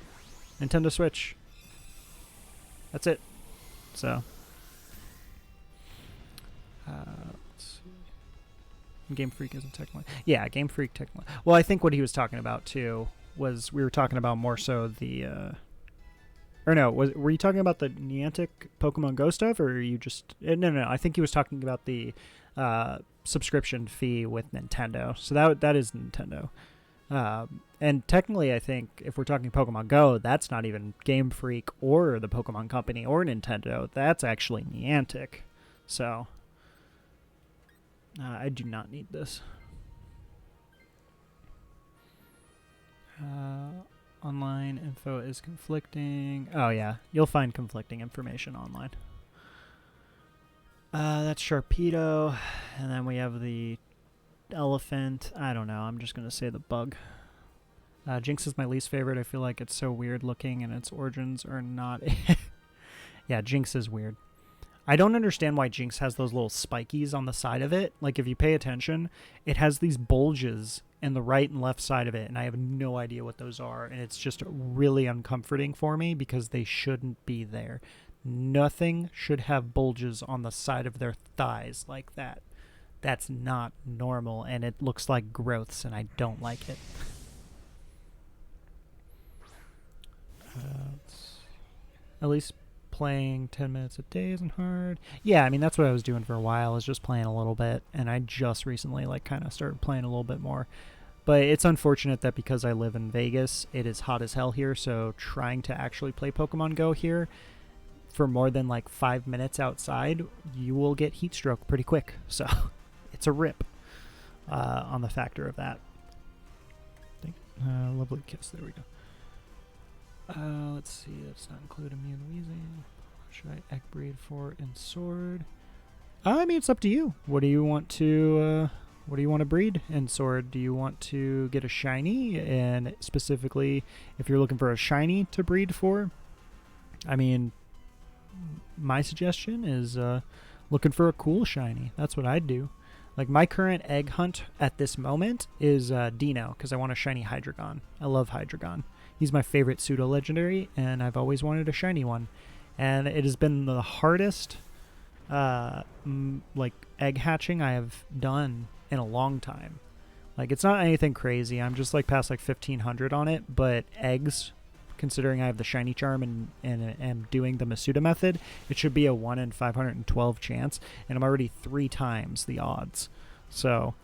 Nintendo Switch. That's it. So, let's see. Game Freak isn't technically. Yeah, Game Freak technically. Well, I think what he was talking about, too, was we were talking about more so the... Or no, were you talking about the Niantic Pokemon Go stuff, or are you just... No, I think he was talking about the subscription fee with Nintendo. So that is Nintendo. And technically, I think, if we're talking Pokemon Go, that's not even Game Freak or the Pokemon Company or Nintendo. That's actually Niantic. So, I do not need this. Online info is conflicting. Oh, yeah. You'll find conflicting information online. That's Sharpedo. And then we have the elephant. I don't know. I'm just going to say the bug. Jinx is my least favorite. I feel like it's so weird looking and its origins are not... Yeah, Jinx is weird. I don't understand why Jinx has those little spikies on the side of it. Like, if you pay attention, it has these bulges in the right and left side of it, and I have no idea what those are, and it's just really uncomforting for me because they shouldn't be there. Nothing should have bulges on the side of their thighs like that. That's not normal, and it looks like growths, and I don't like it. At least playing 10 minutes a day isn't hard. Yeah, I mean, that's what I was doing for a while, is just playing a little bit, and I just recently, like, kind of started playing a little bit more. But it's unfortunate that because I live in Vegas, it is hot as hell here, so trying to actually play Pokemon Go here for more than, like, 5 minutes outside, you will get heat stroke pretty quick. So it's a rip on the factor of that. Lovely kiss, there we go. Let's see, let's not include a Mew Louisiana. Should I egg breed for in Sword? I mean, it's up to you. What do you want to breed in Sword? Do you want to get a shiny? And specifically, if you're looking for a shiny to breed for, I mean, my suggestion is looking for a cool shiny. That's what I'd do. Like, my current egg hunt at this moment is Dino, because I want a shiny Hydreigon. I love Hydreigon. He's my favorite pseudo-legendary, and I've always wanted a shiny one. And it has been the hardest, like, egg hatching I have done in a long time. Like, it's not anything crazy. I'm just, like, past, like, 1,500 on it. But eggs, considering I have the shiny charm and am doing the Masuda method, it should be a 1 in 512 chance. And I'm already 3 times the odds. So,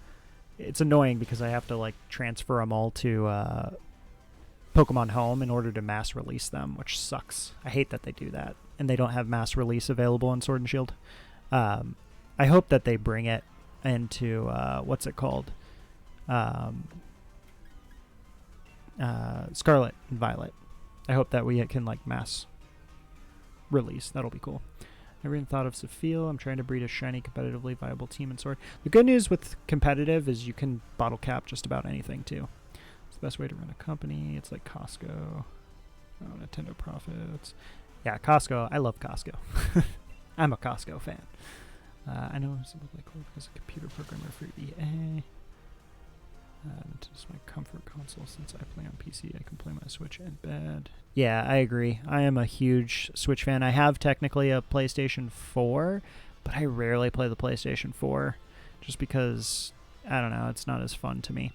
it's annoying because I have to, like, transfer them all to... Pokemon Home in order to mass release them, which sucks. I hate that they do that, and they don't have mass release available in Sword and Shield. I hope that they bring it into what's it called, Scarlet and Violet. I hope that we can, like, mass release. That'll be cool. Never even thought of Sophia. I'm trying to breed a shiny, competitively viable team in Sword. The good news with competitive is you can bottle cap just about anything too. Best way to run a company. It's like Costco. Oh, Nintendo profits. Yeah, Costco. I love Costco. I'm a Costco fan. I know something like as a computer programmer for EA. It's my comfort console since I play on PC. I can play my Switch in bed. Yeah, I agree. I am a huge Switch fan. I have technically a PlayStation 4, but I rarely play the PlayStation 4 just because, I don't know, it's not as fun to me.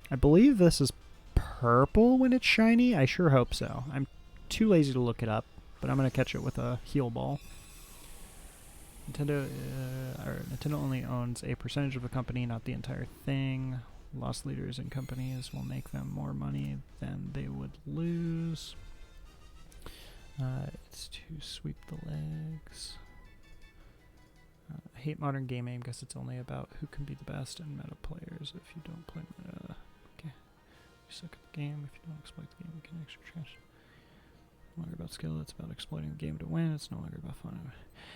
I believe this is purple when it's shiny. I sure hope so. I'm too lazy to look it up, but I'm going to catch it with a heal ball. Nintendo only owns a percentage of the company, not the entire thing. Lost leaders in companies will make them more money than they would lose. It's to sweep the legs. I hate modern gaming because it's only about who can be the best and meta players. If you don't play meta, okay, you suck at the game. If you don't exploit the game, you can extra trash. No longer about skill, it's about exploiting the game to win. It's no longer about fun.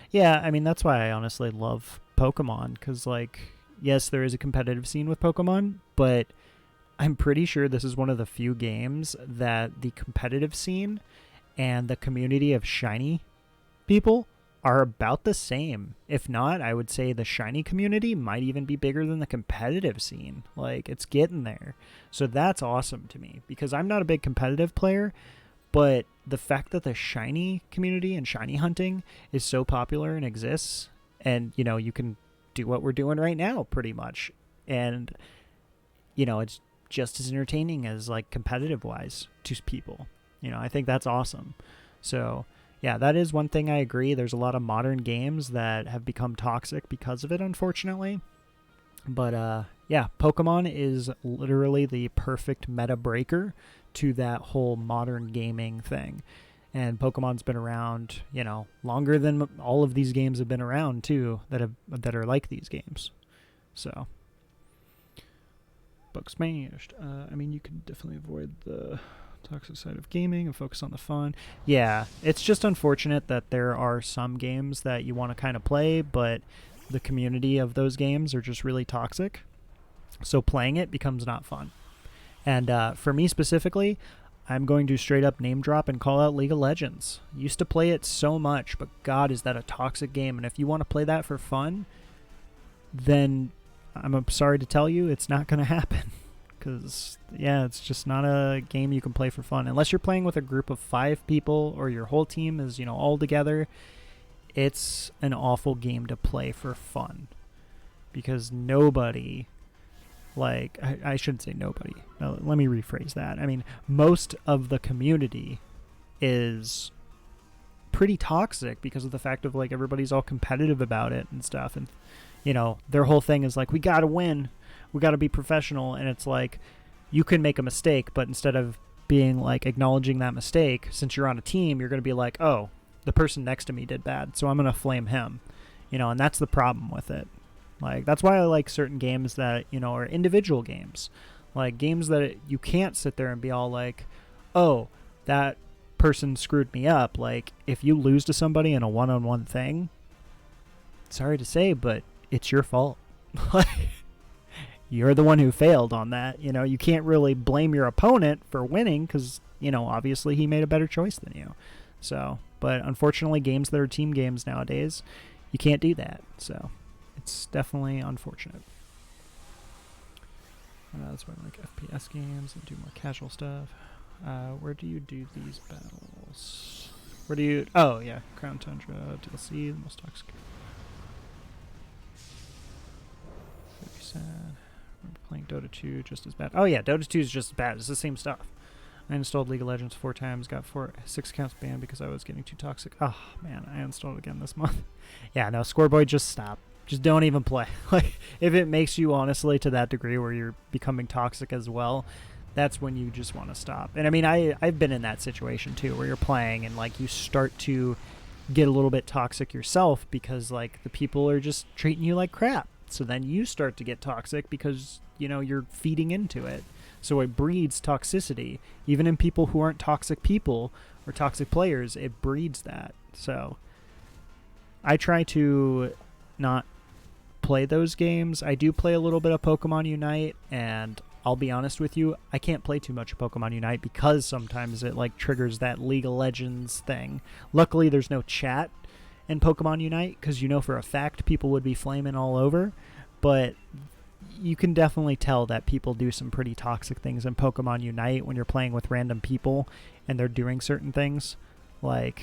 Yeah, I mean, that's why I honestly love Pokemon, because, like, yes, there is a competitive scene with Pokemon, but I'm pretty sure this is one of the few games that the competitive scene and the community of shiny people are about the same. If not, I would say the shiny community might even be bigger than the competitive scene. Like, it's getting there. So that's awesome to me, because I'm not a big competitive player, but the fact that the shiny community and shiny hunting is so popular and exists, and, you know, you can do what we're doing right now pretty much, and, you know, it's just as entertaining as, like, competitive wise to people. You know, I think that's awesome. So yeah, that is one thing I agree. There's a lot of modern games that have become toxic because of it, unfortunately. But yeah, Pokemon is literally the perfect meta breaker to that whole modern gaming thing. And Pokemon's been around, you know, longer than all of these games have been around too, that are like these games. So, Bug smashed. I mean, you can definitely avoid the toxic side of gaming and focus on the fun. Yeah, it's just unfortunate that there are some games that you want to kind of play, but the community of those games are just really toxic. So playing it becomes not fun. And for me specifically, I'm going to straight up name drop and call out League of Legends. Used to play it so much, but God, is that a toxic game. And if you want to play that for fun, then I'm sorry to tell you, it's not going to happen. Because, yeah, it's just not a game you can play for fun. Unless you're playing with a group of 5 people or your whole team is, you know, all together, it's an awful game to play for fun. Because nobody, like, I shouldn't say nobody. No, let me rephrase that. I mean, most of the community is pretty toxic because of the fact of, like, everybody's all competitive about it and stuff. And, you know, their whole thing is like, we got to win. We got to be professional. And it's like, you can make a mistake, but instead of being like acknowledging that mistake, since you're on a team, you're going to be like, oh, the person next to me did bad, so I'm going to flame him, you know, and that's the problem with it. Like, that's why I like certain games that, you know, are individual games, like games that you can't sit there and be all like, oh, that person screwed me up. Like, if you lose to somebody in a one-on-one thing, sorry to say, but it's your fault. You're the one who failed on that. You know, you can't really blame your opponent for winning because, you know, obviously he made a better choice than you. So, but unfortunately, games that are team games nowadays, you can't do that. So, it's definitely unfortunate. That's why I like FPS games and do more casual stuff. Where do you do these battles? Where do you... Oh, yeah. Crown Tundra, DLC, the most toxic. Very sad. Remember playing Dota 2 just as bad. Oh, yeah. Dota 2 is just as bad. It's the same stuff. I installed League of Legends 4 times, got 6 accounts banned because I was getting too toxic. Oh, man. I installed it again this month. Yeah, no. Scoreboy, just stop. Just don't even play. Like, if it makes you honestly to that degree where you're becoming toxic as well, that's when you just want to stop. And I mean, I've been in that situation too, where you're playing and like you start to get a little bit toxic yourself because like the people are just treating you like crap. So then you start to get toxic because, you know, you're feeding into it. So it breeds toxicity. Even in people who aren't toxic people or toxic players, it breeds that. So I try to not play those games. I do play a little bit of Pokemon Unite, and I'll be honest with you, I can't play too much of Pokemon Unite because sometimes it like triggers that League of Legends thing. Luckily, there's no chat in Pokemon Unite because you know for a fact people would be flaming all over, but you can definitely tell that people do some pretty toxic things in Pokemon Unite when you're playing with random people and they're doing certain things. Like,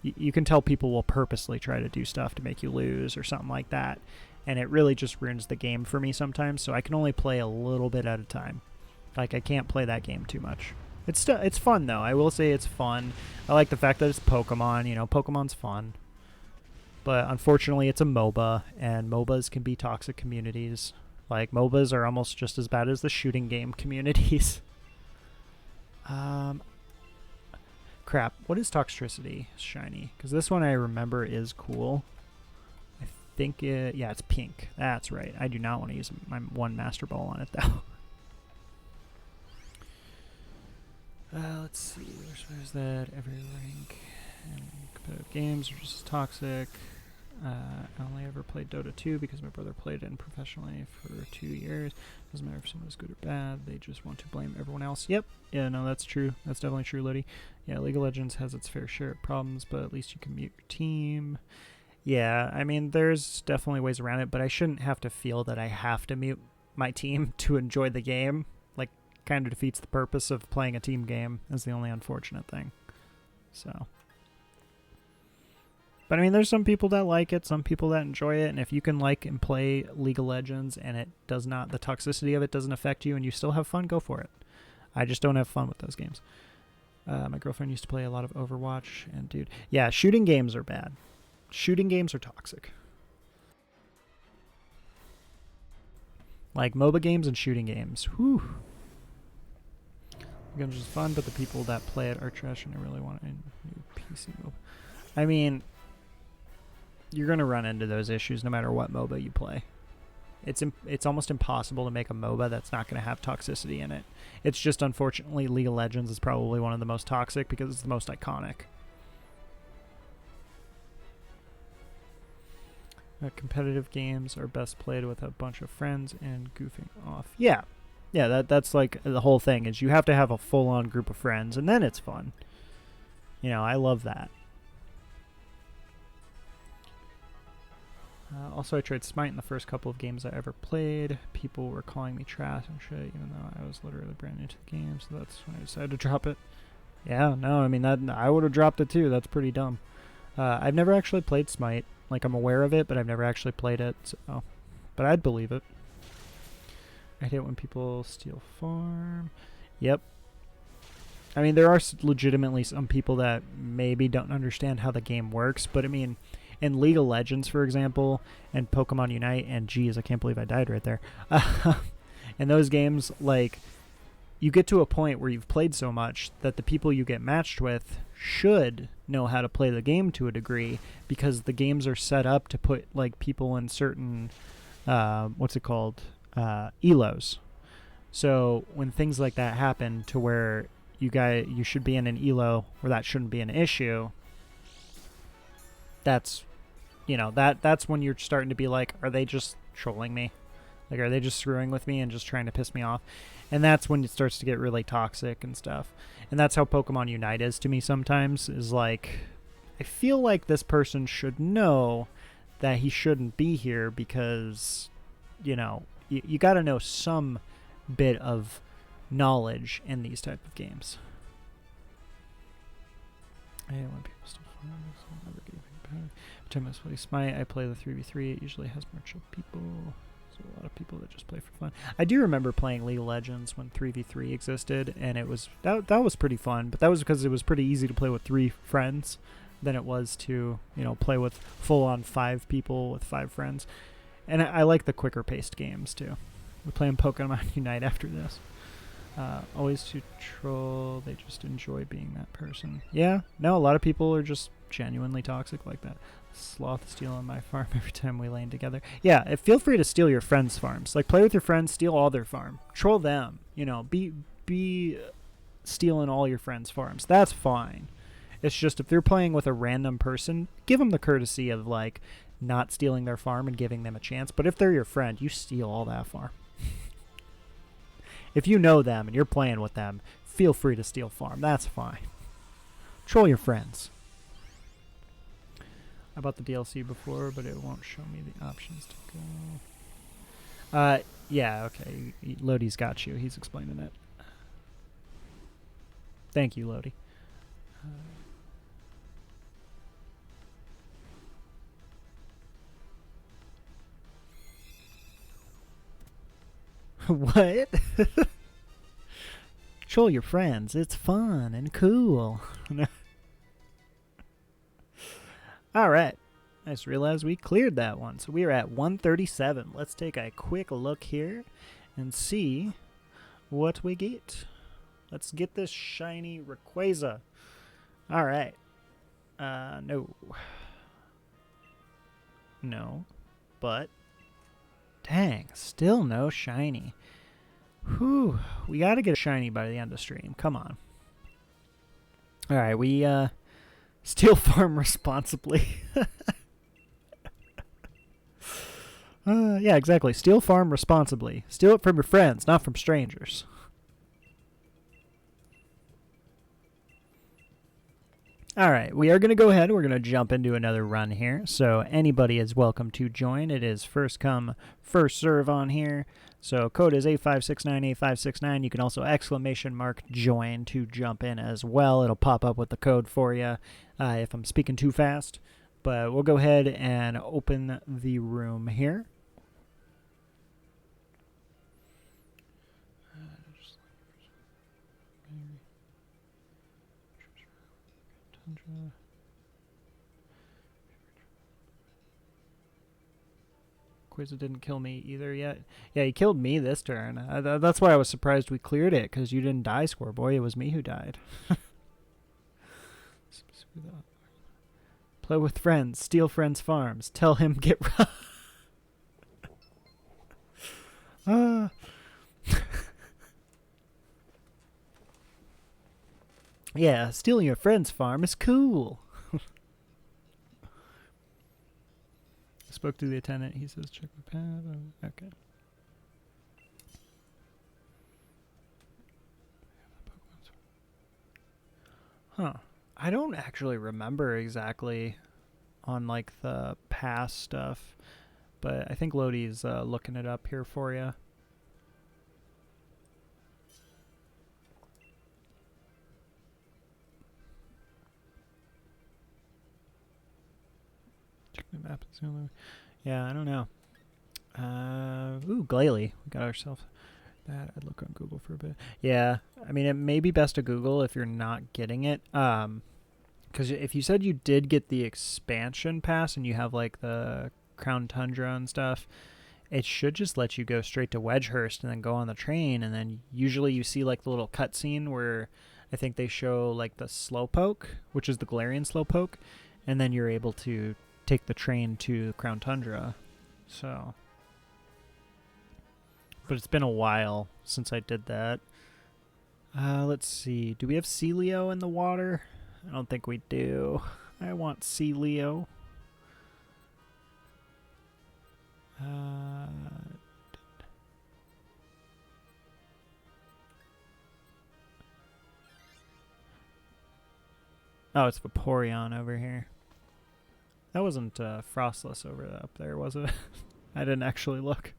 you can tell people will purposely try to do stuff to make you lose or something like that. And it really just ruins the game for me sometimes, so I can only play a little bit at a time. Like, I can't play that game too much. It's fun, though. I will say it's fun. I like the fact that it's Pokemon. You know, Pokemon's fun. But unfortunately, it's a MOBA, and MOBAs can be toxic communities. Like, MOBAs are almost just as bad as the shooting game communities. Crap. What is Toxtricity? Shiny. Because this one I remember is cool. I think yeah, it's pink. That's right. I do not want to use my one Master Ball on it, though. Let's see. Where's that? Every rank and competitive games are just toxic. I only ever played Dota 2 because my brother played it professionally for 2 years. Doesn't matter if someone is good or bad. They just want to blame everyone else. Yep. Yeah, no, that's true. That's definitely true, Lodi. Yeah, League of Legends has its fair share of problems, but at least you can mute your team. Yeah, I mean, there's definitely ways around it, but I shouldn't have to feel that I have to mute my team to enjoy the game. Like, kind of defeats the purpose of playing a team game, is the only unfortunate thing. So... But I mean, there's some people that like it, some people that enjoy it, and if you can like and play League of Legends and it does not, the toxicity of it doesn't affect you and you still have fun, go for it. I just don't have fun with those games. My girlfriend used to play a lot of Overwatch, and dude, yeah, shooting games are bad. Shooting games are toxic. Like MOBA games and shooting games. Whew. Games is fun, but the people that play it are trash and I really want a new PC MOBA. I mean... You're going to run into those issues no matter what MOBA you play. It's almost impossible to make a MOBA that's not going to have toxicity in it. It's just, unfortunately, League of Legends is probably one of the most toxic because it's the most iconic. Competitive games are best played with a bunch of friends and goofing off. Yeah. Yeah, that's like the whole thing is you have to have a full-on group of friends and then it's fun. You know, I love that. Also, I tried Smite in the first couple of games I ever played. People were calling me trash and shit, even though I was literally brand new to the game, so that's when I decided to drop it. Yeah, no, I mean, that I would have dropped it too. That's pretty dumb. I've never actually played Smite. Like, I'm aware of it, but I've never actually played it, so... But I'd believe it. I hate when people steal farm. Yep. I mean, there are legitimately some people that maybe don't understand how the game works, but I mean... In League of Legends, for example, and Pokemon Unite, and geez, I can't believe I died right there. In those games, like, you get to a point where you've played so much that the people you get matched with should know how to play the game to a degree because the games are set up to put, like, people in certain, elos. So when things like that happen to where you should be in an elo where that shouldn't be an issue, that's... You know, that's when you're starting to be like, are they just trolling me? Like, are they just screwing with me and just trying to piss me off? And that's when it starts to get really toxic and stuff. And that's how Pokemon Unite is to me sometimes, is like, I feel like this person should know that he shouldn't be here because, you know, you got to know some bit of knowledge in these type of games. I hate when people still find this. I'll never give it. Every time I play Smite, I play the 3v3. It usually has more chill people. There's a lot of people that just play for fun. I do remember playing League of Legends when 3v3 existed, and it was that was pretty fun. But that was because it was pretty easy to play with 3 friends than it was to, you know, play with full-on 5 people with 5 friends. And I like the quicker-paced games, too. We're playing Pokemon Unite after this. Always to troll. They just enjoy being that person. Yeah, no, a lot of people are just genuinely toxic like that. Sloth steal on my farm every time we lane together. Yeah, feel free to steal your friends' farms. Like, play with your friends, steal all their farm. Troll them. You know, be stealing all your friends' farms. That's fine. It's just if they're playing with a random person, give them the courtesy of, like, not stealing their farm and giving them a chance. But if they're your friend, you steal all that farm. If you know them and you're playing with them, feel free to steal farm. That's fine. Troll your friends. I bought the DLC before, but it won't show me the options to go. Yeah, okay. Lodi's got you. He's explaining it. Thank you, Lodi. What? Troll your friends. It's fun and cool. All right. I just realized we cleared that one. So we are at 137. Let's take a quick look here and see what we get. Let's get this shiny Rayquaza. All right. No. No. but dang, still no shiny. Whew, we gotta get a shiny by the end of stream. Come on. Alright, we steal farm responsibly. Yeah, exactly. Steal farm responsibly. Steal it from your friends, not from strangers. Alright, we are going to go ahead. We're going to jump into another run here. So anybody is welcome to join. It is first come, first serve on here. So code is 85698569. You can also !join to jump in as well. It'll pop up with the code for you if I'm speaking too fast. But we'll go ahead and open the room here. Rayquaza didn't kill me either yet. Yeah, he killed me this turn. That's why I was surprised we cleared it, because you didn't die, Scoreboy. It was me who died. Play with friends. Steal friends' farms. Tell him get Yeah, stealing your friend's farm is cool. I spoke to the attendant. He says, check the pad. Okay. Huh. I don't actually remember exactly on, like, the past stuff, but I think Lodi's looking it up here for you. The map is the only way. Yeah, I don't know. Ooh, Glalie. We got ourselves that. I'd look on Google for a bit. Yeah, I mean, it may be best to Google if you're not getting it. Because if you said you did get the expansion pass and you have, like, the Crown Tundra and stuff, it should just let you go straight to Wedgehurst and then go on the train. And then usually you see, like, the little cutscene where I think they show, like, the Slowpoke, which is the Galarian Slowpoke, and then you're able to take the train to Crown Tundra. So, but it's been a while since I did that. Let's see. Do we have Celio in the water? I don't think we do. I want Celio. Oh, it's Vaporeon over here. That wasn't Frostless over up there, was it? I didn't actually look.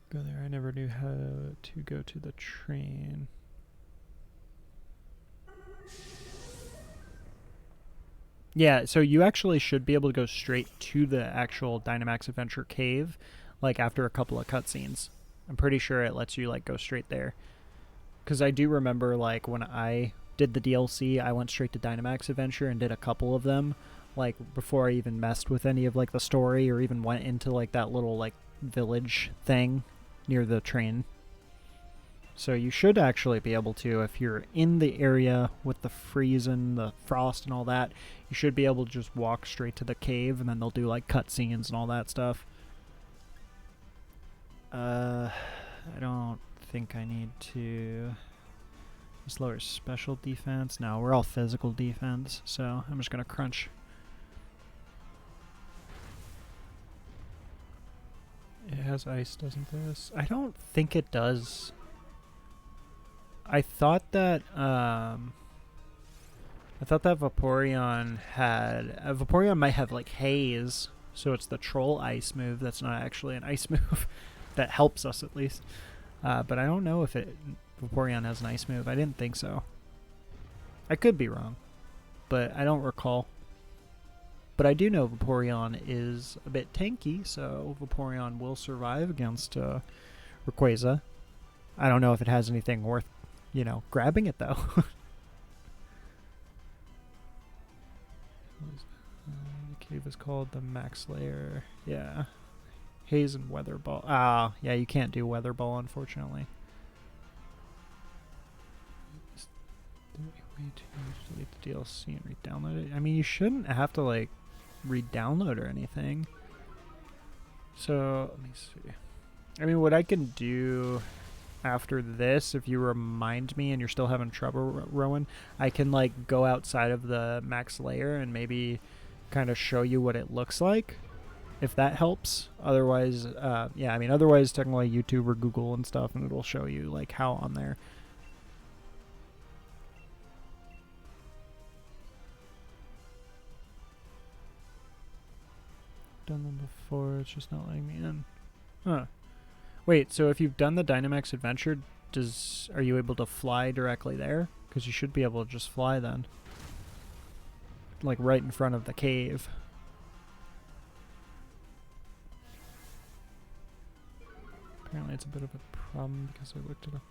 Go there. I never knew how to go to the train. Yeah, so you actually should be able to go straight to the actual Dynamax Adventure Cave, like, after a couple of cutscenes. I'm pretty sure it lets you, like, go straight there. Because I do remember, like, when I did the DLC, I went straight to Dynamax Adventure and did a couple of them, like, before I even messed with any of, like, the story or even went into, like, that little, like, village thing near the train. So you should actually be able to, if you're in the area with the freeze and the frost and all that, you should be able to just walk straight to the cave, and then they'll do, like, cutscenes and all that stuff. I don't think I need to... This lowers special defense. No, we're all physical defense, so I'm just going to crunch. It has ice, doesn't this? I don't think it does. I thought that Vaporeon had... Vaporeon might have, like, haze, so it's the troll ice move that's not actually an ice move. That helps us, at least. But I don't know if Vaporeon has an ice move. I didn't think so. I could be wrong, but I don't recall. But I do know Vaporeon is a bit tanky, so Vaporeon will survive against Rayquaza. I don't know if it has anything worth, you know, grabbing it, though. The cave is called the Max Lair. Yeah. Haze and Weather Ball. Ah, yeah, you can't do Weather Ball, unfortunately. Way to delete the DLC and re-download it. I mean, you shouldn't have to, like, re-download or anything. So let me see. I mean, what I can do after this, if you remind me and you're still having trouble, Rowan, I can like go outside of the max layer and maybe kind of show you what it looks like, if that helps. Otherwise, yeah, I mean, otherwise technically YouTube or Google and stuff, and it'll show you like how on there. Done them before, it's just not letting me in. Huh. Wait, so if you've done the Dynamax adventure, are you able to fly directly there? Because you should be able to just fly then. Like right in front of the cave. Apparently it's a bit of a problem because I looked it up.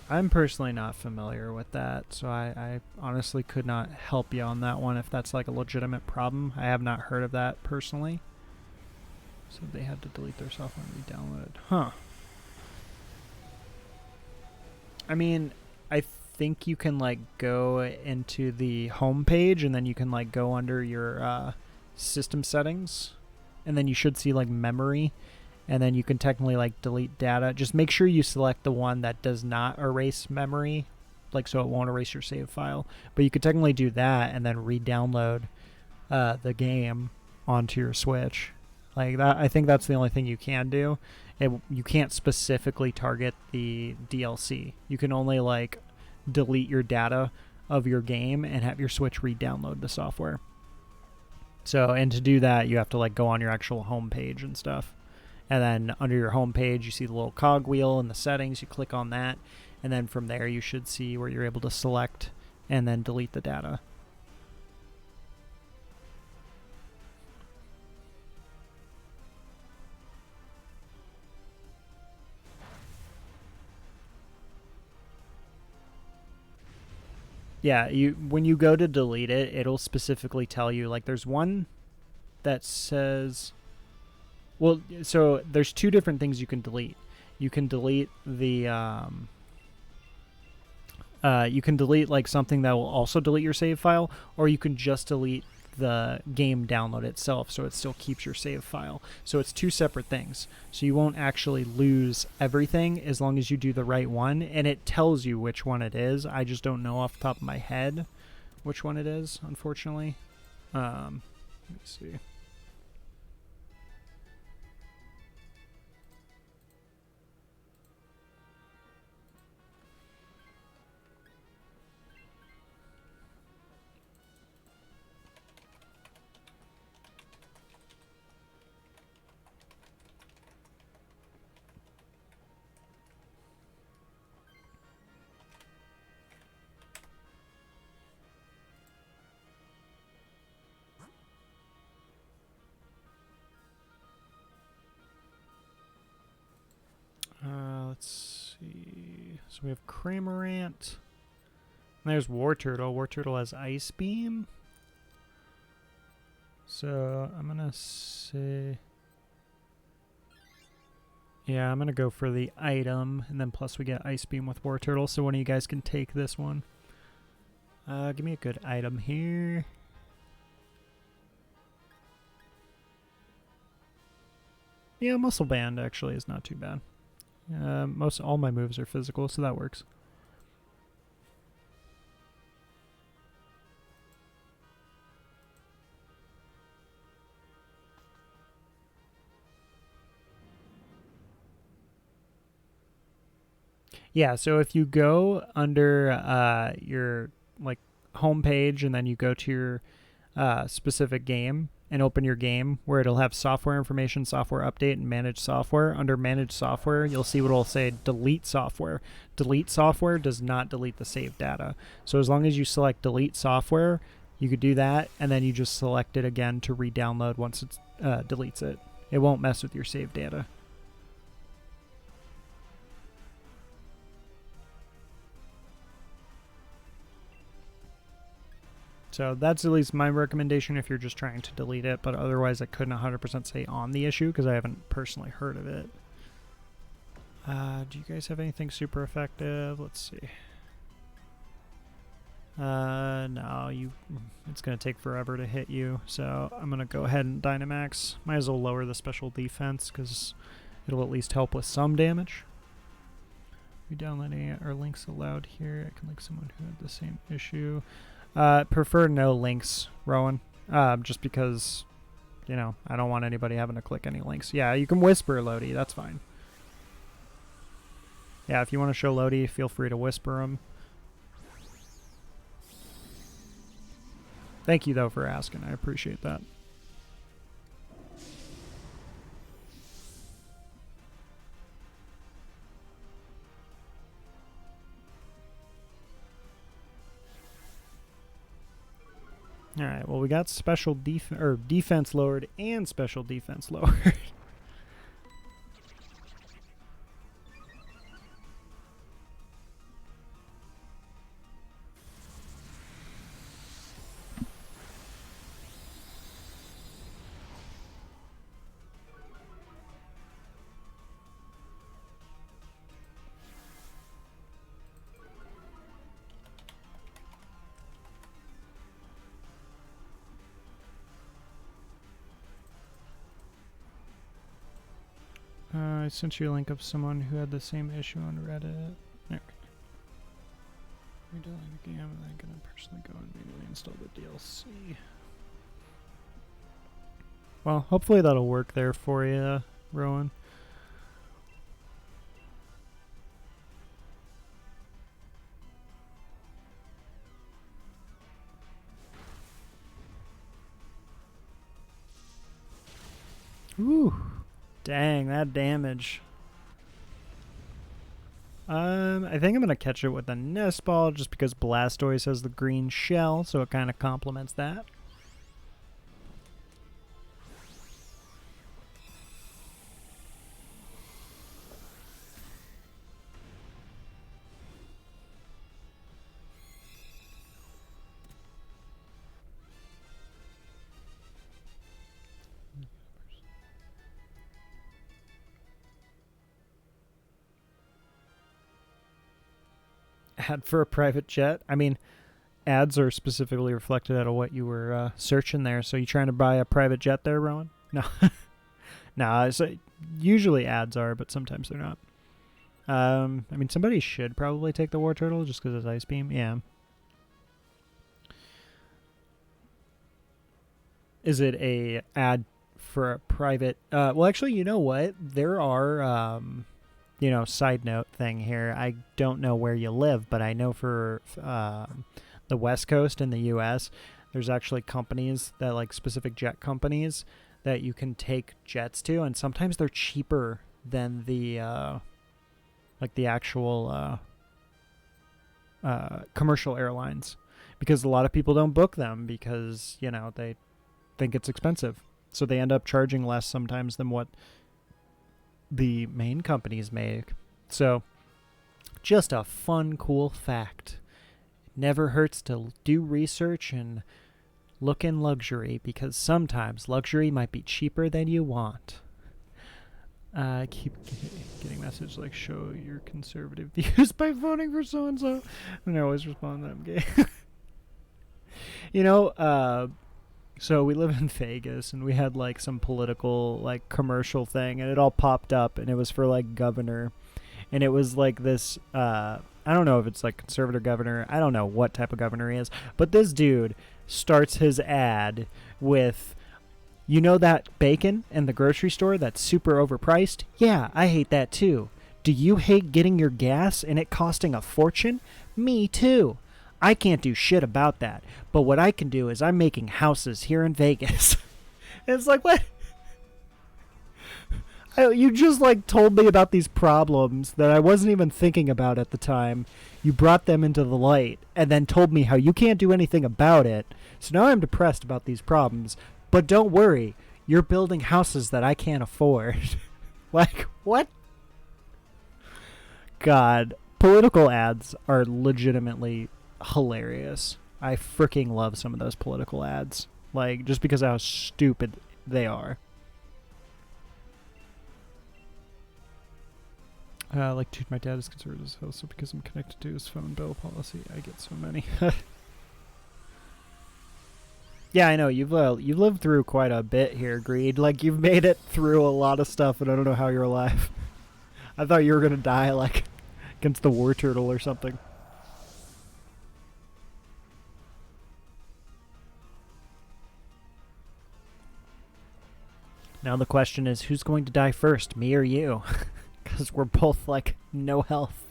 I'm personally not familiar with that, so I honestly could not help you on that one if that's like a legitimate problem. I have not heard of that personally. So they had to delete their software and re-download it. Huh. I mean, I think you can like go into the home page and then you can like go under your system settings, and then you should see like memory, and then you can technically like delete data. Just make sure you select the one that does not erase memory, like so it won't erase your save file. But you could technically do that and then re-download the game onto your Switch. Like that, I think that's the only thing you can do. You can't specifically target the DLC. You can only like delete your data of your game and have your Switch re-download the software. So, and to do that, you have to like go on your actual home page and stuff. And then under your home page, you see the little cog wheel in the settings. You click on that, and then from there you should see where you're able to select and then delete the data. Yeah, when you go to delete it, it'll specifically tell you, like there's one that says, well, so there's two different things you can delete. You can delete the you can delete like something that will also delete your save file, or you can just delete the game download itself, so it still keeps your save file. So it's two separate things. So you won't actually lose everything as long as you do the right one, and it tells you which one it is. I just don't know off the top of my head which one it is, unfortunately. Let me see. Let's see. So we have Cramorant. There's War Turtle. War Turtle has Ice Beam. So I'm going to say... yeah, I'm going to go for the item. And then plus we get Ice Beam with War Turtle. So one of you guys can take this one. Give me a good item here. Yeah, Muscle Band actually is not too bad. All my moves are physical, so that works. Yeah, so if you go under your like home page and then you go to your specific game and open your game, where it'll have software information, software update, and manage software. Under manage software, you'll see what it'll say delete software. Delete software does not delete the saved data. So as long as you select delete software, you could do that, and then you just select it again to re-download once it deletes it. It won't mess with your saved data. So that's at least my recommendation if you're just trying to delete it, but otherwise I couldn't 100% say on the issue because I haven't personally heard of it. Do you guys have anything super effective? Let's see. No, it's gonna take forever to hit you, so I'm gonna go ahead and Dynamax. Might as well lower the special defense, because it'll at least help with some damage. Re-downloading our links allowed here. I can link someone who had the same issue. Prefer no links, Rowan. Just because, you know, I don't want anybody having to click any links. Yeah, you can whisper Lodi, that's fine. Yeah, if you want to show Lodi, feel free to whisper them. Thank you, though, for asking. I appreciate that. All right, well, we got special defense lowered and special defense lowered. I sent you a link of someone who had the same issue on Reddit. There. Redoing the game, and I'm gonna personally go and manually install the DLC. Well, hopefully that'll work there for you, Rowan. Ooh. Dang, that damage. I think I'm going to catch it with a Nest Ball just because Blastoise has the green shell, so it kind of complements that. Ad for a private jet. I mean, ads are specifically reflected out of what you were searching there. So you trying to buy a private jet there, Rowan? No. No, so usually ads are, but sometimes they're not. I mean, somebody should probably take the War Turtle just because it's Ice Beam. Yeah. Is it a ad for a private? Well, actually, you know what? There are... you know, side note thing here. I don't know where you live, but I know for the West Coast in the U.S., there's actually companies that, like, specific jet companies that you can take jets to, and sometimes they're cheaper than the like the actual commercial airlines, because a lot of people don't book them because, you know, they think it's expensive, so they end up charging less sometimes than what the main companies make. So just a fun, cool fact. Never hurts to do research and look in luxury, because sometimes luxury might be cheaper than you want. I keep getting messages like, show your conservative views by voting for so-and-so. And I always respond that I'm gay. You know, so we live in Vegas, and we had, like, some political, like, commercial thing, and it all popped up, and it was for, like, governor. And it was, like, this, I don't know if it's, like, conservative governor. I don't know what type of governor he is. But this dude starts his ad with, you know that bacon in the grocery store that's super overpriced? Yeah, I hate that, too. Do you hate getting your gas and it costing a fortune? Me, too. I can't do shit about that, but what I can do is I'm making houses here in Vegas. It's like, what? You just, like, told me about these problems that I wasn't even thinking about at the time. You brought them into the light and then told me how you can't do anything about it. So now I'm depressed about these problems. But don't worry, you're building houses that I can't afford. Like, what? God, political ads are legitimately hilarious. I freaking love some of those political ads, like, just because of how stupid they are. Like, dude, my dad is conservative as hell, so because I'm connected to his phone bill policy, I get so many. Yeah, I know you've lived through quite a bit here, Greed. Like you've made it through a lot of stuff, and I don't know how you're alive. I thought you were gonna die like against the war turtle or something. Now the question is, who's going to die first, me or you? Because we're both like no health.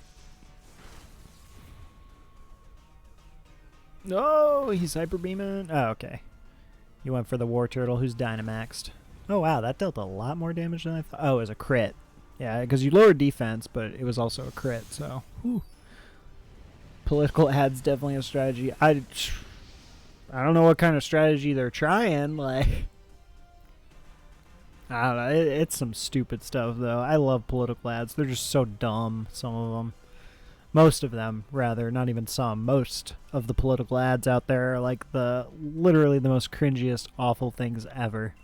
No, he's hyper beaming. Oh, okay. You went for the war turtle, who's Dynamaxed. Oh wow, that dealt a lot more damage than I thought. Oh, it was a crit. Yeah, because you lowered defense, but it was also a crit. So, whew. Political ads definitely a strategy. I don't know what kind of strategy they're trying. Like, I don't know. It's some stupid stuff though. I love political ads. They're just so dumb. Some of them. Most of them, rather, not even some. Most of the political ads out there are like literally the most cringiest, awful things ever.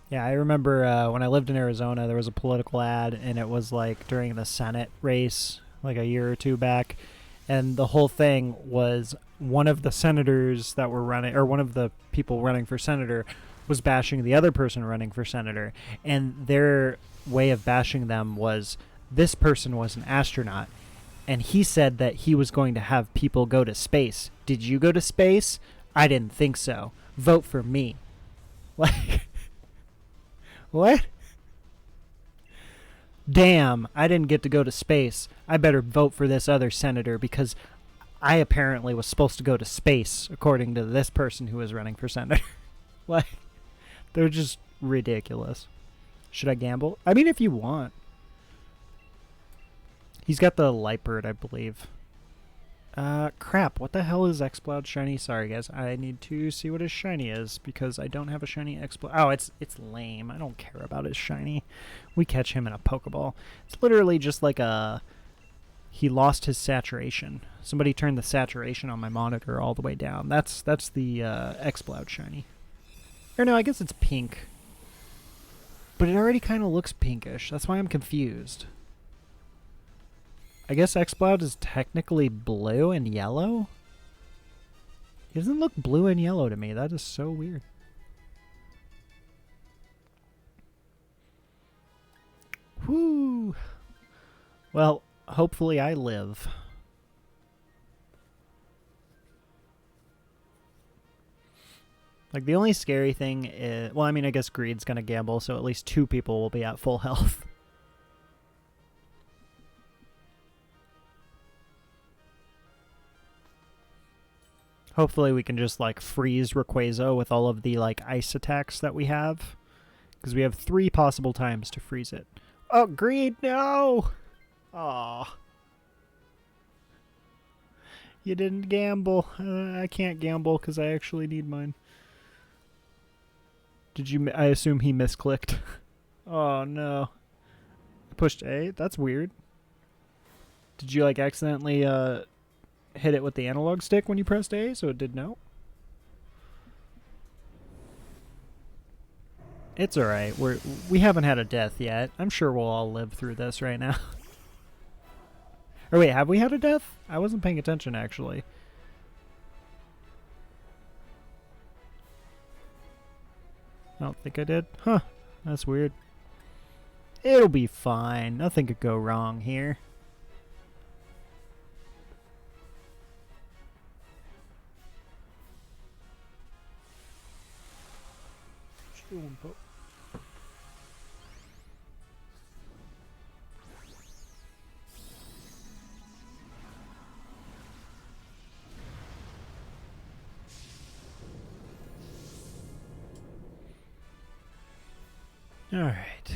Yeah, I remember when I lived in Arizona, there was a political ad, and it was like during the Senate race, like a year or two back, and the whole thing was one of the senators that were running, or one of the people running for senator, was bashing the other person running for senator, and their way of bashing them was this person was an astronaut, and he said that he was going to have people go to space. Did you go to space? I didn't think so. Vote for me. Like, what? Damn, I didn't get to go to space. I better vote for this other senator because I apparently was supposed to go to space, according to this person who was running for senator. Like, they're just ridiculous. Should I gamble? I mean, if you want. He's got the light bird, I believe. Crap. What the hell is Exploud shiny? Sorry, guys. I need to see what his shiny is because I don't have a shiny Exploud. Oh, it's lame. I don't care about his shiny. We catch him in a Pokeball. It's literally just like a... He lost his saturation. Somebody turned the saturation on my monitor all the way down. That's the Exploud shiny. Or no, I guess it's pink. But it already kind of looks pinkish. That's why I'm confused. I guess Exploud is technically blue and yellow? He doesn't look blue and yellow to me. That is so weird. Whoo! Well, hopefully I live. Like, the only scary thing is... Well, I mean, I guess Greed's gonna gamble, so at least 2 people will be at full health. Hopefully we can just, like, freeze Rayquaza with all of the, like, ice attacks that we have. Because we have 3 possible times to freeze it. Oh, Greed, no! Aw. You didn't gamble. I can't gamble because I actually need mine. Did you... I assume he misclicked. Oh, no. I pushed A? That's weird. Did you, like, accidentally, hit it with the analog stick when you pressed A, so it did no? It's alright. We haven't had a death yet. I'm sure we'll all live through this right now. Or wait, have we had a death? I wasn't paying attention, actually. I don't think I did. Huh. That's weird. It'll be fine. Nothing could go wrong here. All right.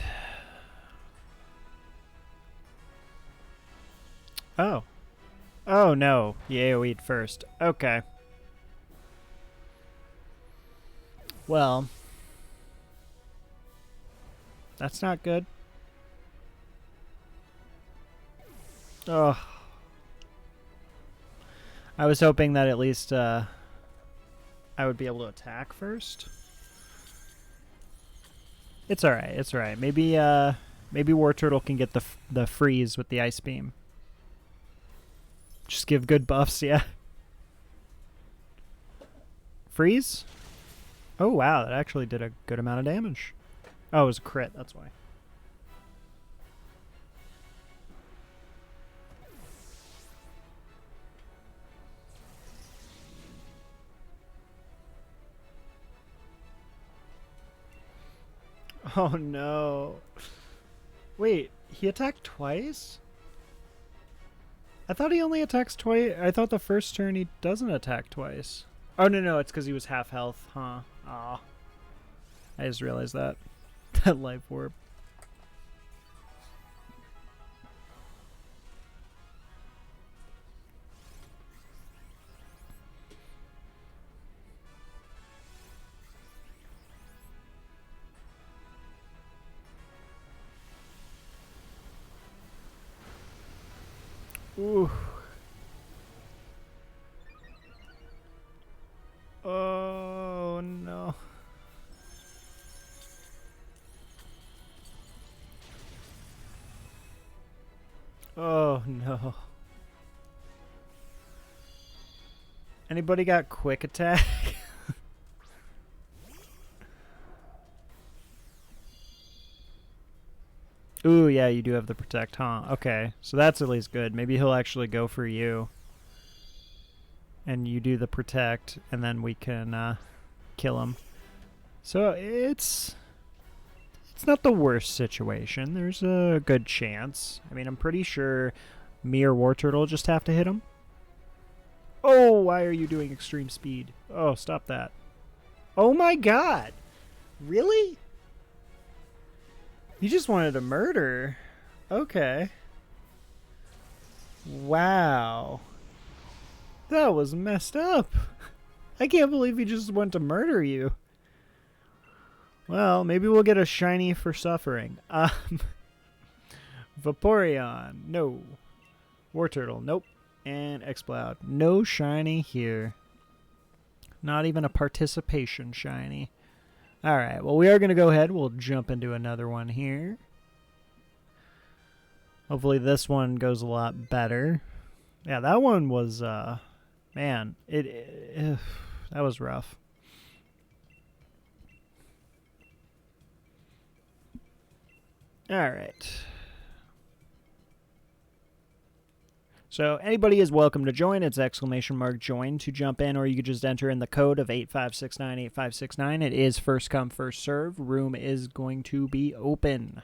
Oh. Oh no. You AoE'd first. Okay. Well. That's not good. Oh. I was hoping that at least I would be able to attack first. It's alright, it's alright. Maybe maybe War Turtle can get the freeze with the Ice Beam. Just give good buffs, yeah. Freeze? Oh, wow, that actually did a good amount of damage. Oh, it was a crit, that's why. Oh, no. Wait, he attacked twice? I thought he only attacks twice. I thought the first turn he doesn't attack twice. Oh, no, it's because he was half health, huh? Aw. I just realized that. That life orb. Ooh. Oh, no. Oh, no. Anybody got quick attack? Ooh, yeah, you do have the protect, huh? Okay, so that's at least good. Maybe he'll actually go for you. And you do the protect, and then we can kill him. So it's not the worst situation. There's a good chance. I mean, I'm pretty sure me or War Turtle just have to hit him. Oh, why are you doing extreme speed? Oh, stop that. Oh my god. Really? You just wanted to murder. Okay. Wow. That was messed up. I can't believe he just went to murder you. Well, maybe we'll get a shiny for suffering. Vaporeon. No. War Turtle. Nope. And Exploud. No shiny here. Not even a participation shiny. Alright, well, we are going to go ahead. We'll jump into another one here. Hopefully this one goes a lot better. Yeah, that one was, man, that was rough. Alright. So anybody is welcome to join. It's !join to jump in, or you could just enter in the code of 85698569. It is first come, first serve. Room is going to be open.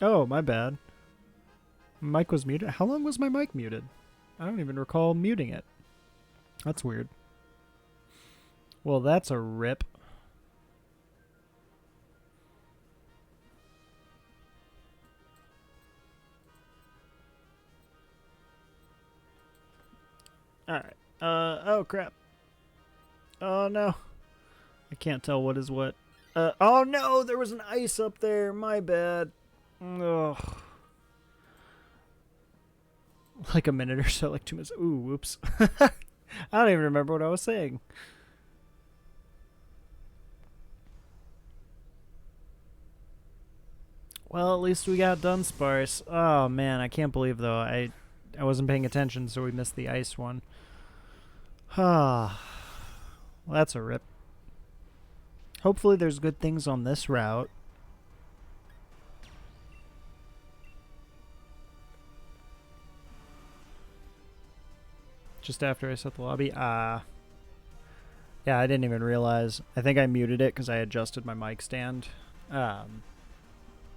Oh, my bad. Mic was muted. How long was my mic muted? I don't even recall muting it. That's weird. Well, that's a rip. Alright. Oh crap. Oh no. I can't tell what is what. Oh no, there was an ice up there. My bad. Ugh. Like a minute or so, like 2 minutes. Ooh, whoops. I don't even remember what I was saying. Well, at least we got Dunsparce. Oh man, I can't believe though. I wasn't paying attention, so we missed the ice one. Ah, well, that's a rip. Hopefully there's good things on this route. Just after I set the lobby. Yeah, I didn't even realize. I think I muted it because I adjusted my mic stand. And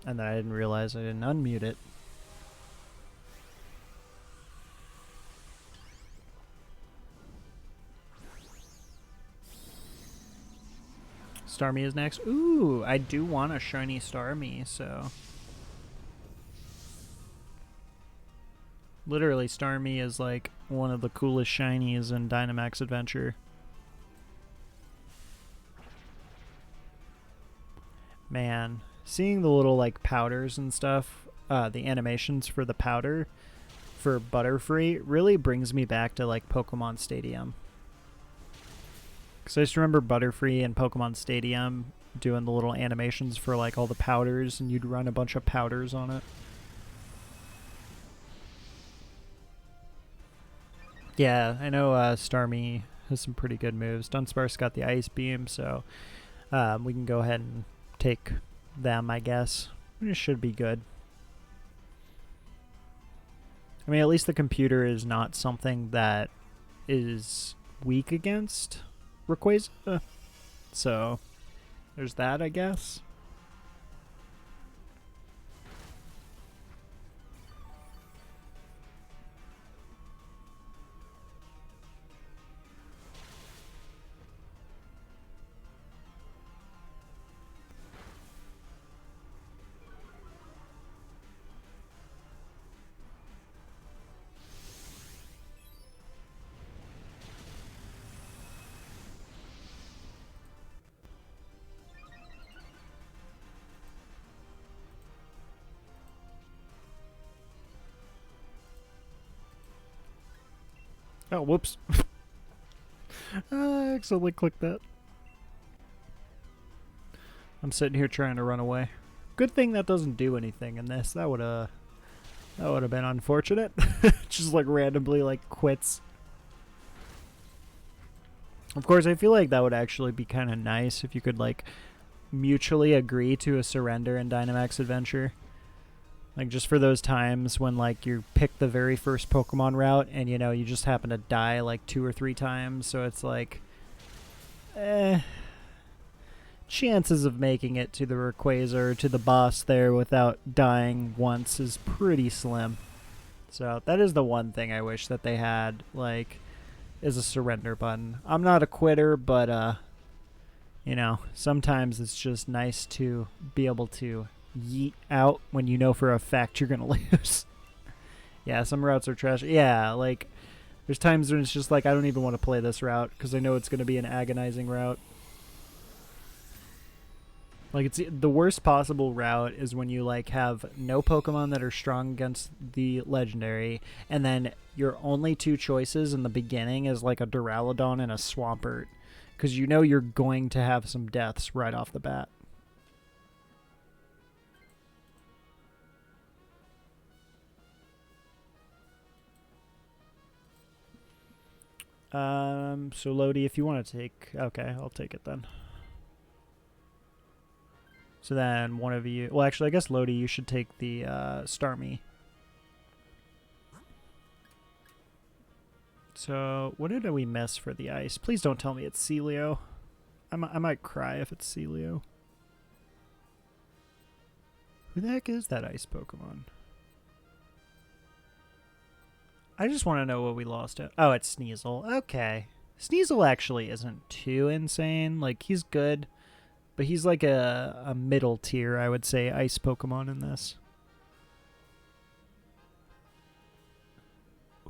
then I didn't realize I didn't unmute it. Starmie is next. Ooh, I do want a shiny Starmie, so... Literally, Starmie is like one of the coolest shinies in Dynamax Adventure. Man, seeing the little like powders and stuff, the animations for the powder for Butterfree really brings me back to like Pokemon Stadium. Because I just remember Butterfree and Pokemon Stadium doing the little animations for like all the powders, and you'd run a bunch of powders on it. Yeah, I know Starmie has some pretty good moves. Dunsparce got the Ice Beam, so we can go ahead and take them, I guess. It should be good. I mean, at least the computer is not something that is weak against Rayquaza. So, there's that, I guess. Oh, whoops. I accidentally clicked that. I'm sitting here trying to run away. Good thing that doesn't do anything in this. That would have been unfortunate. Just like randomly like quits. Of course, I feel like that would actually be kind of nice if you could like mutually agree to a surrender in Dynamax Adventure. Like, just for those times when, like, you pick the very first Pokemon route and, you know, you just happen to die, like, 2 or 3 times. So it's like, chances of making it to the Rayquaza or to the boss there without dying once is pretty slim. So that is the one thing I wish that they had, like, is a surrender button. I'm not a quitter, but, you know, sometimes it's just nice to be able to yeet out when you know for a fact you're gonna lose. Yeah, some routes are trash. Yeah, like there's times when it's just like I don't even want to play this route because I know it's gonna be an agonizing route. Like, it's the worst possible route is when you like have no Pokemon that are strong against the legendary, and then your only 2 choices in the beginning is like a Duraludon and a Swampert, because you know you're going to have some deaths right off the bat. So Lodi, if you want to take... Okay, I'll take it then. So then one of you... Well, actually, I guess Lodi, you should take the Starmie. So, what did we miss for the ice? Please don't tell me it's Celio. I might cry if it's Celio. Who the heck is that ice Pokemon? I just want to know what we lost at. Oh, it's Sneasel. Okay. Sneasel actually isn't too insane. Like, he's good, but he's like a middle tier, I would say, ice Pokemon in this.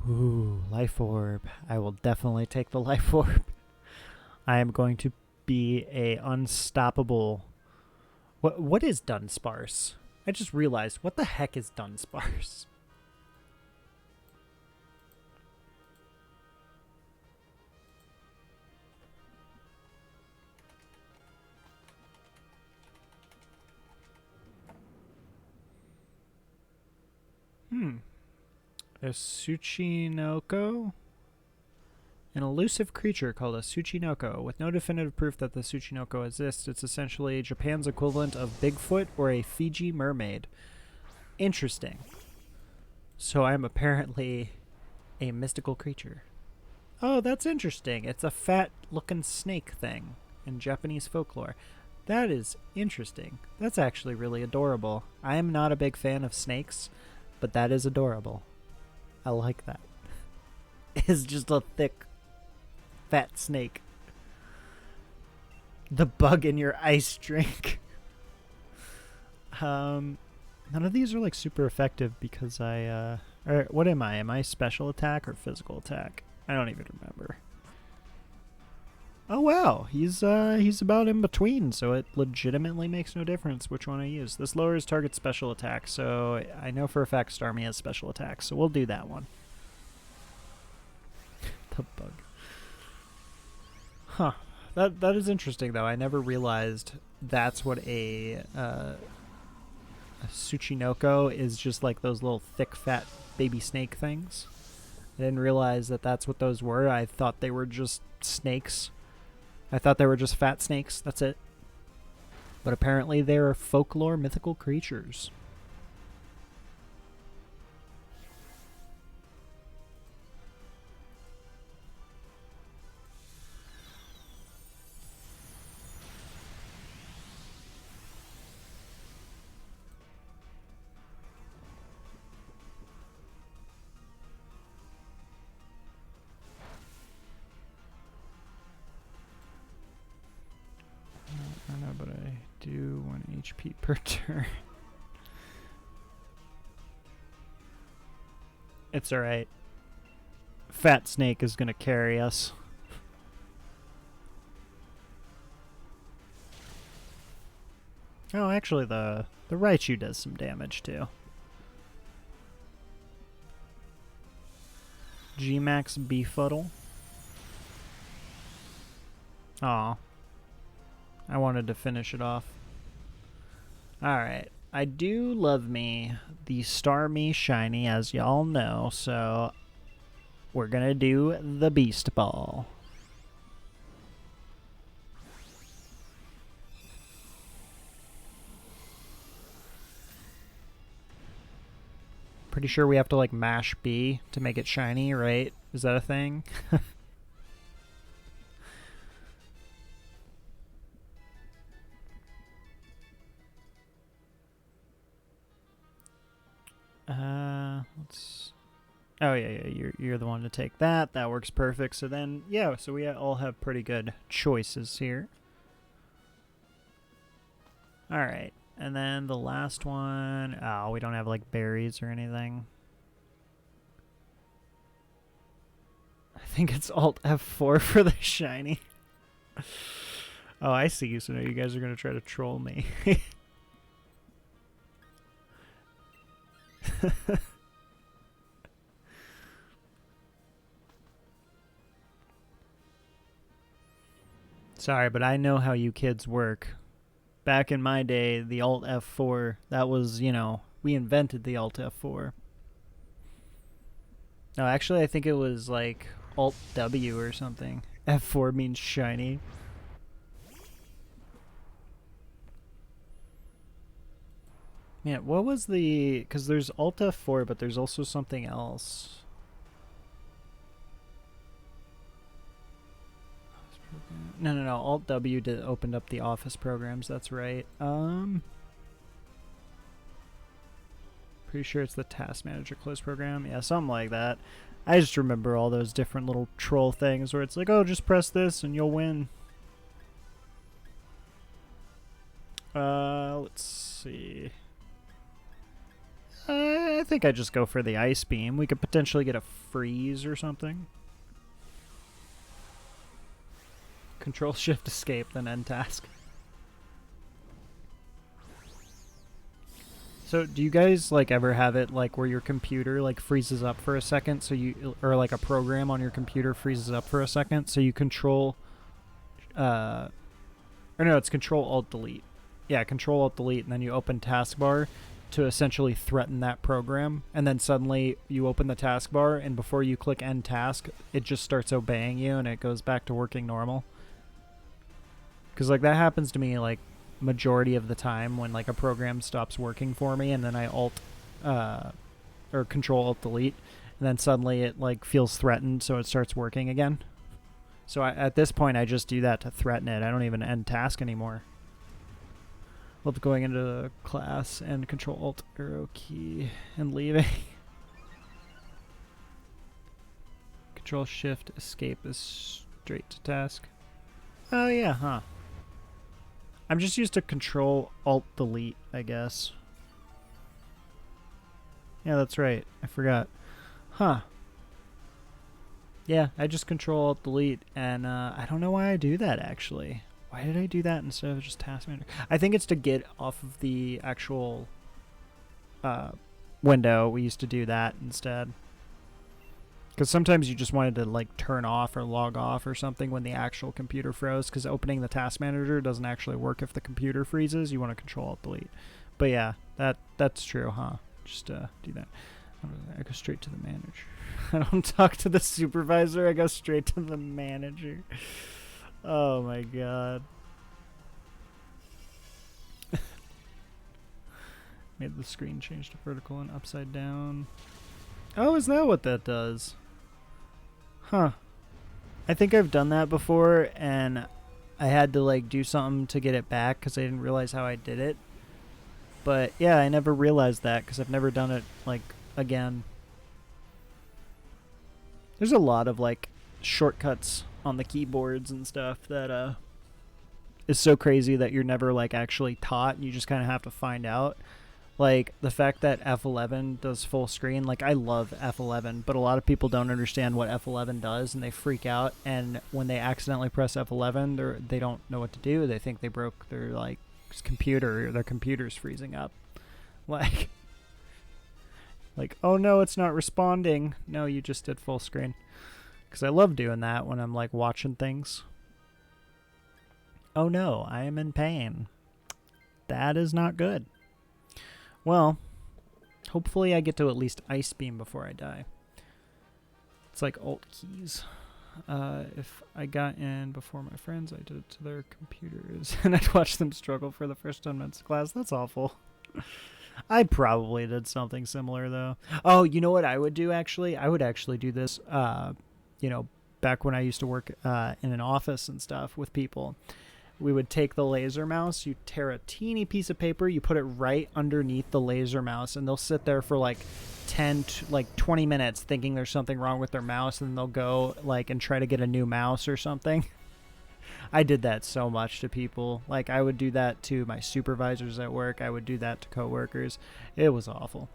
Ooh, Life Orb. I will definitely take the Life Orb. I am going to be a unstoppable... What is Dunsparce? I just realized, what the heck is Dunsparce? A Tsuchinoko? An elusive creature called a Tsuchinoko. With no definitive proof that the Tsuchinoko exists, it's essentially Japan's equivalent of Bigfoot or a Fiji mermaid. Interesting. So I'm apparently a mystical creature. Oh, that's interesting. It's a fat-looking snake thing in Japanese folklore. That is interesting. That's actually really adorable. I am not a big fan of snakes, but that is adorable. I like that. It's just a thick, fat snake. The bug in your ice drink. None of these are like super effective because I or what am I? Am I special attack or physical attack? I don't even remember. Oh wow, he's about in between, so it legitimately makes no difference which one I use. This lowers target special attack, so I know for a fact Starmie has special attack, so we'll do that one. The bug. Huh. That is interesting though. I never realized that's what a Tsuchinoko is, just like those little thick fat baby snake things. I didn't realize that that's what those were. I thought they were just snakes. I thought they were just fat snakes. That's it. But apparently they're folklore mythical creatures. I know, but I do 1 HP per turn. It's alright. Fat Snake is gonna carry us. Oh, actually the Raichu does some damage too. G-Max Befuddle. Aw. I wanted to finish it off. Alright. I do love me the Starmie Shiny, as y'all know, so we're gonna do the Beast Ball. Pretty sure we have to, like, mash B to make it shiny, right? Is that a thing? Let's... Oh, yeah, you're the one to take that. That works perfect. So then, yeah, so we all have pretty good choices here. Alright, and then the last one... Oh, we don't have, like, berries or anything. I think it's Alt F4 for the shiny. Oh, I see. So now you guys are going to try to troll me. Sorry, but I know how you kids work. Back in my day, the Alt F4, that was, you know, we invented the Alt F4. No, actually, I think it was like Alt W or something. F4 means shiny. Yeah, what was the... Because there's Alt F4, but there's also something else. No. Alt W opened up the Office programs. That's right. Pretty sure it's the Task Manager close program. Yeah, something like that. I just remember all those different little troll things where it's like, oh, just press this and you'll win. Let's see. I think I just go for the Ice Beam. We could potentially get a freeze or something. Control Shift Escape, then end task. So do you guys like ever have it like where your computer like freezes up for a second, so you, or like a program on your computer freezes up for a second, so you control or no, it's Control Alt Delete. Yeah, Control Alt Delete, and then you open taskbar to essentially threaten that program, and then suddenly you open the taskbar, and before you click end task, it just starts obeying you and it goes back to working normal. Because like that happens to me like majority of the time when like a program stops working for me, and then I or Control Alt Delete, and then suddenly it like feels threatened, so it starts working again. So at this point I just do that to threaten it. I don't even end task anymore. Love going into the class and Control Alt arrow key and leaving. Control Shift Escape is straight to task. Oh yeah, huh. I'm just used to Control Alt Delete, I guess. Yeah, that's right. I forgot. Huh. Yeah, I just Control Alt Delete, and I don't know why I do that actually. Why did I do that instead of just Task Manager? I think it's to get off of the actual window. We used to do that instead. Because sometimes you just wanted to like turn off or log off or something when the actual computer froze, because opening the Task Manager doesn't actually work if the computer freezes. You want to Control Alt Delete. But yeah, that's true, huh? Just do that. I go straight to the manager. I don't talk to the supervisor. I go straight to the manager. Oh my god. Made the screen change to vertical and upside down. Oh, is that what that does? Huh. I think I've done that before, and I had to like do something to get it back because I didn't realize how I did it. But yeah, I never realized that because I've never done it like again. There's a lot of like shortcuts on the keyboards and stuff that is so crazy that you're never like actually taught, and you just kind of have to find out. Like the fact that F11 does full screen, like I love F11, but a lot of people don't understand what F11 does, and they freak out, and when they accidentally press F11, they don't know what to do. They think they broke their like computer, or their computer's freezing up. Like oh no, it's not responding. No, you just did full screen. Because I love doing that when I'm like watching things. Oh no, I am in pain. That is not good. Well, hopefully I get to at least Ice Beam before I die. It's like Alt keys. If I got in before my friends, I did it to their computers. And I'd watch them struggle for the first 10 minutes of class. That's awful. I probably did something similar, though. Oh, you know what I would do, actually? I would actually do this, you know, back when I used to work in an office and stuff with people. We would take the laser mouse, you tear a teeny piece of paper, you put it right underneath the laser mouse, and they'll sit there for like 20 minutes thinking there's something wrong with their mouse, and then they'll go like and try to get a new mouse or something. I did that so much to people. Like I would do that to my supervisors at work. I would do that to coworkers. It was awful.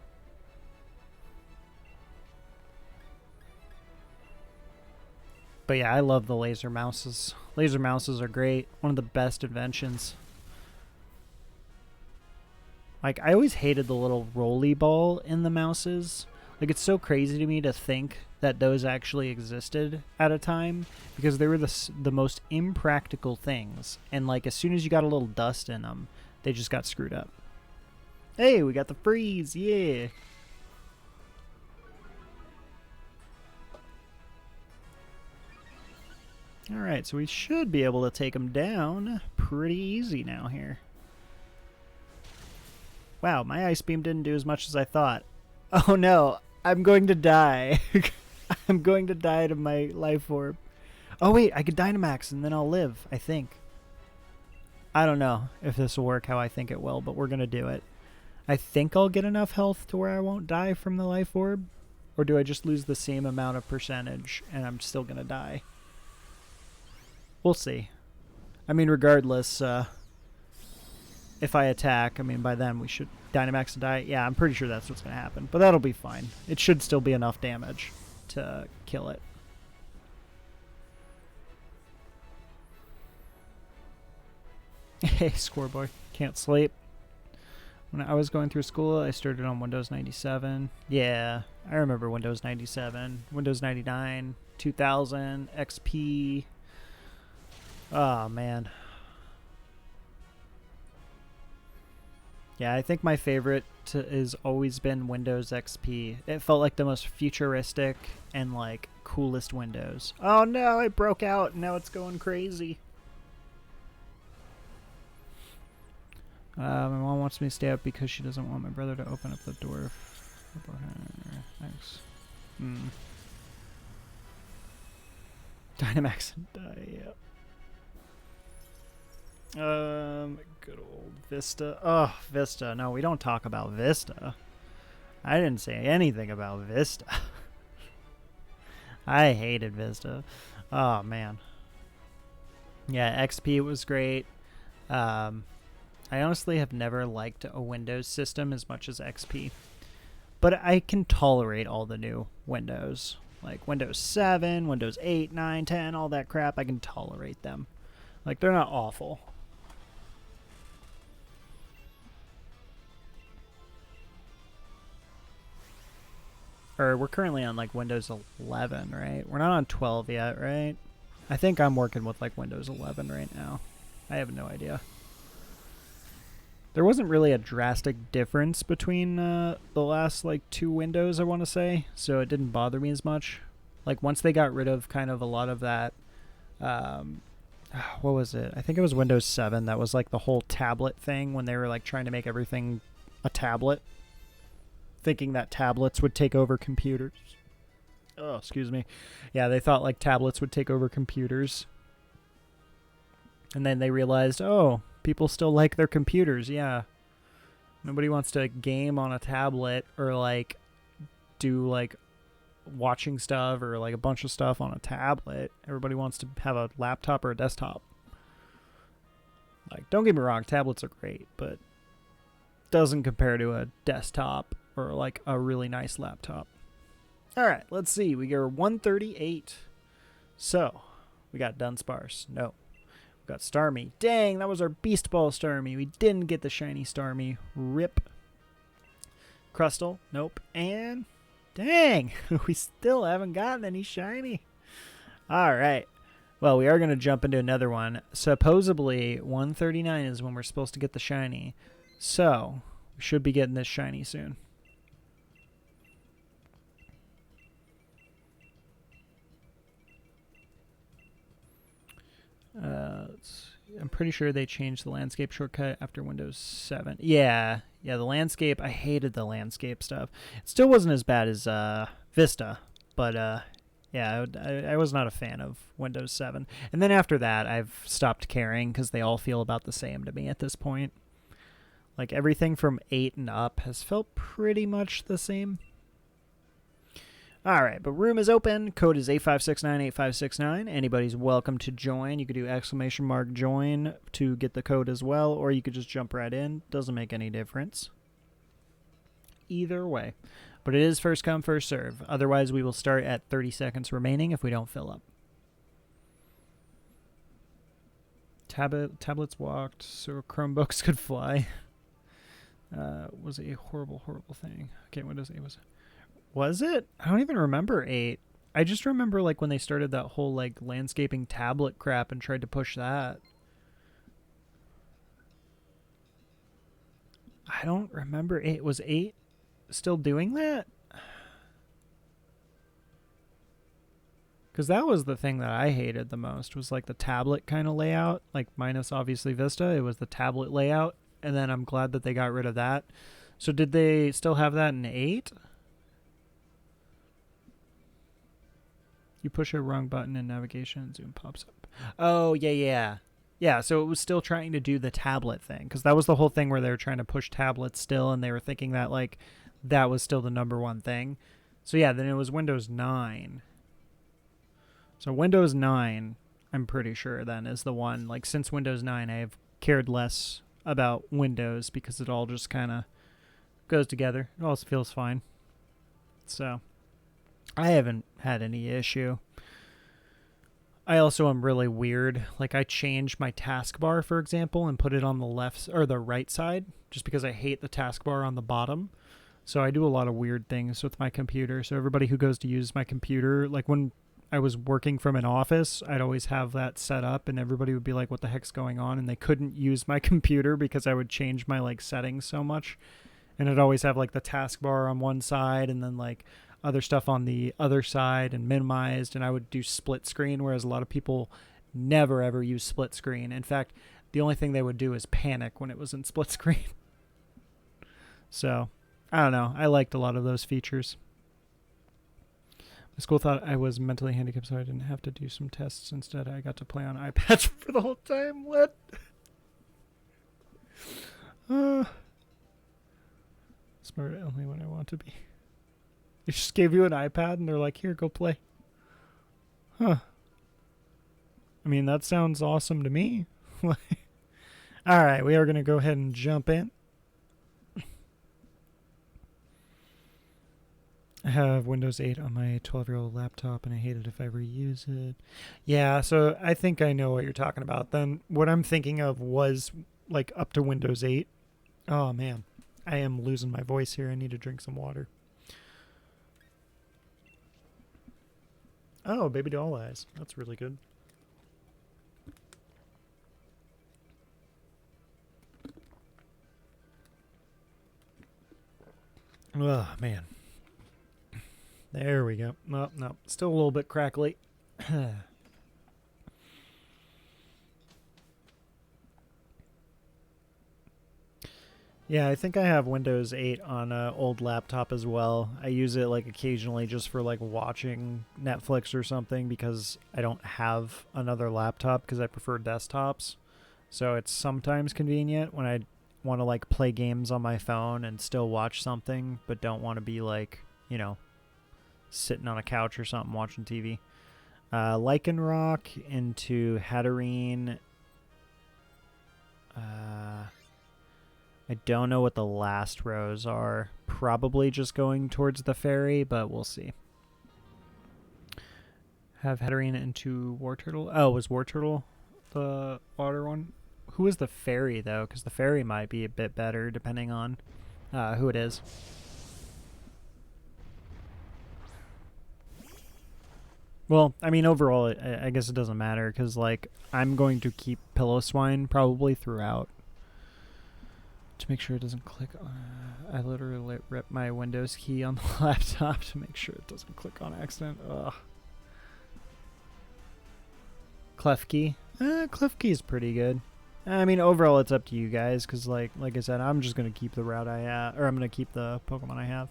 But yeah, I love the laser mouses. Laser mouses are great. One of the best inventions. Like, I always hated the little rolly ball in the mouses. Like, it's so crazy to me to think that those actually existed at a time, because they were the most impractical things. And, like, as soon as you got a little dust in them, they just got screwed up. Hey, we got the freeze. Yeah. Alright, so we should be able to take him down pretty easy now here. Wow, my Ice Beam didn't do as much as I thought. Oh no, I'm going to die. I'm going to die to my life orb. Oh wait, I could Dynamax and then I'll live, I think. I don't know if this will work how I think it will, but we're going to do it. I think I'll get enough health to where I won't die from the life orb. Or do I just lose the same amount of percentage and I'm still going to die? We'll see. I mean, regardless, if I attack, I mean, by then we should Dynamax and die. Yeah, I'm pretty sure that's what's going to happen. But that'll be fine. It should still be enough damage to kill it. Hey, Scoreboy. Can't sleep. When I was going through school, I started on Windows 97. Yeah, I remember Windows 97, Windows 99, 2000, XP. Oh, man. Yeah, I think my favorite has always been Windows XP. It felt like the most futuristic and, like, coolest Windows. Oh, no, it broke out, and now it's going crazy. My mom wants me to stay up because she doesn't want my brother to open up the door for her. Thanks. Dynamax and die, yeah. Good old Vista. Oh, Vista. No, we don't talk about Vista. I didn't say anything about Vista. I hated Vista. Oh, man. Yeah, XP was great. I honestly have never liked a Windows system as much as XP. But I can tolerate all the new Windows. Like Windows 7, Windows 8, 9, 10, all that crap. I can tolerate them. Like, they're not awful. Or we're currently on, like, Windows 11, right? We're not on 12 yet, right? I think I'm working with, like, Windows 11 right now. I have no idea. There wasn't really a drastic difference between the last, like, 2 windows, I want to say, so it didn't bother me as much. Like, once they got rid of kind of a lot of that, what was it? I think it was Windows 7 that was, like, the whole tablet thing when they were, like, trying to make everything a tablet, thinking that tablets would take over computers. Oh, excuse me. Yeah, they thought, like, tablets would take over computers. And then they realized, oh, people still like their computers, yeah. Nobody wants to game on a tablet or, like, do, like, watching stuff or, like, a bunch of stuff on a tablet. Everybody wants to have a laptop or a desktop. Like, don't get me wrong, tablets are great, but doesn't compare to a desktop or, like, a really nice laptop. All right, let's see. We got 138. So, we got Dunsparce. No. Got Starmie. Dang, that was our Beast Ball Starmie. We didn't get the shiny Starmie. Rip. Crustle. Nope. And dang, we still haven't gotten any shiny. All right. Well, we are going to jump into another one. Supposedly, 139 is when we're supposed to get the shiny. So, we should be getting this shiny soon. I'm pretty sure they changed the landscape shortcut after Windows 7. Yeah, the landscape. I hated the landscape stuff. It still wasn't as bad as Vista, but yeah, I was not a fan of Windows 7. And then after that, I've stopped caring because they all feel about the same to me at this point. Like, everything from 8 and up has felt pretty much the same. All right, but room is open. Code is 85698569. Anybody's welcome to join. You could do !join to get the code as well, or you could just jump right in. Doesn't make any difference. Either way. But it is first come, first serve. Otherwise, we will start at 30 seconds remaining if we don't fill up. Tablets walked, so Chromebooks could fly. Was a horrible, horrible thing. Okay, Windows 8 Was it? I don't even remember 8. I just remember, like, when they started that whole, like, landscaping tablet crap and tried to push that. I don't remember 8. Was 8 still doing that? Because that was the thing that I hated the most, was, like, the tablet kind of layout. Like, minus, obviously, Vista. It was the tablet layout. And then I'm glad that they got rid of that. So did they still have that in 8? You push a wrong button in navigation and zoom pops up. Oh, yeah. Yeah, so it was still trying to do the tablet thing, because that was the whole thing where they were trying to push tablets still, and they were thinking that like that was still the number one thing. So yeah, then it was Windows 9. So Windows 9, I'm pretty sure then is the one. Like since Windows 9, I have cared less about Windows because it all just kind of goes together. It all feels fine. So I haven't had any issue. I also am really weird. Like I changed my taskbar, for example, and put it on the left or the right side just because I hate the taskbar on the bottom. So I do a lot of weird things with my computer. So everybody who goes to use my computer, like when I was working from an office, I'd always have that set up and everybody would be like, what the heck's going on? And they couldn't use my computer because I would change my like settings so much. And I'd always have like the taskbar on one side and then like other stuff on the other side and minimized, and I would do split screen, whereas a lot of people never ever use split screen. In fact, the only thing they would do is panic when it was in split screen. So I don't know, I liked a lot of those features. My school thought I was mentally handicapped, so I didn't have to do some tests. Instead I got to play on iPads for the whole time. What? Smart only when I want to be. They just gave you an iPad and they're like, here, go play. Huh. I mean, that sounds awesome to me. All right, we are going to go ahead and jump in. I have Windows 8 on my 12-year-old laptop, and I hate it if I ever use it. Yeah, so I think I know what you're talking about. Then what I'm thinking of was, like, up to Windows 8. Oh, man. I am losing my voice here. I need to drink some water. Oh, baby doll eyes. That's really good. Oh, man. There we go. No, no. Still a little bit crackly. Yeah, I think I have Windows 8 on an old laptop as well. I use it like occasionally just for like watching Netflix or something because I don't have another laptop because I prefer desktops. So it's sometimes convenient when I want to like play games on my phone and still watch something but don't want to be like, you know, sitting on a couch or something watching TV. Lycanroc into Hatterene. I don't know what the last rows are. Probably just going towards the ferry, but we'll see. Have Hatterene into Wartortle. Oh, was Wartortle the water one? Who is the ferry, though? Because the ferry might be a bit better, depending on who it is. Well, I mean, overall, I guess it doesn't matter, because, like, I'm going to keep Pillow-Swine probably throughout. To make sure it doesn't click on... I literally ripped my Windows key on the laptop to make sure it doesn't click on accident. Ugh. Klefki. Klefki is pretty good. I mean, overall, it's up to you guys, because, like I said, I'm just going to keep the route I have, or I'm going to keep the Pokemon I have.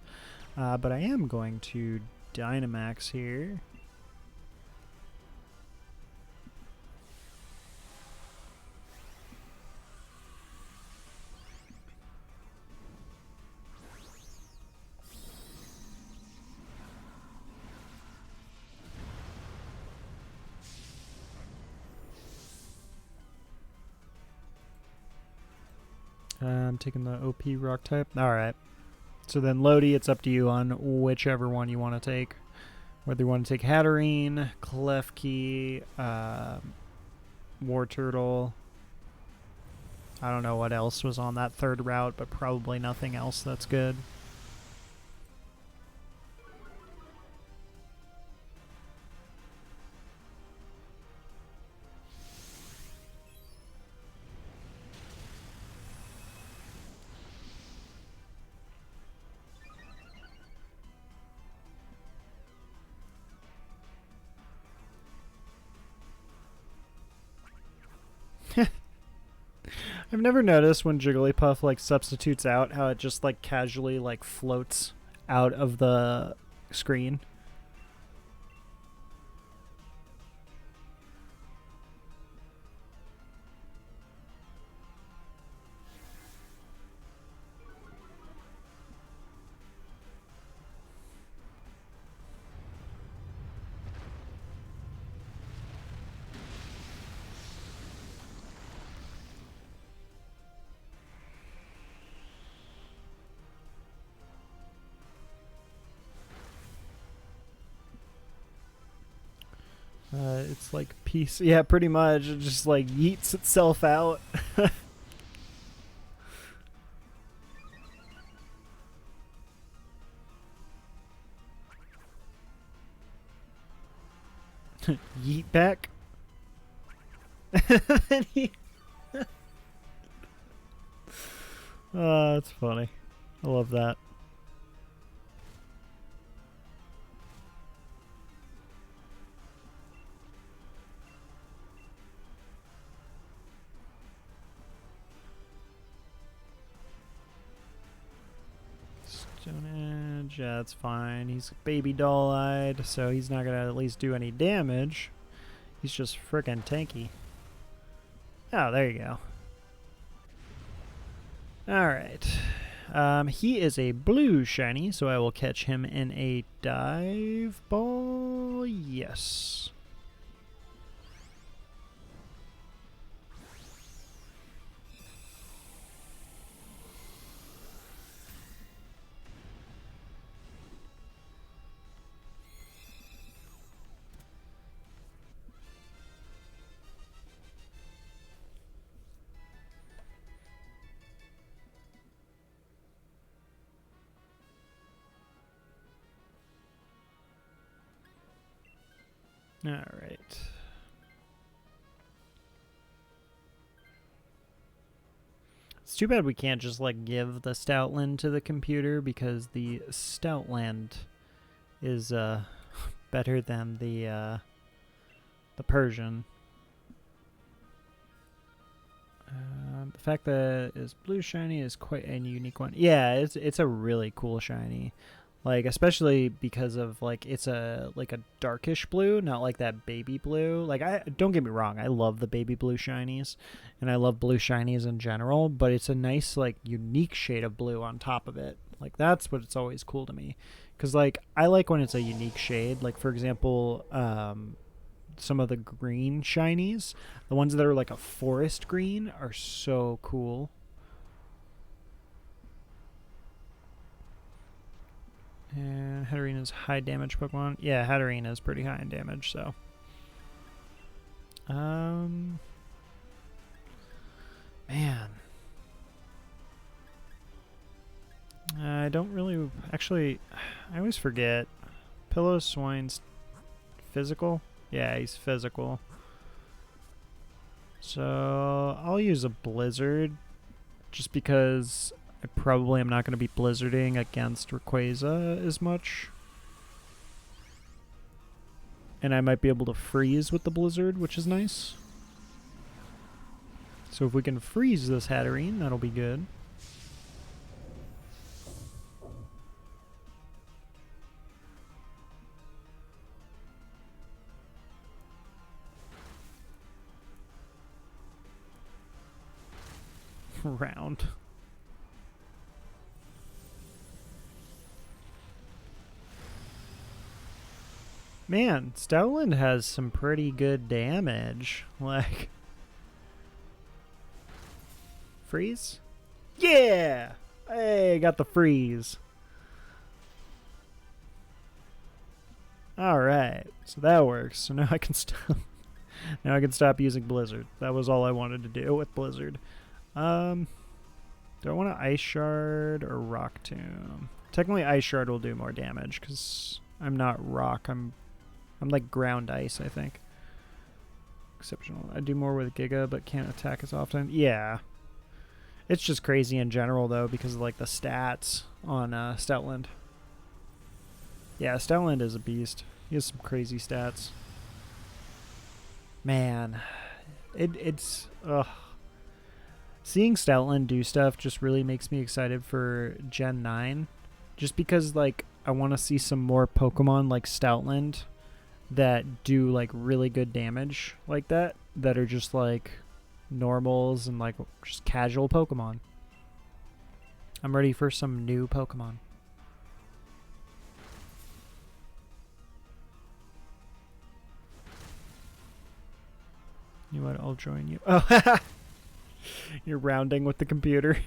But I am going to Dynamax here. I'm taking the OP rock type. Alright. So then Lodi, it's up to you on whichever one you want to take. Whether you want to take Hatterene, Klefki, Wartortle. I don't know what else was on that third route, but probably nothing else that's good. I've never noticed when Jigglypuff like substitutes out how it just like casually like floats out of the screen. It's like peace. Yeah, pretty much. It just like yeets itself out. Yeet back. Oh, that's funny. I love that. Stone Edge, yeah, that's fine. He's baby doll-eyed, so he's not gonna at least do any damage. He's just frickin' tanky. Oh, there you go. Alright. He is a blue shiny, so I will catch him in a dive ball. Yes. Alright. It's too bad we can't just like give the Stoutland to the computer because the Stoutland is better than the Persian. The fact that it's blue shiny is quite a unique one. Yeah, it's a really cool shiny. Like, especially because of like it's a darkish blue, not like that baby blue. Like, I don't get me wrong, I love the baby blue shinies, and I love blue shinies in general. But it's a nice like unique shade of blue on top of it. Like, that's what it's always cool to me, because like I like when it's a unique shade. Like, for example, some of the green shinies, the ones that are like a forest green, are so cool. And Hatterina's high damage Pokemon. Yeah, Hatterina is pretty high in damage, so. Man. I don't really. Actually, I always forget. Pillow-Swine's physical? Yeah, he's physical. So, I'll use a Blizzard. Just because I probably am not going to be blizzarding against Rayquaza as much. And I might be able to freeze with the blizzard, which is nice. So if we can freeze this Hatterene, that'll be good. Round. Man, Stoutland has some pretty good damage. Like, freeze? Yeah! Hey, got the freeze. Alright, so that works. So now I can stop. Now I can stop using Blizzard. That was all I wanted to do with Blizzard. Do I want to Ice Shard or Rock Tomb? Technically, Ice Shard will do more damage because I'm not Rock. I'm like Ground Ice, I think. Exceptional. I do more with Giga, but can't attack as often. Yeah. It's just crazy in general, though, because of like the stats on Stoutland. Yeah, Stoutland is a beast. He has some crazy stats. Man, it's ugh. Seeing Stoutland do stuff just really makes me excited for Gen 9. Just because, like, I want to see some more Pokemon like Stoutland that do, like, really good damage like that. That are just, like, normals and, like, just casual Pokemon. I'm ready for some new Pokemon. You know what? I'll join you. Oh, you're rounding with the computer.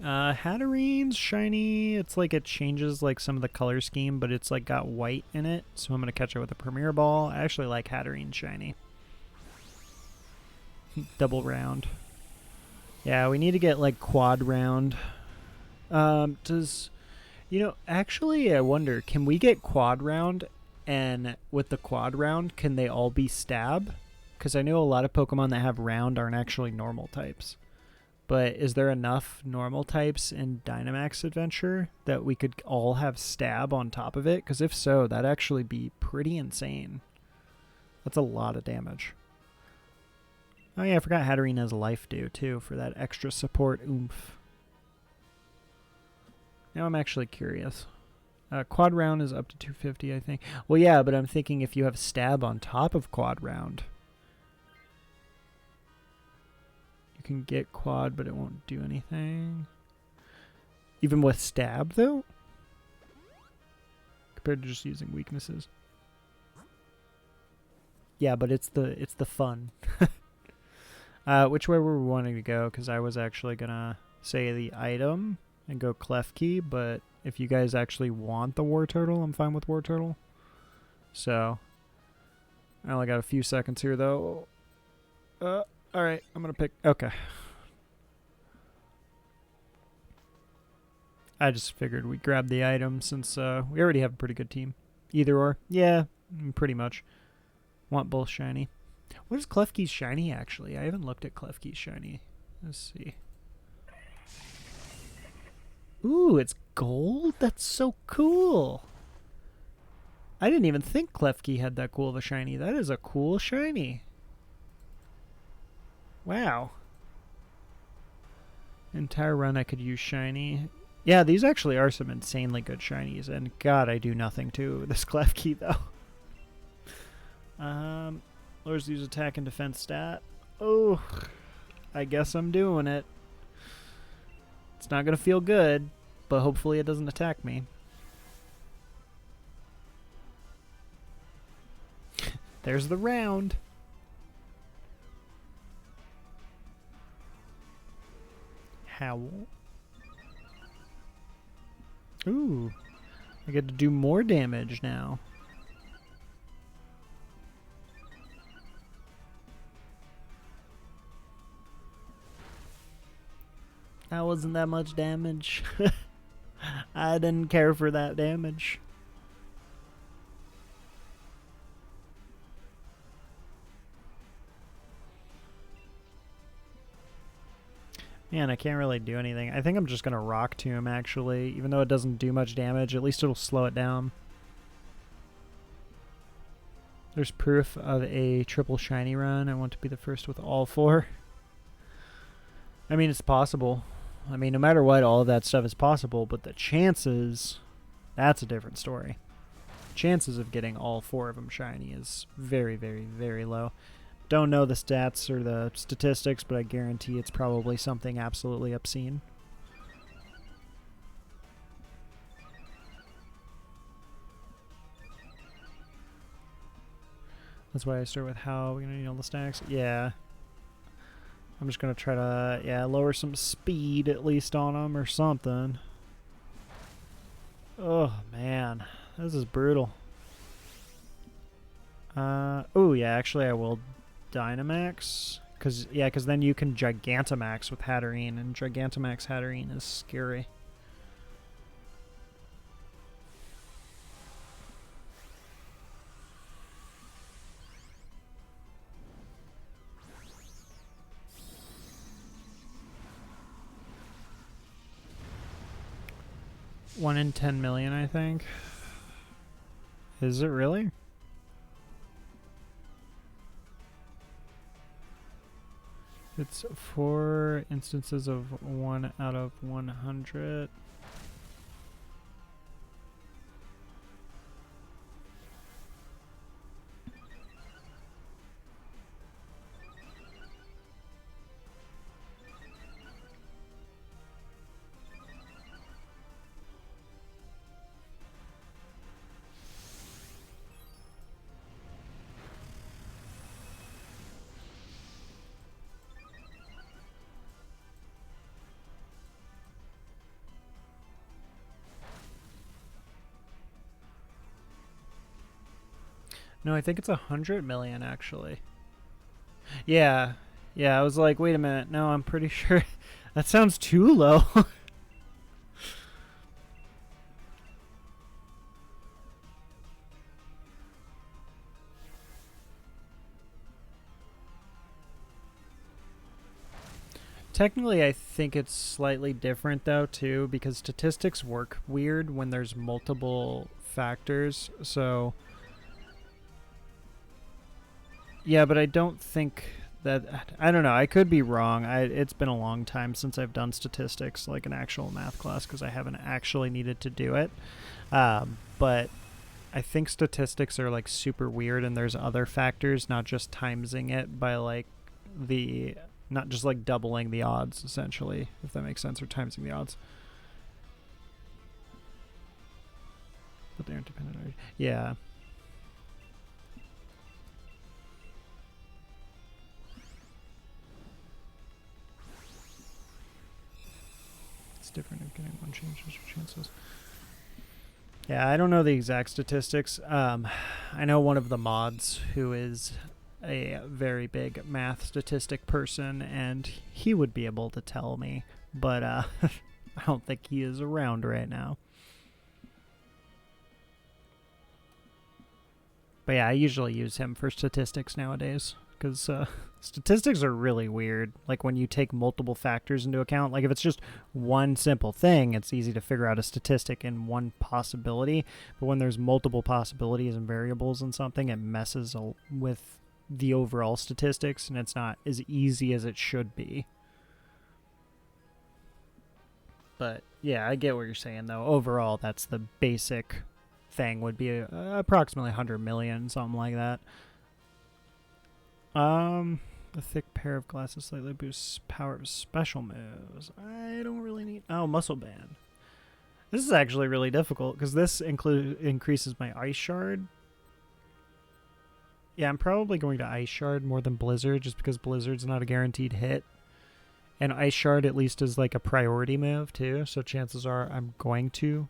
Hatterene's shiny. It's like it changes like some of the color scheme, but it's like got white in it. So I'm gonna catch it with a Premier Ball. I actually like Hatterene shiny. Double round. Yeah, we need to get like quad round. Actually, I wonder, can we get quad round? And with the quad round, can they all be stab? Because I know a lot of Pokemon that have round aren't actually normal types. But is there enough normal types in Dynamax Adventure that we could all have stab on top of it? Because if so, that'd actually be pretty insane. That's a lot of damage. Oh yeah, I forgot Hatterene has Life Dew too for that extra support oomph. Now I'm actually curious. Quad round is up to 250, I think. Well, yeah, but I'm thinking if you have stab on top of quad round, you can get quad, but it won't do anything. Even with stab, though? Compared to just using weaknesses. Yeah, but it's the fun. Which way were we wanting to go? Because I was actually gonna say the item and go Klefki, but if you guys actually want the War Turtle, I'm fine with War Turtle. So, I only got a few seconds here, though. Alright, I'm gonna pick... Okay. I just figured we'd grab the item since we already have a pretty good team. Either or. Yeah, pretty much. Want both shiny. What is Klefki's shiny, actually? I haven't looked at Klefki's shiny. Let's see. Ooh, it's gold? That's so cool. I didn't even think Klefki had that cool of a shiny. That is a cool shiny. Wow. Entire run I could use shiny. Yeah, these actually are some insanely good shinies. And God, I do nothing to this Klefki, though. Lowers use attack and defense stat. Oh, I guess I'm doing it. It's not going to feel good, but hopefully it doesn't attack me. There's the round. Howl. Ooh, I get to do more damage now. That wasn't that much damage. I didn't care for that damage. Man, I can't really do anything. I think I'm just going to Rock Tomb, actually. Even though it doesn't do much damage, at least it'll slow it down. There's proof of a triple shiny run. I want to be the first with all 4. I mean, it's possible. I mean, no matter what, all of that stuff is possible, but the chances, that's a different story. Chances of getting all 4 of them shiny is very, very, very low. Don't know the stats or the statistics, but I guarantee it's probably something absolutely obscene. That's why I start with how we're going to need all the stacks. Yeah. I'm just going to try to, lower some speed at least on them or something. Oh, man. This is brutal. Oh, yeah, actually I will Dynamax. Because then you can Gigantamax with Hatterene, and Gigantamax Hatterene is scary. One in 10 million, I think. Is it really? It's 4 instances of 1 out of 100. No, I think it's 100 million actually. Yeah. Yeah, I was like, wait a minute. No, I'm pretty sure that sounds too low. Technically, I think it's slightly different though too, because statistics work weird when there's multiple factors. So yeah, but I don't think that, I don't know. I could be wrong. It's been a long time since I've done statistics, like an actual math class, because I haven't actually needed to do it. But I think statistics are like super weird, and there's other factors, not just timesing it by like the not just like doubling the odds, essentially, if that makes sense, or timesing the odds. But they aren't dependent on. Yeah. It's different if getting one changes your chances. Yeah, I don't know the exact statistics. I know one of the mods who is a very big math statistic person, and he would be able to tell me, but I don't think he is around right now. But yeah, I usually use him for statistics nowadays, because statistics are really weird. Like when you take multiple factors into account, like if it's just one simple thing, it's easy to figure out a statistic in one possibility. But when there's multiple possibilities and variables in something, it messes with the overall statistics, and it's not as easy as it should be. But yeah, I get what you're saying though. Overall, that's the basic thing, would be approximately 100 million, something like that. A thick pair of glasses slightly boosts power of special moves. I don't really need. Oh, muscle band. This is actually really difficult because this increases my ice shard. Yeah, I'm probably going to ice shard more than blizzard, just because blizzard's not a guaranteed hit, and ice shard at least is like a priority move too. So chances are I'm going to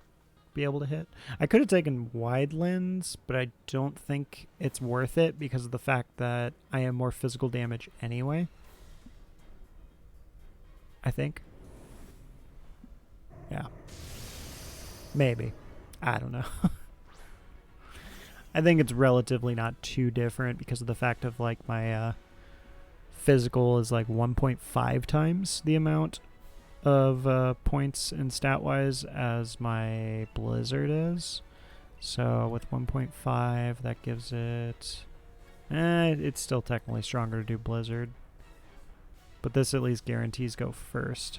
be able to hit. I could have taken wide lens, but I don't think it's worth it because of the fact that I am more physical damage anyway. I think. Yeah. Maybe. I don't know. I think it's relatively not too different because of the fact of like my physical is like 1.5 times the amount of points in stat wise as my blizzard is. So with 1.5, that gives it it's still technically stronger to do blizzard, but this at least guarantees go first.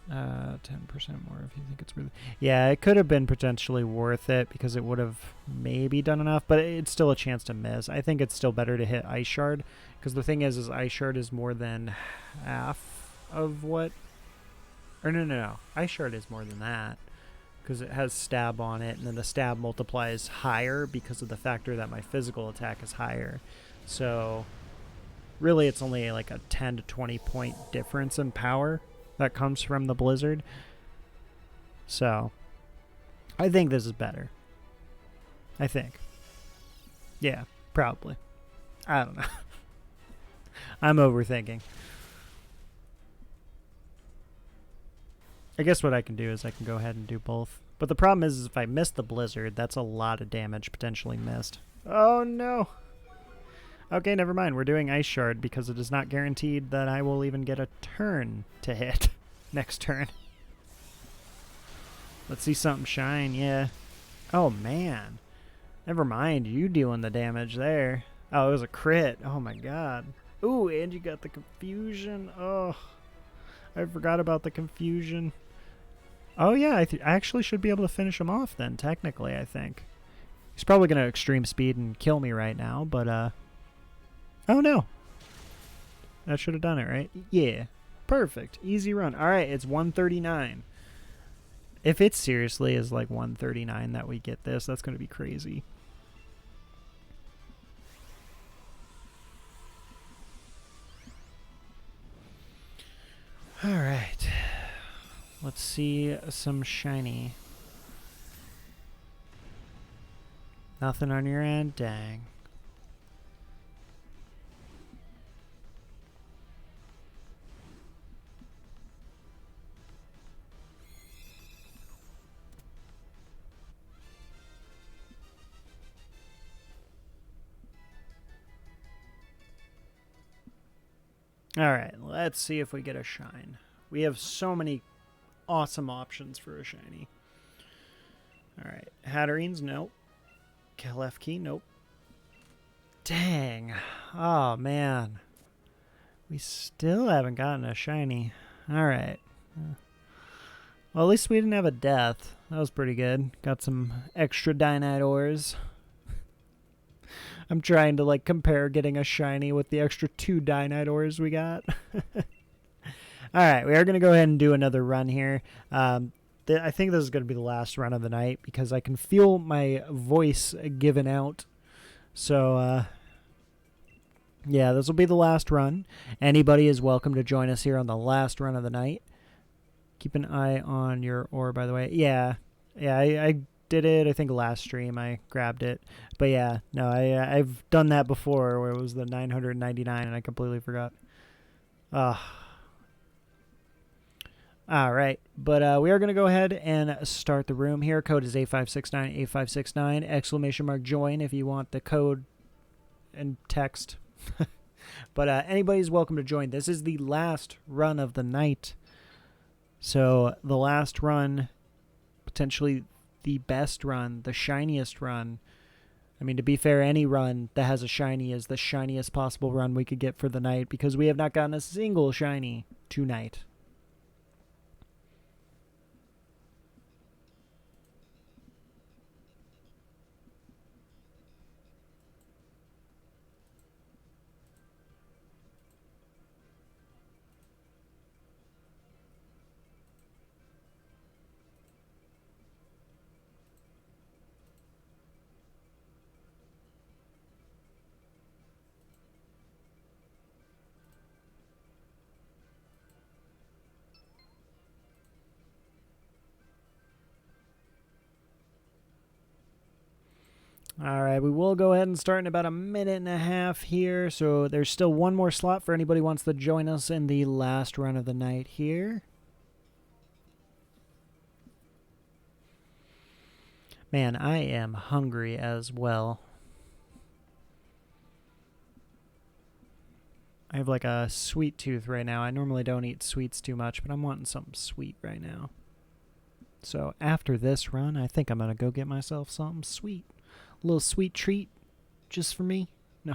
10% more if you think it's really. Yeah, it could have been potentially worth it because it would have maybe done enough, but it's still a chance to miss. I think it's still better to hit Ice Shard because the thing is Ice Shard is more than half of what. Or no. Ice Shard is more than that because it has stab on it, and then the stab multiplies higher because of the factor that my physical attack is higher. So really, it's only like a 10 to 20 point difference in power that comes from the blizzard. So I think this is better. I think. Yeah, probably. I don't know. I'm overthinking. I guess what I can do is I can go ahead and do both. But the problem is if I miss the blizzard, that's a lot of damage potentially missed. Oh no. Okay, never mind. We're doing Ice Shard because it is not guaranteed that I will even get a turn to hit next turn. Let's see something shine, yeah. Oh, man. Never mind, you doing the damage there. Oh, it was a crit. Oh, my God. Ooh, and you got the confusion. Oh, I forgot about the confusion. Oh, yeah, I actually should be able to finish him off then, technically, I think. He's probably going to extreme speed and kill me right now, but, oh, no. That should have done it, right? Yeah. Perfect. Easy run. All right, it's 139. If it seriously is like 139 that we get this, that's going to be crazy. All right. Let's see some shiny. Nothing on your end? Dang. Alright, let's see if we get a shine. We have so many awesome options for a shiny. Alright, Hatterines, nope. Klefki, nope. Dang. Oh, man. We still haven't gotten a shiny. Alright. Well, at least we didn't have a death. That was pretty good. Got some extra Dynite ores. I'm trying to like compare getting a shiny with the extra 2 Dynite ores we got. Alright, we are going to go ahead and do another run here. I think this is going to be the last run of the night because I can feel my voice giving out. So, yeah, this will be the last run. Anybody is welcome to join us here on the last run of the night. Keep an eye on your ore, by the way. Yeah, I did it, I think, last stream. I grabbed it. But yeah, no, I've done that before where it was the 999 and I completely forgot. All right, but we are going to go ahead and start the room here. Code is 8569, 8569, exclamation mark join if you want the code and text. But anybody's welcome to join. This is the last run of the night. So the last run, potentially the best run, the shiniest run. I mean, to be fair, any run that has a shiny is the shiniest possible run we could get for the night because we have not gotten a single shiny tonight. All right, we will go ahead and start in about a minute and a half here. So there's still one more slot for anybody who wants to join us in the last run of the night here. Man, I am hungry as well. I have like a sweet tooth right now. I normally don't eat sweets too much, but I'm wanting something sweet right now. So after this run, I think I'm going to go get myself something sweet. A little sweet treat just for me. No.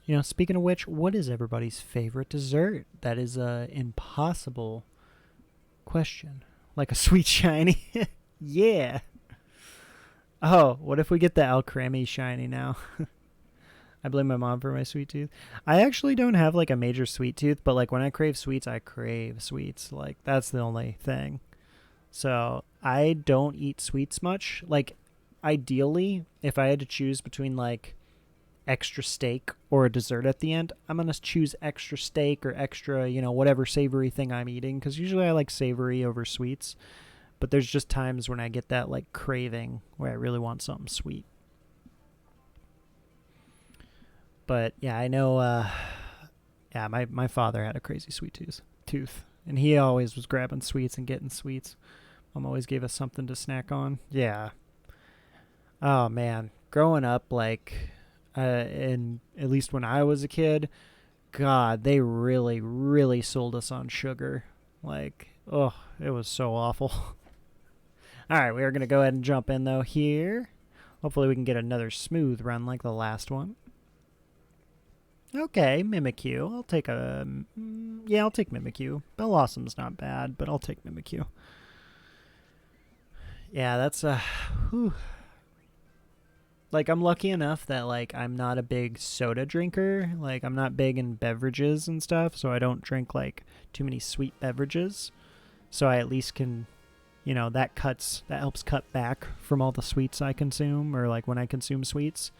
You know, speaking of which, what is everybody's favorite dessert? That is an impossible question. Like a sweet shiny? Yeah. Oh, what if we get the Alcremie shiny now? I blame my mom for my sweet tooth. I actually don't have like a major sweet tooth, but like when I crave sweets, I crave sweets. Like that's the only thing. So I don't eat sweets much. Like ideally, if I had to choose between like extra steak or a dessert at the end, I'm going to choose extra steak or extra, you know, whatever savory thing I'm eating. Because usually I like savory over sweets. But there's just times when I get that like craving where I really want something sweet. But yeah, I know, yeah, my father had a crazy sweet tooth. And he always was grabbing sweets and getting sweets. Mom always gave us something to snack on. Yeah. Oh, man. Growing up, like, and at least when I was a kid, God, they really, really sold us on sugar. Like, oh, it was so awful. All right, we are going to go ahead and jump in, though, here. Hopefully we can get another smooth run like the last one. Okay, Mimikyu. I'll take a... yeah, I'll take Mimikyu. Bellossom's not bad, but I'll take Mimikyu. Yeah, that's whew. Like, I'm lucky enough that, like, I'm not a big soda drinker. Like, I'm not big in beverages and stuff, so I don't drink, like, too many sweet beverages. So I at least can, you know, that helps cut back from all the sweets I consume, or, like, when I consume sweets.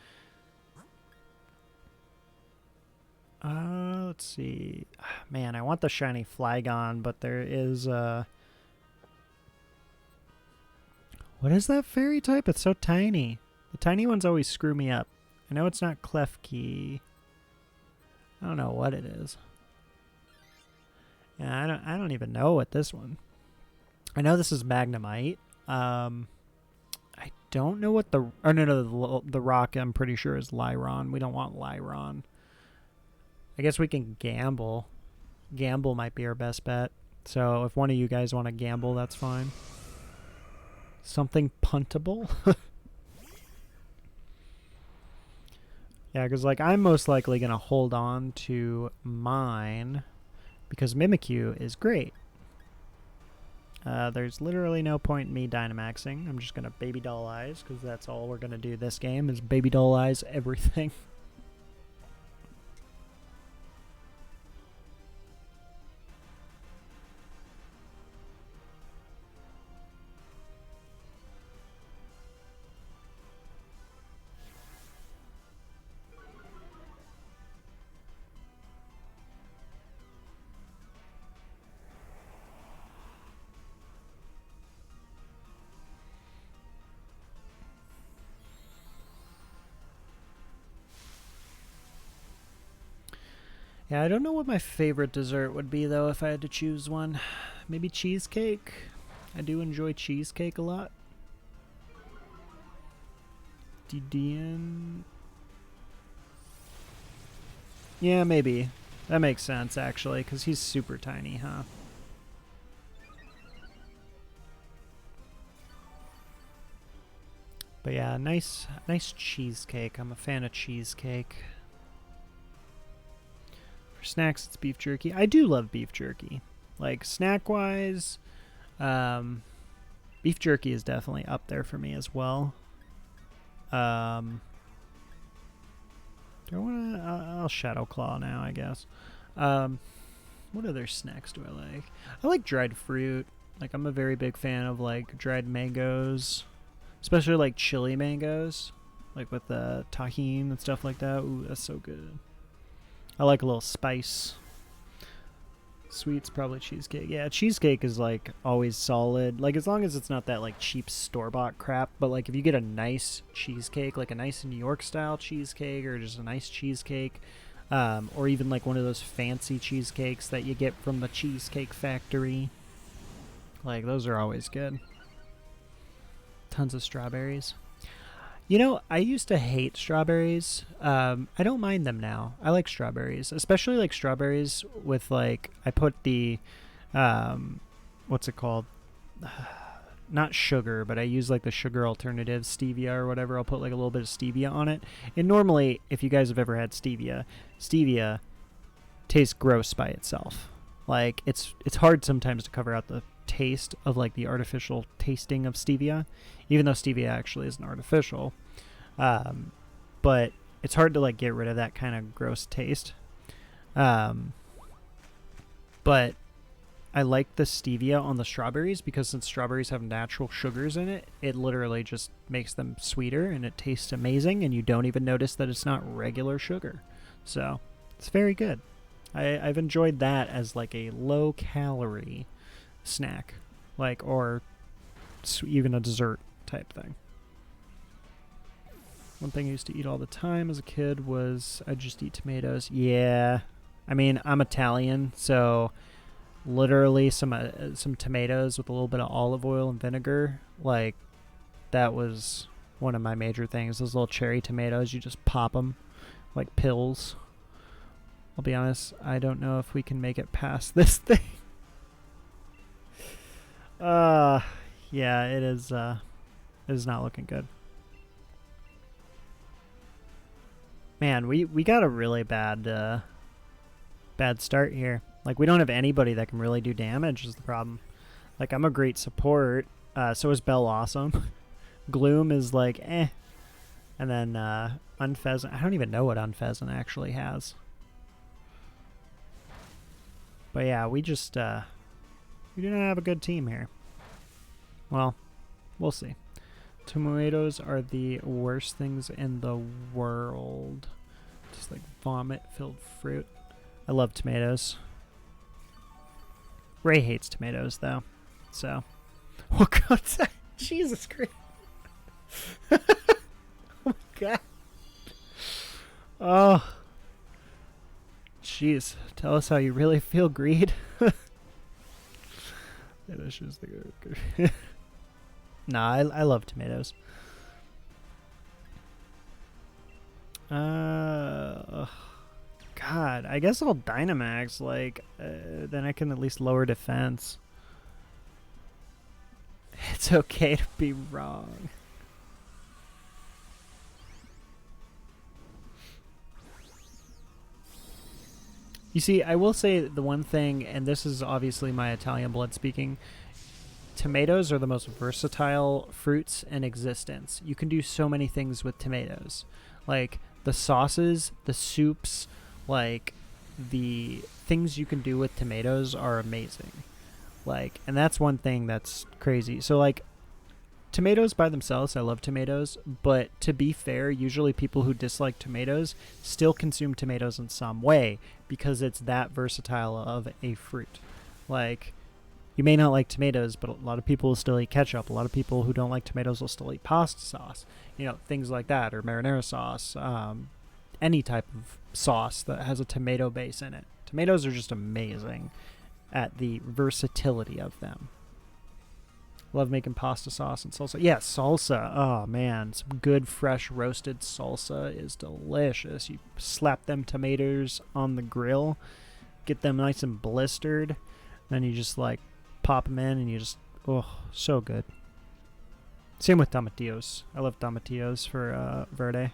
Let's see. Man, I want the shiny Flygon, but there is, What is that fairy type? It's so tiny. The tiny ones always screw me up. I know it's not Klefki. I don't know what it is. Yeah, I don't even know what this one. I know this is Magnemite. I don't know what the... Oh, no, the rock I'm pretty sure is Lyron. We don't want Lyron. I guess we can gamble. Gamble might be our best bet. So if one of you guys want to gamble, that's fine. Something puntable? Yeah, because like I'm most likely going to hold on to mine because Mimikyu is great. There's literally no point in me Dynamaxing. I'm just going to Baby Doll Eyes because that's all we're going to do this game is Baby Doll Eyes everything. Yeah, I don't know what my favorite dessert would be, though, if I had to choose one. Maybe cheesecake? I do enjoy cheesecake a lot. Didion? Yeah, maybe. That makes sense, actually, because he's super tiny, huh? But yeah, nice cheesecake. I'm a fan of cheesecake. Snacks, it's beef jerky. I do love beef jerky. Like, snack-wise, beef jerky is definitely up there for me as well. Do I want to... I'll Shadow Claw now, I guess. What other snacks do I like? I like dried fruit. Like, I'm a very big fan of, like, dried mangoes. Especially, like, chili mangoes. Like, with the tahini and stuff like that. Ooh, that's so good. I like a little spice. Sweets, probably cheesecake. Yeah, cheesecake is, like, always solid. Like, as long as it's not that, like, cheap store-bought crap. But, like, if you get a nice cheesecake, like a nice New York-style cheesecake or just a nice cheesecake, or even, like, one of those fancy cheesecakes that you get from the Cheesecake Factory, like, those are always good. Tons of strawberries. You know, I used to hate strawberries. I don't mind them now. I like strawberries, especially like strawberries with like, I put the, what's it called? Not sugar, but I use like the sugar alternative, stevia or whatever. I'll put like a little bit of stevia on it. And normally, if you guys have ever had stevia tastes gross by itself. Like it's hard sometimes to cover out the taste of like the artificial tasting of stevia, even though stevia actually isn't artificial, but it's hard to like get rid of that kind of gross taste, but I like the stevia on the strawberries because since strawberries have natural sugars in it, it literally just makes them sweeter and it tastes amazing and you don't even notice that it's not regular sugar. So it's very good. I've enjoyed that as like a low calorie snack, like, or even a dessert type thing. One thing I used to eat all the time as a kid was I'd just eat tomatoes. Yeah, I mean, I'm Italian, so literally some tomatoes with a little bit of olive oil and vinegar, like, that was one of my major things. Those little cherry tomatoes, you just pop them like pills. I'll be honest, I don't know if we can make it past this thing. Yeah, it is not looking good. Man, we got a really bad start here. Like, we don't have anybody that can really do damage is the problem. Like, I'm a great support. So is Bell Awesome. Gloom is like, eh. And then, Unfezant. I don't even know what Unfezant actually has. But yeah, we just, we do not have a good team here. Well, we'll see. Tomatoes are the worst things in the world. Just like vomit-filled fruit. I love tomatoes. Ray hates tomatoes, though. So, what can I say? Jesus Christ. Oh my god. Oh. Jeez. Tell us how you really feel, Greed. Nah, I love tomatoes. God, I guess I'll Dynamax, like, then I can at least lower defense. It's okay to be wrong. You see, I will say the one thing, and this is obviously my Italian blood speaking, tomatoes are the most versatile fruits in existence. You can do so many things with tomatoes. Like, the sauces, the soups, like, the things you can do with tomatoes are amazing. Like, and that's one thing that's crazy. So, like, tomatoes by themselves, I love tomatoes, but to be fair, usually people who dislike tomatoes still consume tomatoes in some way because it's that versatile of a fruit. Like, you may not like tomatoes, but a lot of people will still eat ketchup. A lot of people who don't like tomatoes will still eat pasta sauce. You know, things like that, or marinara sauce, any type of sauce that has a tomato base in it. Tomatoes are just amazing at the versatility of them. Love making pasta sauce and salsa. Yeah, salsa. Oh, man. Some good, fresh, roasted salsa is delicious. You slap them tomatoes on the grill, get them nice and blistered, then you just, like, pop them in, and you just... Oh, so good. Same with tomatillos. I love tomatillos for verde.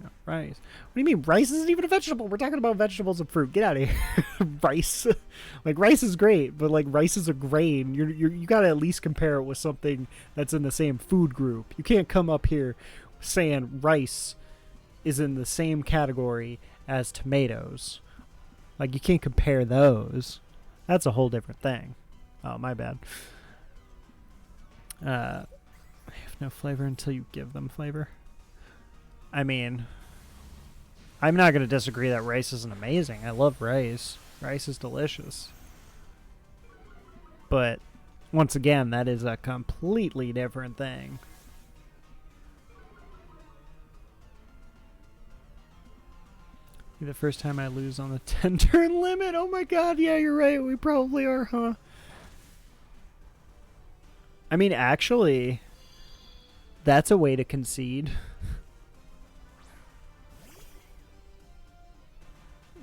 No, rice. What do you mean? Rice isn't even a vegetable. We're talking about vegetables and fruit. Get out of here. Rice. Like, rice is great, but, like, rice is a grain. You gotta at least compare it with something that's in the same food group. You can't come up here saying rice is in the same category as tomatoes. Like, you can't compare those. That's a whole different thing. Oh, my bad. They have no flavor until you give them flavor. I mean, I'm not going to disagree that rice isn't amazing. I love rice. Rice is delicious. But, once again, that is a completely different thing. The first time I lose on the 10-turn limit. Oh my god, yeah, you're right. We probably are, huh? I mean, actually, that's a way to concede.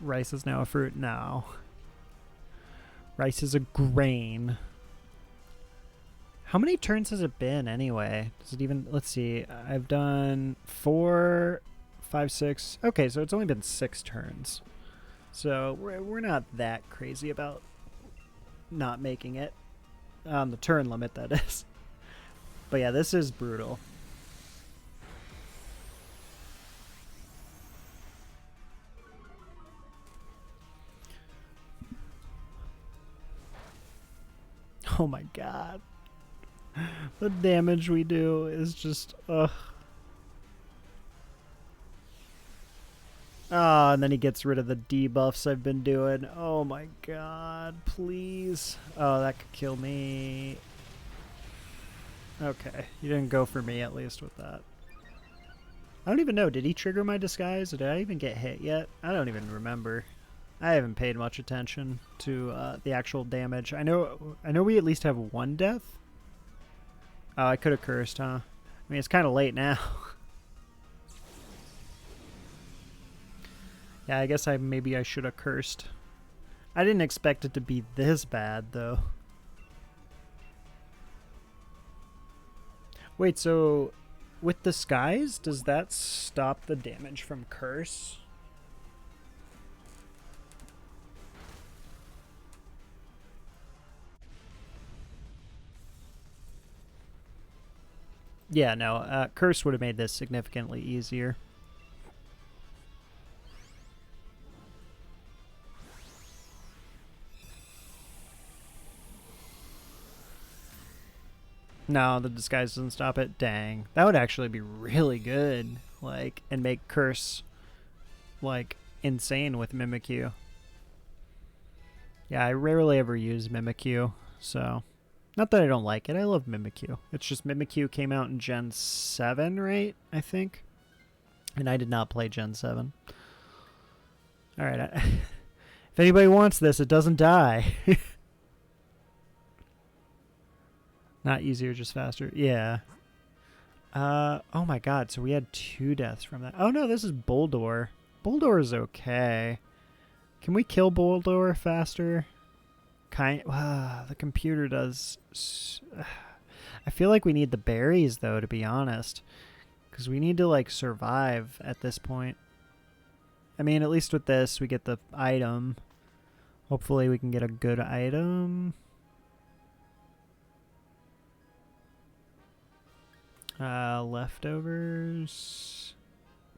Rice is now a fruit? No. Rice is a grain. How many turns has it been, anyway? Does it even... Let's see. I've done 4... 5, 6. Okay, so it's only been 6 turns. So we're not that crazy about not making it. On the turn limit, that is. But yeah, this is brutal. Oh my god. The damage we do is just... ugh. Oh, and then he gets rid of the debuffs I've been doing. Oh my god, please. Oh, that could kill me. Okay, you didn't go for me at least with that. I don't even know, did he trigger my disguise? Did I even get hit yet? I don't even remember. I haven't paid much attention to the actual damage. I know we at least have 1 death. Oh, I could have cursed, huh? I mean, it's kind of late now. Yeah, I guess maybe I should have cursed. I didn't expect it to be this bad, though. Wait, so with disguise, does that stop the damage from curse? Yeah, no, curse would have made this significantly easier. No, the disguise doesn't stop it. Dang. That would actually be really good. Like, and make curse, like, insane with Mimikyu. Yeah, I rarely ever use Mimikyu, So, not that I don't like it. I love Mimikyu. It's just Mimikyu came out in Gen 7, right? I think. And I did not play Gen 7. Alright. If anybody wants this, it doesn't die. Not easier, just faster. Yeah. Oh my god, so we had 2 deaths from that. Oh no, this is Bulldor. Bulldor is okay. Can we kill Bulldor faster? The computer does... I feel like we need the berries, though, to be honest. Because we need to, like, survive at this point. I mean, at least with this, we get the item. Hopefully we can get a good item. Leftovers.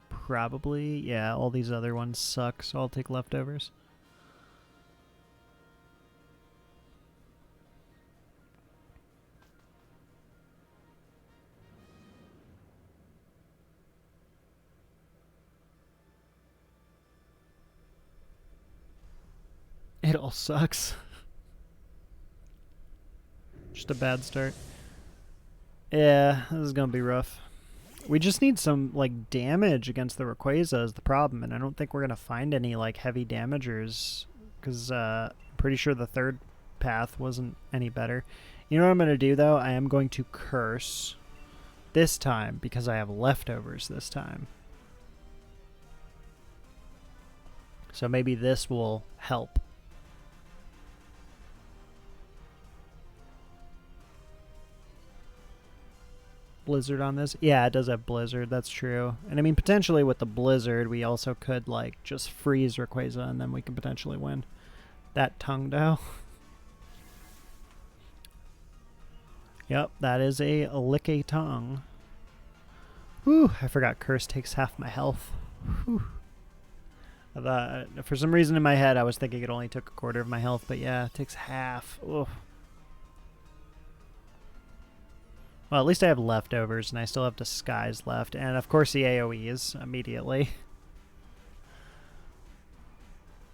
Probably. Yeah, all these other ones suck, so I'll take leftovers. It all sucks. Just a bad start. Yeah, this is gonna be rough. We just need some, like, damage against the Rayquaza is the problem, and I don't think we're gonna find any, like, heavy damagers, because I'm pretty sure the third path wasn't any better. You know what I'm gonna do, though? I am going to curse this time, because I have leftovers this time. So maybe this will help. Blizzard on this? Yeah, it does have Blizzard, that's true. And I mean, potentially with the Blizzard, we also could, like, just freeze Rayquaza and then we can potentially win. That Tungdao. Yep, that is a Lick-a-Tongue. Whew, I forgot Curse takes half my health. Whew. For some reason in my head, I was thinking it only took a quarter of my health, but yeah, it takes half. Ugh. Well, at least I have leftovers, and I still have Disguise left. And, of course, the AoEs immediately.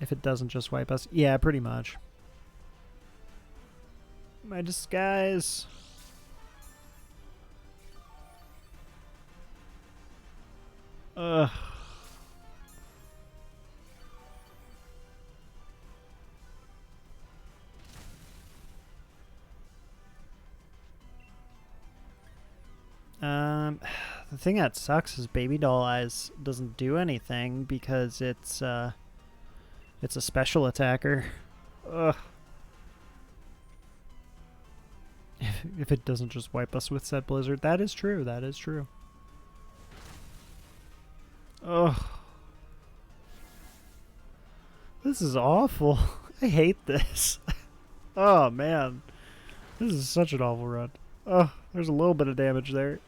If it doesn't just wipe us. Yeah, pretty much. My Disguise. Ugh. The thing that sucks is Baby Doll Eyes doesn't do anything because it's a special attacker. Ugh. If it doesn't just wipe us with said Blizzard. That is true, that is true. Ugh. This is awful. I hate this. Oh, man. This is such an awful run. Oh, there's a little bit of damage there.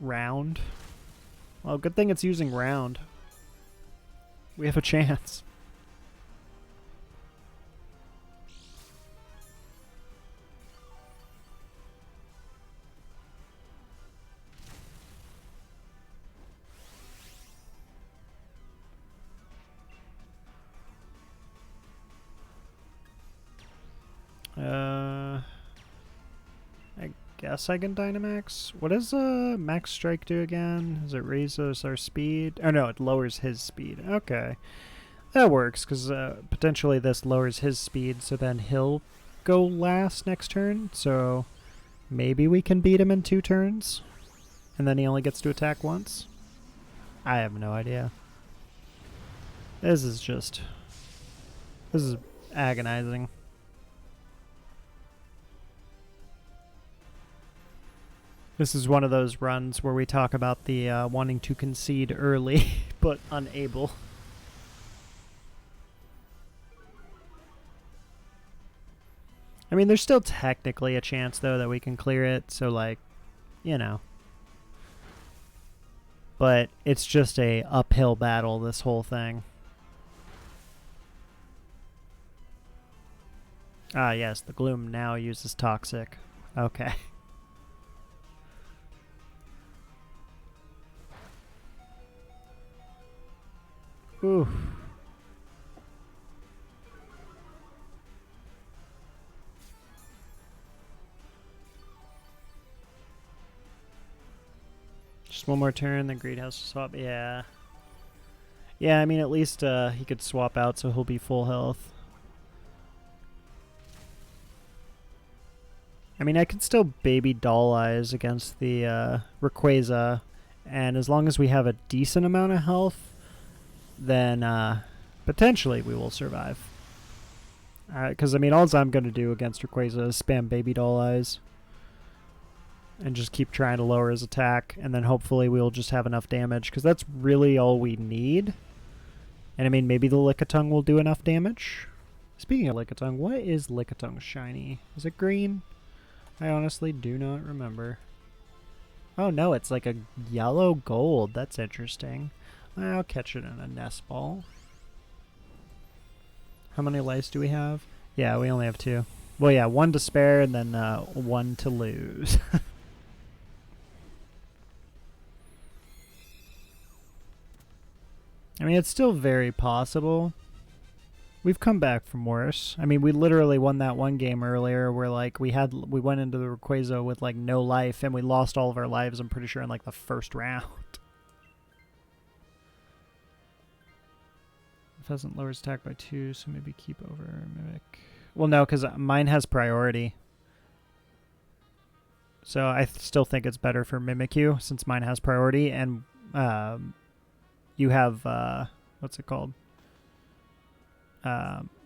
Round. Well, good thing it's using round. We have a chance. I guess I can Dynamax. What does Max Strike do again? Does it raise our speed? Oh no, it lowers his speed. Okay. That works, because potentially this lowers his speed, so then he'll go last next turn, so maybe we can beat him in 2 turns, and then he only gets to attack once? I have no idea. This is agonizing. This is one of those runs where we talk about the wanting to concede early, but unable. I mean, there's still technically a chance, though, that we can clear it, so, like, you know. But it's just a uphill battle, this whole thing. Ah, yes, the Gloom now uses Toxic. Okay. Ooh. Just one more turn, then Great House swap. Yeah. Yeah, I mean, at least he could swap out so he'll be full health. I mean, I could still baby doll eyes against the Rayquaza, and as long as we have a decent amount of health, then potentially we will survive. Because, I mean, all I'm going to do against Rayquaza is spam baby doll eyes and just keep trying to lower his attack, and then hopefully we'll just have enough damage, because that's really all we need. And, I mean, maybe the Lickitung will do enough damage. Speaking of Lickitung, what is Lickitung shiny? Is it green? I honestly do not remember. Oh no, it's like a yellow gold. That's interesting. I'll catch it in a nest ball. How many lives do we have? Yeah, we only have 2. Well, yeah, 1 to spare and then 1 to lose. I mean, it's still very possible. We've come back from worse. I mean, we literally won that one game earlier where, like, we went into the Rayquaza with, like, no life, and we lost all of our lives, I'm pretty sure, in, like, the first round. Pheasant lowers attack by 2, so maybe keep over Mimic. Well, no, because mine has priority. So I still think it's better for Mimikyu, since mine has priority, and you have, what's it called?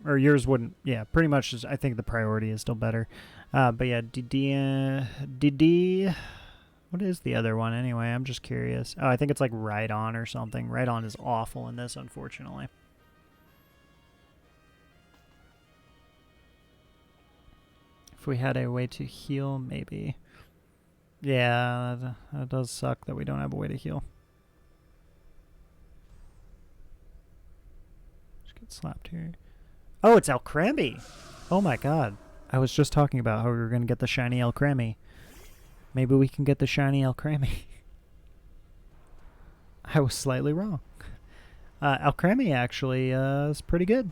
Or yours wouldn't. Yeah, pretty much. I think the priority is still better. But yeah, DD. What is the other one anyway? I'm just curious. Oh, I think it's like Rhydon or something. Rhydon is awful in this, unfortunately. If we had a way to heal, maybe. Yeah, that does suck that we don't have a way to heal. Just get slapped here. Oh, it's Alcremie! Oh my god. I was just talking about how we were going to get the shiny Alcremie. Maybe we can get the shiny Alcremie. I was slightly wrong. Alcremie actually is pretty good.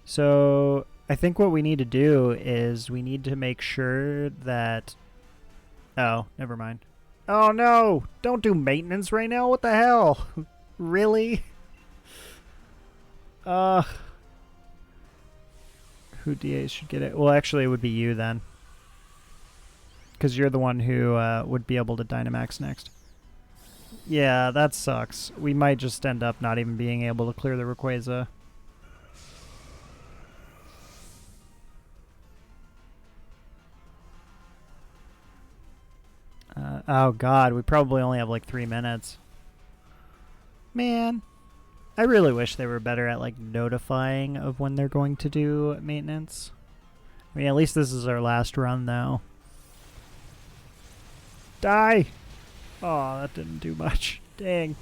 So I think what we need to do is we need to make sure that... Oh, never mind. Oh no! Don't do maintenance right now. What the hell? Really? Who DAs should get it? Well, actually, it would be you then. Because you're the one who would be able to Dynamax next. Yeah, that sucks. We might just end up not even being able to clear the Rayquaza. Oh god, we probably only have like 3 minutes. Man. I really wish they were better at, like, notifying of when they're going to do maintenance. I mean, at least this is our last run, though. Die! Oh, that didn't do much. Dang.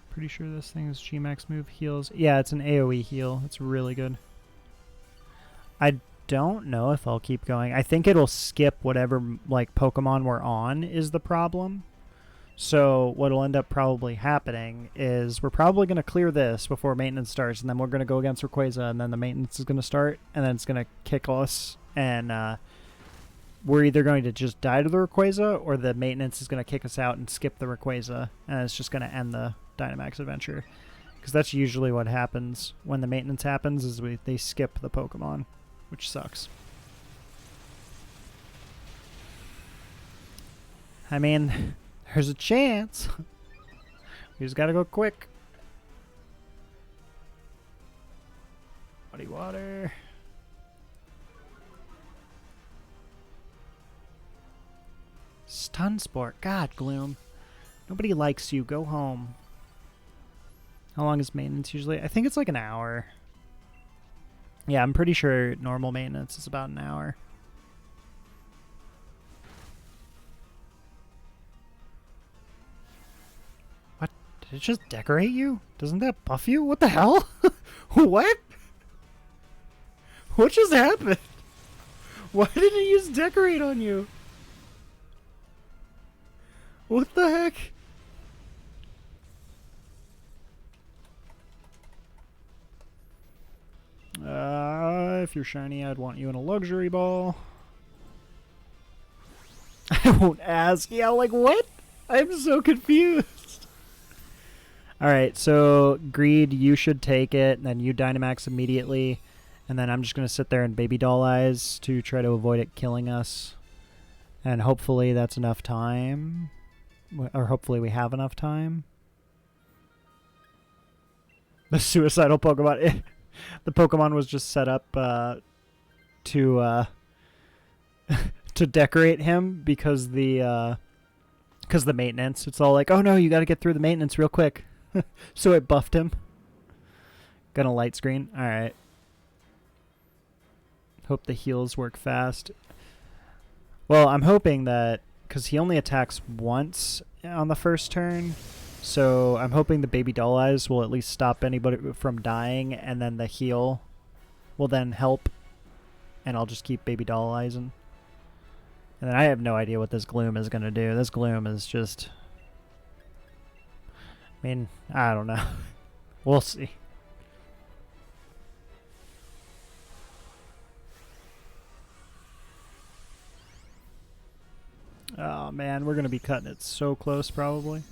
Pretty sure this thing's G-Max move heals. Yeah, it's an AoE heal. It's really good. I don't know if I'll keep going. I think it'll skip whatever, like, Pokemon we're on is the problem. So what'll end up probably happening is we're probably going to clear this before maintenance starts, and then we're going to go against Rayquaza, and then the maintenance is going to start, and then it's going to kick us, and we're either going to just die to the Rayquaza, or the maintenance is going to kick us out and skip the Rayquaza, and it's just going to end the Dynamax adventure. Because that's usually what happens when the maintenance happens, is they skip the Pokemon, which sucks. I mean, there's a chance. We just gotta go quick. Muddy water. Stun Sport. God, Gloom. Nobody likes you. Go home. How long is maintenance usually? I think it's like an hour. Yeah, I'm pretty sure normal maintenance is about an hour. What? Did it just decorate you? Doesn't that buff you? What the hell? What? What just happened? Why did it use decorate on you? What the heck? you're shiny, I'd want you in a luxury ball. I won't ask. Yeah, like what? I'm so confused. Alright, so Greed, you should take it, and then you Dynamax immediately. And then I'm just going to sit there and Baby Doll Eyes to try to avoid it killing us. And hopefully that's enough time. Or hopefully we have enough time. The suicidal Pokemon. The Pokemon was just set up to to decorate him because the maintenance. It's all like, oh no, you got to get through the maintenance real quick. So it buffed him. Gonna light screen. All right. Hope the heals work fast. Well, I'm hoping that because he only attacks once on the first turn. So I'm hoping the Baby Doll Eyes will at least stop anybody from dying, and then the heal will then help. And I'll just keep Baby Doll Eyesing. And then I have no idea what this Gloom is going to do. This Gloom is just... I mean, I don't know. We'll see. Oh man, we're going to be cutting it so close probably.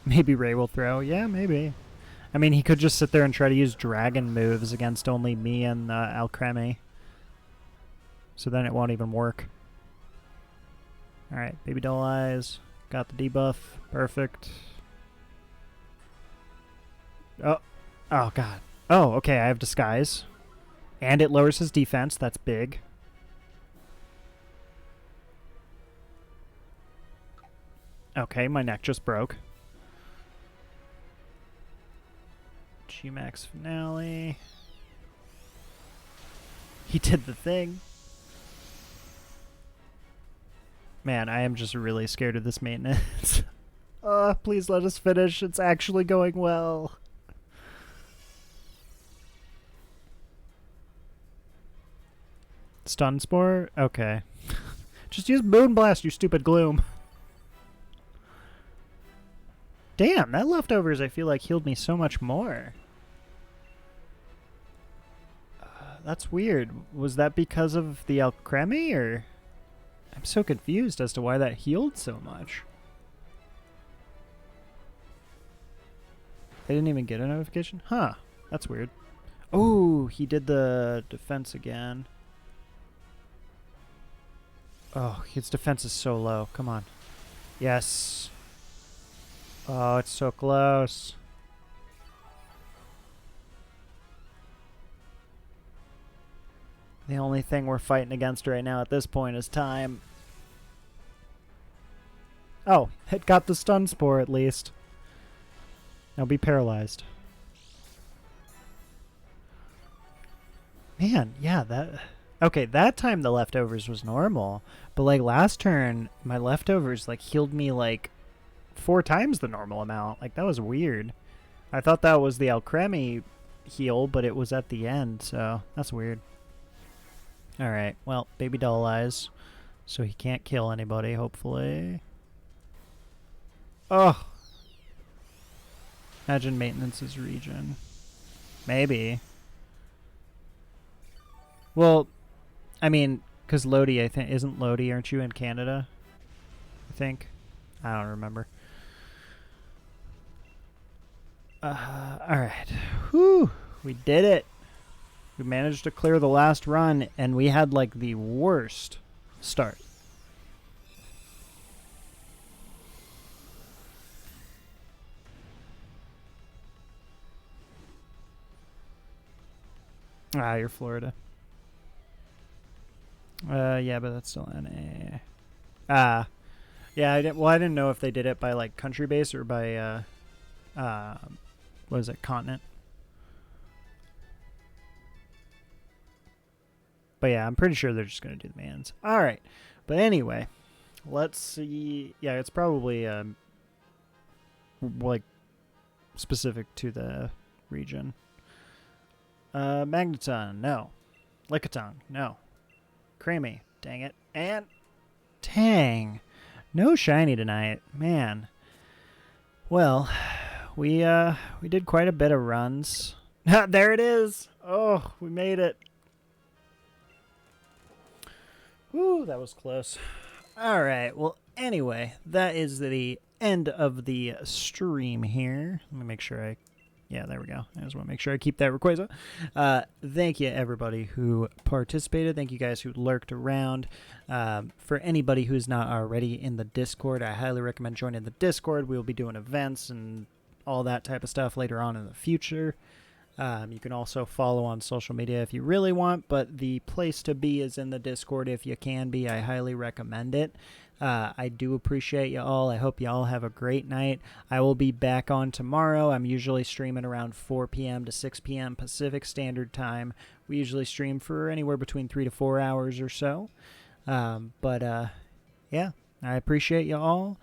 Maybe Ray will throw. Yeah, maybe. I mean, he could just sit there and try to use dragon moves against only me and Alcremie. So then it won't even work. Alright, Baby Doll Eyes. Got the debuff. Perfect. Oh. Oh, God. Oh, okay, I have Disguise. And it lowers his defense. That's big. Okay, my neck just broke. G-Max Finale. He did the thing. Man, I am just really scared of this maintenance. Please let us finish. It's actually going well. Stun Spore? Okay. Just use Moonblast, you stupid Gloom. Damn, that Leftovers I feel like healed me so much more. That's weird. Was that because of the Alcremie, or... I'm so confused as to why that healed so much. They didn't even get a notification? Huh. That's weird. Oh, he did the defense again. Oh, his defense is so low. Come on. Yes. Oh, it's so close. The only thing we're fighting against right now at this point is time. Oh, it got the Stun Spore at least. Now be paralyzed. Man, yeah, that... Okay, that time the Leftovers was normal. But, like, last turn, my Leftovers, like, healed me, like, 4 times the normal amount. Like, that was weird. I thought that was the Alcremie heal, but it was at the end, so that's weird. Alright, well, Baby Doll Eyes. So he can't kill anybody, hopefully. Oh! Imagine maintenance's region. Maybe. Well, I mean, because Lodi, I think... Isn't Lodi, aren't you in Canada? I think. I don't remember. Alright. Whew! We did it! We managed to clear the last run, and we had, like, the worst start. Ah, you're Florida. Yeah, but that's still NA. Ah. Yeah, I didn't know if they did it by, like, country base or by, what is it, continent? But yeah, I'm pretty sure they're just going to do the mans. Alright. But anyway, let's see. Yeah, it's probably, like, specific to the region. Magneton, no. Lickitung, no. Creamy, dang it. And Tang. No shiny tonight. Man. Well, we did quite a bit of runs. There it is. Oh, we made it. Woo, that was close. All right. Well, anyway, that is the end of the stream here. Let me make sure yeah, there we go. I just want to make sure I keep that Rayquaza. Thank you, everybody who participated. Thank you guys who lurked around. For anybody who's not already in the Discord, I highly recommend joining the Discord. We'll be doing events and all that type of stuff later on in the future. You can also follow on social media if you really want, but the place to be is in the Discord if you can be. I highly recommend it. I do appreciate you all. I hope you all have a great night. I will be back on tomorrow. I'm usually streaming around 4 p.m. to 6 p.m. Pacific Standard Time. We usually stream for anywhere between 3 to 4 hours or so. Yeah, I appreciate you all.